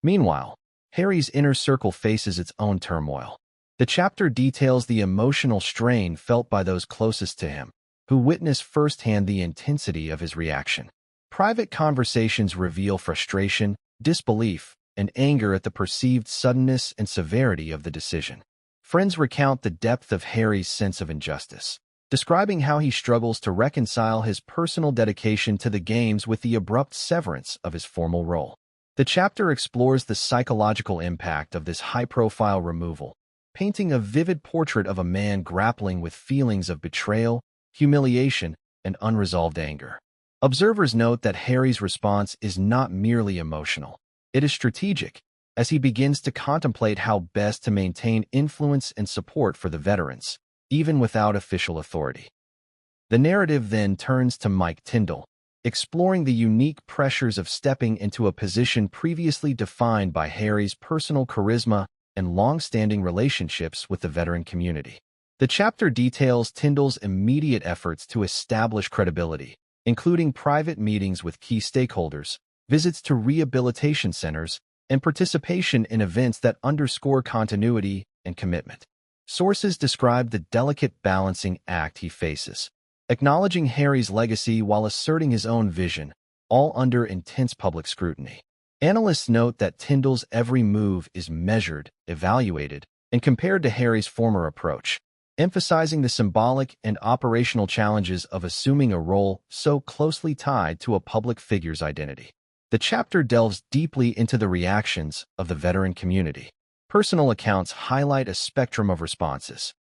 [SPEAKER 1] Meanwhile, Harry's inner circle faces its own turmoil. The chapter details the emotional strain felt by those closest to him, who witness firsthand the intensity of his reaction. Private conversations reveal frustration, disbelief, and anger at the perceived suddenness and severity of the decision. Friends recount the depth of Harry's sense of injustice, describing how he struggles to reconcile his personal dedication to the games with the abrupt severance of his formal role. The chapter explores the psychological impact of this high-profile removal, painting a vivid portrait of a man grappling with feelings of betrayal, humiliation, and unresolved anger. Observers note that Harry's response is not merely emotional. It is strategic, as he begins to contemplate how best to maintain influence and support for the veterans, even without official authority. The narrative then turns to Mike Tindall, exploring the unique pressures of stepping into a position previously defined by Harry's personal charisma and long-standing relationships with the veteran community. The chapter details Tindall's immediate efforts to establish credibility, including private meetings with key stakeholders, visits to rehabilitation centers, and participation in events that underscore continuity and commitment. Sources describe the delicate balancing act he faces, acknowledging Harry's legacy while asserting his own vision, all under intense public scrutiny. Analysts note that Tindall's every move is measured, evaluated, and compared to Harry's former approach, emphasizing the symbolic and operational challenges of assuming a role so closely tied to a public figure's identity. The chapter delves deeply into the reactions of the veteran community. Personal accounts highlight a spectrum of responses.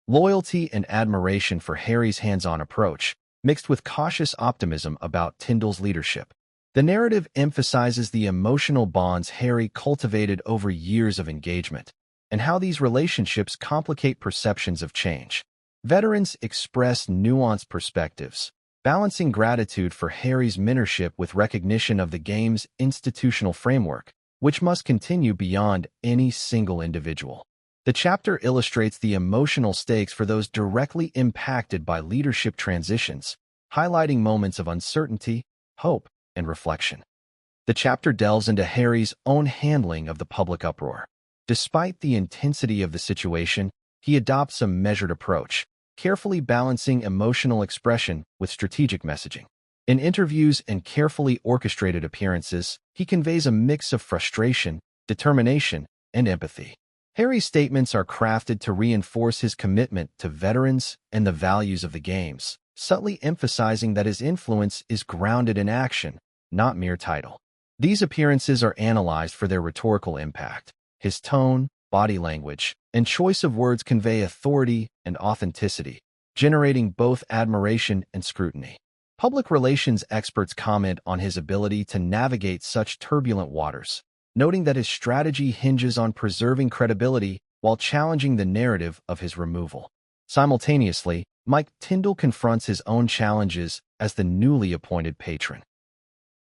[SPEAKER 1] Loyalty and admiration for Harry's hands-on approach, mixed with cautious optimism about Tindall's leadership. The narrative emphasizes the emotional bonds Harry cultivated over years of engagement, and how these relationships complicate perceptions of change. Veterans express nuanced perspectives, balancing gratitude for Harry's mentorship with recognition of the game's institutional framework, which must continue beyond any single individual. The chapter illustrates the emotional stakes for those directly impacted by leadership transitions, highlighting moments of uncertainty, hope, and reflection. The chapter delves into Harry's own handling of the public uproar. Despite the intensity of the situation, he adopts a measured approach, carefully balancing emotional expression with strategic messaging. In interviews and carefully orchestrated appearances, he conveys a mix of frustration, determination, and empathy. Harry's statements are crafted to reinforce his commitment to veterans and the values of the games, subtly emphasizing that his influence is grounded in action, not mere title. These appearances are analyzed for their rhetorical impact. His tone, body language, and choice of words convey authority and authenticity, generating both admiration and scrutiny. Public relations experts comment on his ability to navigate such turbulent waters, noting that his strategy hinges on preserving credibility while challenging the narrative of his removal. Simultaneously, Mike Tindall confronts his own challenges as the newly appointed patron.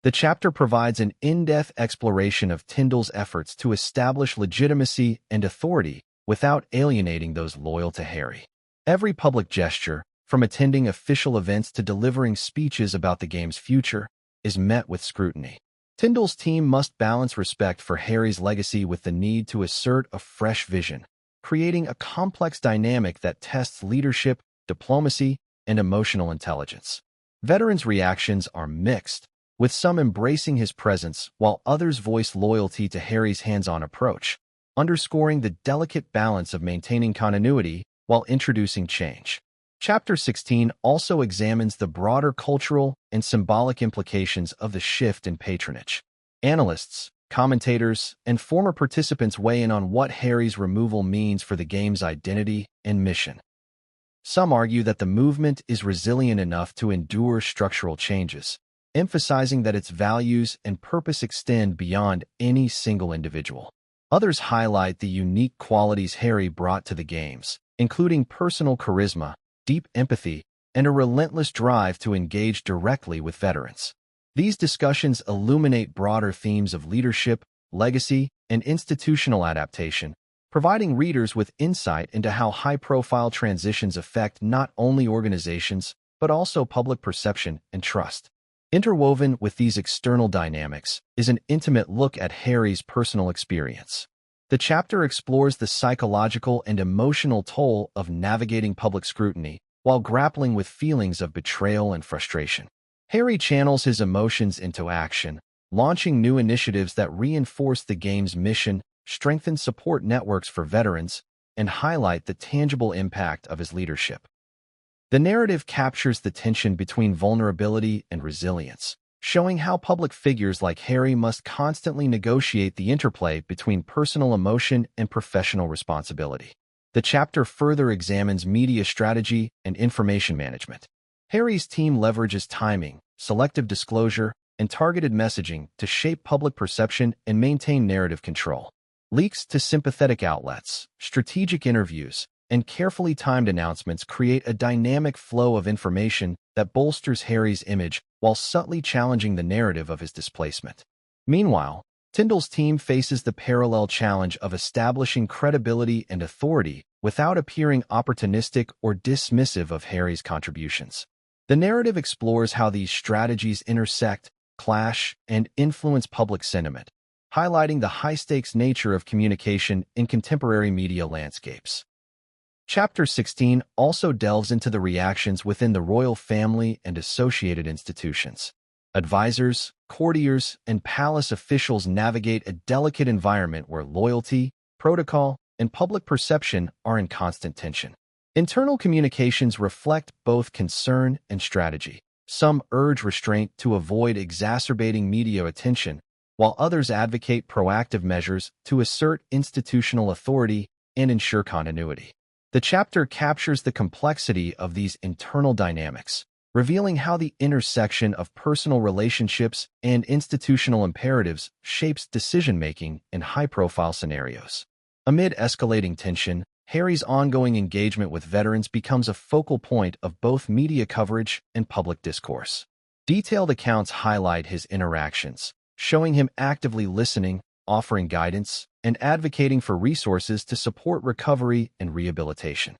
[SPEAKER 1] The chapter provides an in-depth exploration of Tindall's efforts to establish legitimacy and authority without alienating those loyal to Harry. Every public gesture, from attending official events to delivering speeches about the game's future, is met with scrutiny. Tindall's team must balance respect for Harry's legacy with the need to assert a fresh vision, creating a complex dynamic that tests leadership, diplomacy, and emotional intelligence. Veterans' reactions are mixed, with some embracing his presence while others voice loyalty to Harry's hands-on approach, underscoring the delicate balance of maintaining continuity while introducing change. Chapter 16 also examines the broader cultural and symbolic implications of the shift in patronage. Analysts, commentators, and former participants weigh in on what Harry's removal means for the game's identity and mission. Some argue that the movement is resilient enough to endure structural changes, emphasizing that its values and purpose extend beyond any single individual. Others highlight the unique qualities Harry brought to the games, including personal charisma, deep empathy, and a relentless drive to engage directly with veterans. These discussions illuminate broader themes of leadership, legacy, and institutional adaptation, providing readers with insight into how high-profile transitions affect not only organizations, but also public perception and trust. Interwoven with these external dynamics is an intimate look at Harry's personal experience. The chapter explores the psychological and emotional toll of navigating public scrutiny while grappling with feelings of betrayal and frustration. Harry channels his emotions into action, launching new initiatives that reinforce the game's mission, strengthen support networks for veterans, and highlight the tangible impact of his leadership. The narrative captures the tension between vulnerability and resilience, showing how public figures like Harry must constantly negotiate the interplay between personal emotion and professional responsibility. The chapter further examines media strategy and information management. Harry's team leverages timing, selective disclosure, and targeted messaging to shape public perception and maintain narrative control. Leaks to sympathetic outlets, strategic interviews, and carefully timed announcements create a dynamic flow of information that bolsters Harry's image while subtly challenging the narrative of his displacement. Meanwhile, Tindall's team faces the parallel challenge of establishing credibility and authority without appearing opportunistic or dismissive of Harry's contributions. The narrative explores how these strategies intersect, clash, and influence public sentiment, highlighting the high-stakes nature of communication in contemporary media landscapes. Chapter 16 also delves into the reactions within the royal family and associated institutions. Advisors, courtiers, and palace officials navigate a delicate environment where loyalty, protocol, and public perception are in constant tension. Internal communications reflect both concern and strategy. Some urge restraint to avoid exacerbating media attention, while others advocate proactive measures to assert institutional authority and ensure continuity. The chapter captures the complexity of these internal dynamics, revealing how the intersection of personal relationships and institutional imperatives shapes decision-making in high-profile scenarios. Amid escalating tension, Harry's ongoing engagement with veterans becomes a focal point of both media coverage and public discourse. Detailed accounts highlight his interactions, showing him actively listening, offering guidance, and advocating for resources to support recovery and rehabilitation.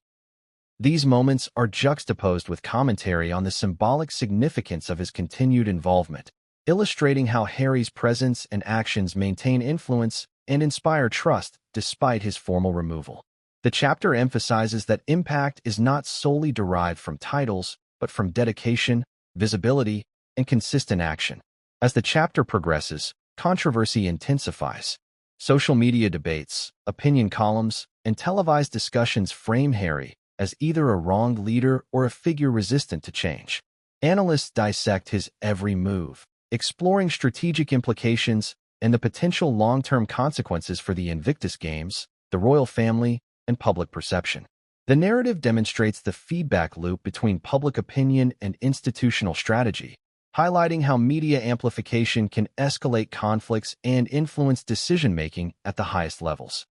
[SPEAKER 1] These moments are juxtaposed with commentary on the symbolic significance of his continued involvement, illustrating how Harry's presence and actions maintain influence and inspire trust despite his formal removal. The chapter emphasizes that impact is not solely derived from titles, but from dedication, visibility, and consistent action. As the chapter progresses, controversy intensifies. Social media debates, opinion columns, and televised discussions frame Harry as either a wronged leader or a figure resistant to change. Analysts dissect his every move, exploring strategic implications and the potential long-term consequences for the Invictus Games, the royal family, and public perception. The narrative demonstrates the feedback loop between public opinion and institutional strategy, highlighting how media amplification can escalate conflicts and influence decision-making at the highest levels.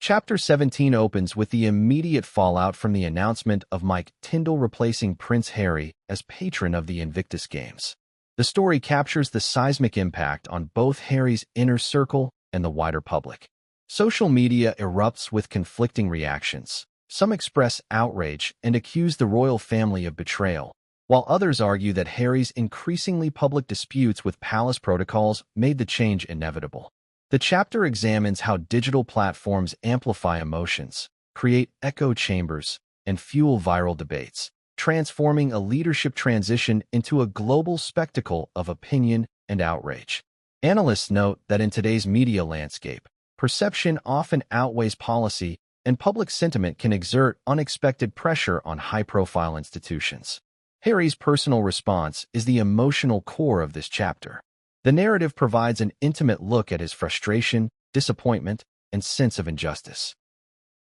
[SPEAKER 1] Chapter 17 opens with the immediate fallout from the announcement of Mike Tindall replacing Prince Harry as patron of the Invictus Games. The story captures the seismic impact on both Harry's inner circle and the wider public. Social media erupts with conflicting reactions. Some express outrage and accuse the royal family of betrayal, while others argue that Harry's increasingly public disputes with palace protocols made the change inevitable. The chapter examines how digital platforms amplify emotions, create echo chambers, and fuel viral debates, transforming a leadership transition into a global spectacle of opinion and outrage. Analysts note that in today's media landscape, perception often outweighs policy, and public sentiment can exert unexpected pressure on high-profile institutions. Harry's personal response is the emotional core of this chapter. The narrative provides an intimate look at his frustration, disappointment, and sense of injustice.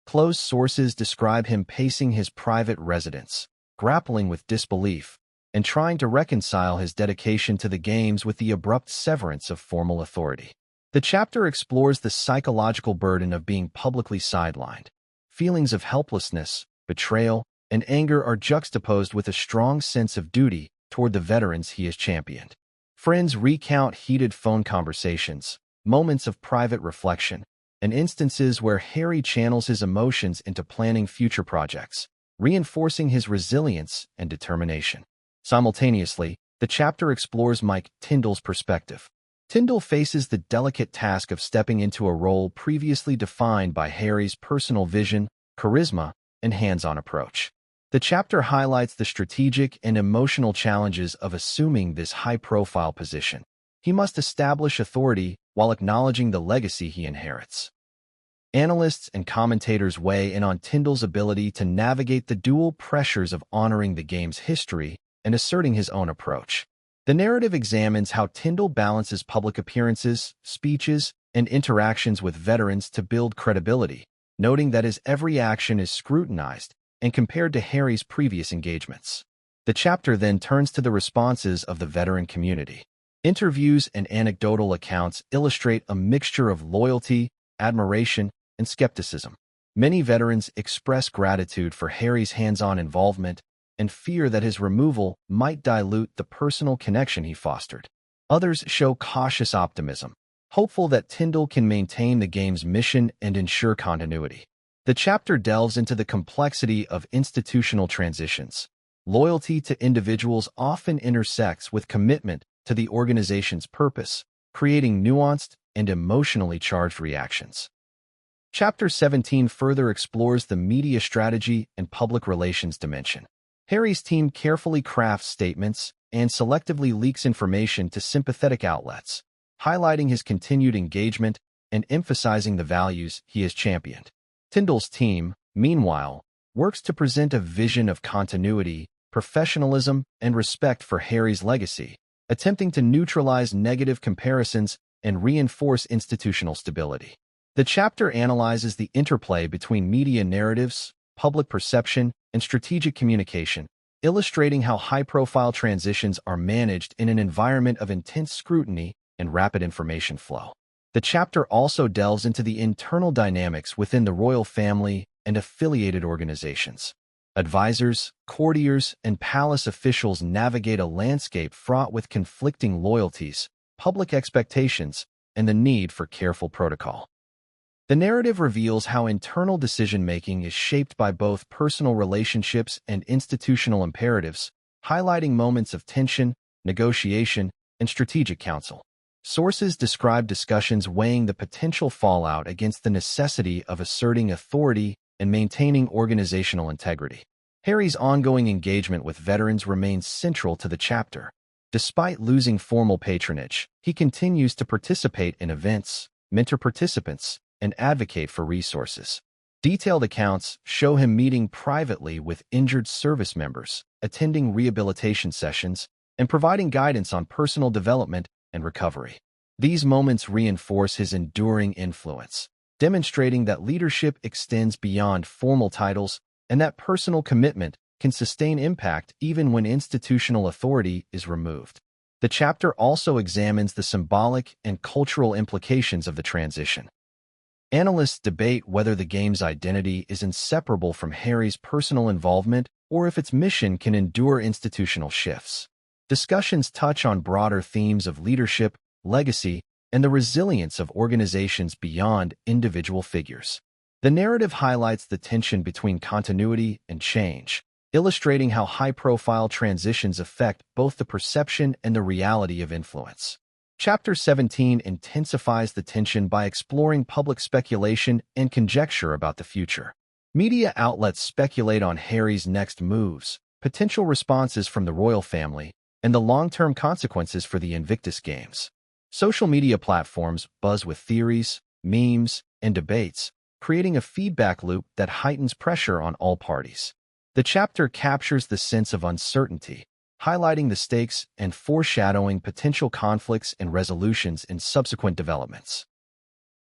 [SPEAKER 1] Close sources describe him pacing his private residence, grappling with disbelief, and trying to reconcile his dedication to the games with the abrupt severance of formal authority. The chapter explores the psychological burden of being publicly sidelined. Feelings of helplessness, betrayal, and anger are juxtaposed with a strong sense of duty toward the veterans he has championed. Friends recount heated phone conversations, moments of private reflection, and instances where Harry channels his emotions into planning future projects, reinforcing his resilience and determination. Simultaneously, the chapter explores Mike Tindall's perspective. Tindall faces the delicate task of stepping into a role previously defined by Harry's personal vision, charisma, and hands-on approach. The chapter highlights the strategic and emotional challenges of assuming this high-profile position. He must establish authority while acknowledging the legacy he inherits. Analysts and commentators weigh in on Tindall's ability to navigate the dual pressures of honoring the game's history and asserting his own approach. The narrative examines how Tindall balances public appearances, speeches, and interactions with veterans to build credibility, noting that his every action is scrutinized and compared to Harry's previous engagements. The chapter then turns to the responses of the veteran community. Interviews and anecdotal accounts illustrate a mixture of loyalty, admiration, and skepticism. Many veterans express gratitude for Harry's hands-on involvement and fear that his removal might dilute the personal connection he fostered. Others show cautious optimism, hopeful that Tindall can maintain the game's mission and ensure continuity. The chapter delves into the complexity of institutional transitions. Loyalty to individuals often intersects with commitment to the organization's purpose, creating nuanced and emotionally charged reactions. Chapter 17 further explores the media strategy and public relations dimension. Harry's team carefully crafts statements and selectively leaks information to sympathetic outlets, highlighting his continued engagement and emphasizing the values he has championed. Tindall's team, meanwhile, works to present a vision of continuity, professionalism, and respect for Harry's legacy, attempting to neutralize negative comparisons and reinforce institutional stability. The chapter analyzes the interplay between media narratives, public perception, and strategic communication, illustrating how high-profile transitions are managed in an environment of intense scrutiny and rapid information flow. The chapter also delves into the internal dynamics within the royal family and affiliated organizations. Advisors, courtiers, and palace officials navigate a landscape fraught with conflicting loyalties, public expectations, and the need for careful protocol. The narrative reveals how internal decision-making is shaped by both personal relationships and institutional imperatives, highlighting moments of tension, negotiation, and strategic counsel. Sources describe discussions weighing the potential fallout against the necessity of asserting authority and maintaining organizational integrity. Harry's ongoing engagement with veterans remains central to the chapter. Despite losing formal patronage, he continues to participate in events, mentor participants, and advocate for resources. Detailed accounts show him meeting privately with injured service members, attending rehabilitation sessions, and providing guidance on personal development and recovery. These moments reinforce his enduring influence, demonstrating that leadership extends beyond formal titles and that personal commitment can sustain impact even when institutional authority is removed. The chapter also examines the symbolic and cultural implications of the transition. Analysts debate whether the game's identity is inseparable from Harry's personal involvement or if its mission can endure institutional shifts. Discussions touch on broader themes of leadership, legacy, and the resilience of organizations beyond individual figures. The narrative highlights the tension between continuity and change, illustrating how high-profile transitions affect both the perception and the reality of influence. Chapter 17 intensifies the tension by exploring public speculation and conjecture about the future. Media outlets speculate on Harry's next moves, potential responses from the royal family, and the long-term consequences for the Invictus Games. Social media platforms buzz with theories, memes, and debates, creating a feedback loop that heightens pressure on all parties. The chapter captures the sense of uncertainty, highlighting the stakes and foreshadowing potential conflicts and resolutions in subsequent developments.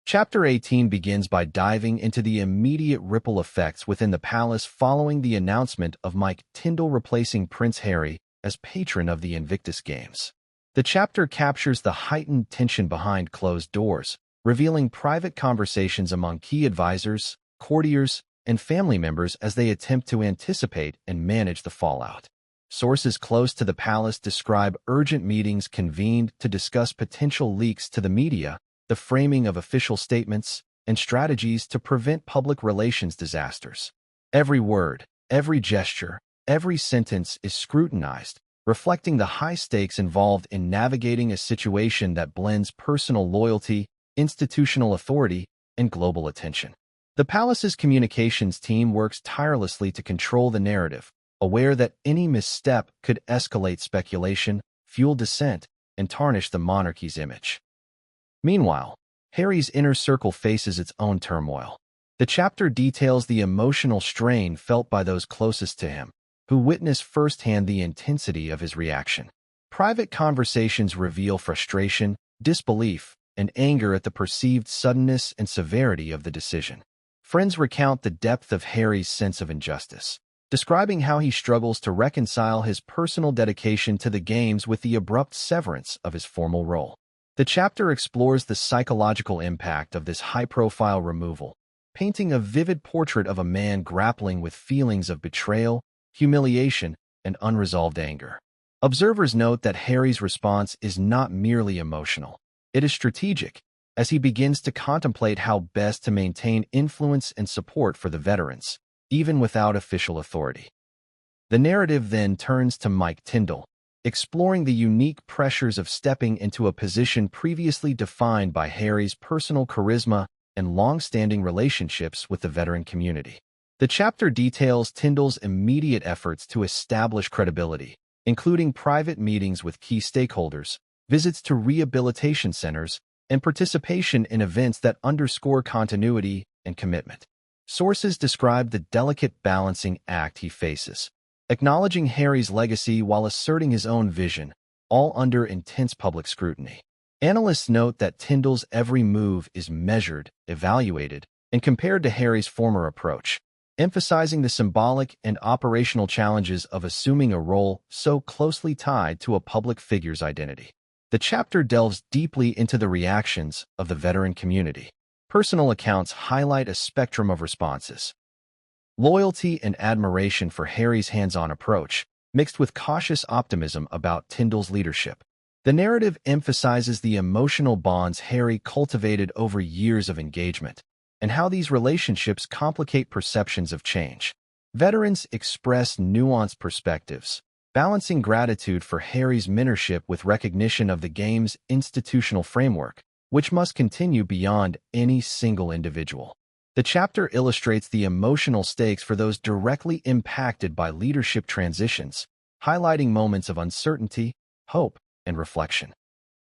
[SPEAKER 1] Chapter 18 begins by diving into the immediate ripple effects within the palace following the announcement of Mike Tindall replacing Prince Harry as patron of the Invictus Games. The chapter captures the heightened tension behind closed doors, revealing private conversations among key advisors, courtiers, and family members as they attempt to anticipate and manage the fallout. Sources close to the palace describe urgent meetings convened to discuss potential leaks to the media, the framing of official statements, and strategies to prevent public relations disasters. Every word, every gesture, every sentence is scrutinized, reflecting the high stakes involved in navigating a situation that blends personal loyalty, institutional authority, and global attention. The palace's communications team works tirelessly to control the narrative, aware that any misstep could escalate speculation, fuel dissent, and tarnish the monarchy's image. Meanwhile, Harry's inner circle faces its own turmoil. The chapter details the emotional strain felt by those closest to him, who witness firsthand the intensity of his reaction. Private conversations reveal frustration, disbelief, and anger at the perceived suddenness and severity of the decision. Friends recount the depth of Harry's sense of injustice, describing how he struggles to reconcile his personal dedication to the games with the abrupt severance of his formal role. The chapter explores the psychological impact of this high-profile removal, painting a vivid portrait of a man grappling with feelings of betrayal, humiliation, and unresolved anger. Observers note that Harry's response is not merely emotional. It is strategic, as he begins to contemplate how best to maintain influence and support for the veterans, even without official authority. The narrative then turns to Mike Tindall, exploring the unique pressures of stepping into a position previously defined by Harry's personal charisma and long-standing relationships with the veteran community. The chapter details Tindall's immediate efforts to establish credibility, including private meetings with key stakeholders, visits to rehabilitation centers, and participation in events that underscore continuity and commitment. Sources describe the delicate balancing act he faces, acknowledging Harry's legacy while asserting his own vision, all under intense public scrutiny. Analysts note that Tindall's every move is measured, evaluated, and compared to Harry's former approach, emphasizing the symbolic and operational challenges of assuming a role so closely tied to a public figure's identity. The chapter delves deeply into the reactions of the veteran community. Personal accounts highlight a spectrum of responses. Loyalty and admiration for Harry's hands-on approach, mixed with cautious optimism about Tindall's leadership. The narrative emphasizes the emotional bonds Harry cultivated over years of engagement, and how these relationships complicate perceptions of change. Veterans express nuanced perspectives, balancing gratitude for Harry's mentorship with recognition of the game's institutional framework, which must continue beyond any single individual. The chapter illustrates the emotional stakes for those directly impacted by leadership transitions, highlighting moments of uncertainty, hope, and reflection.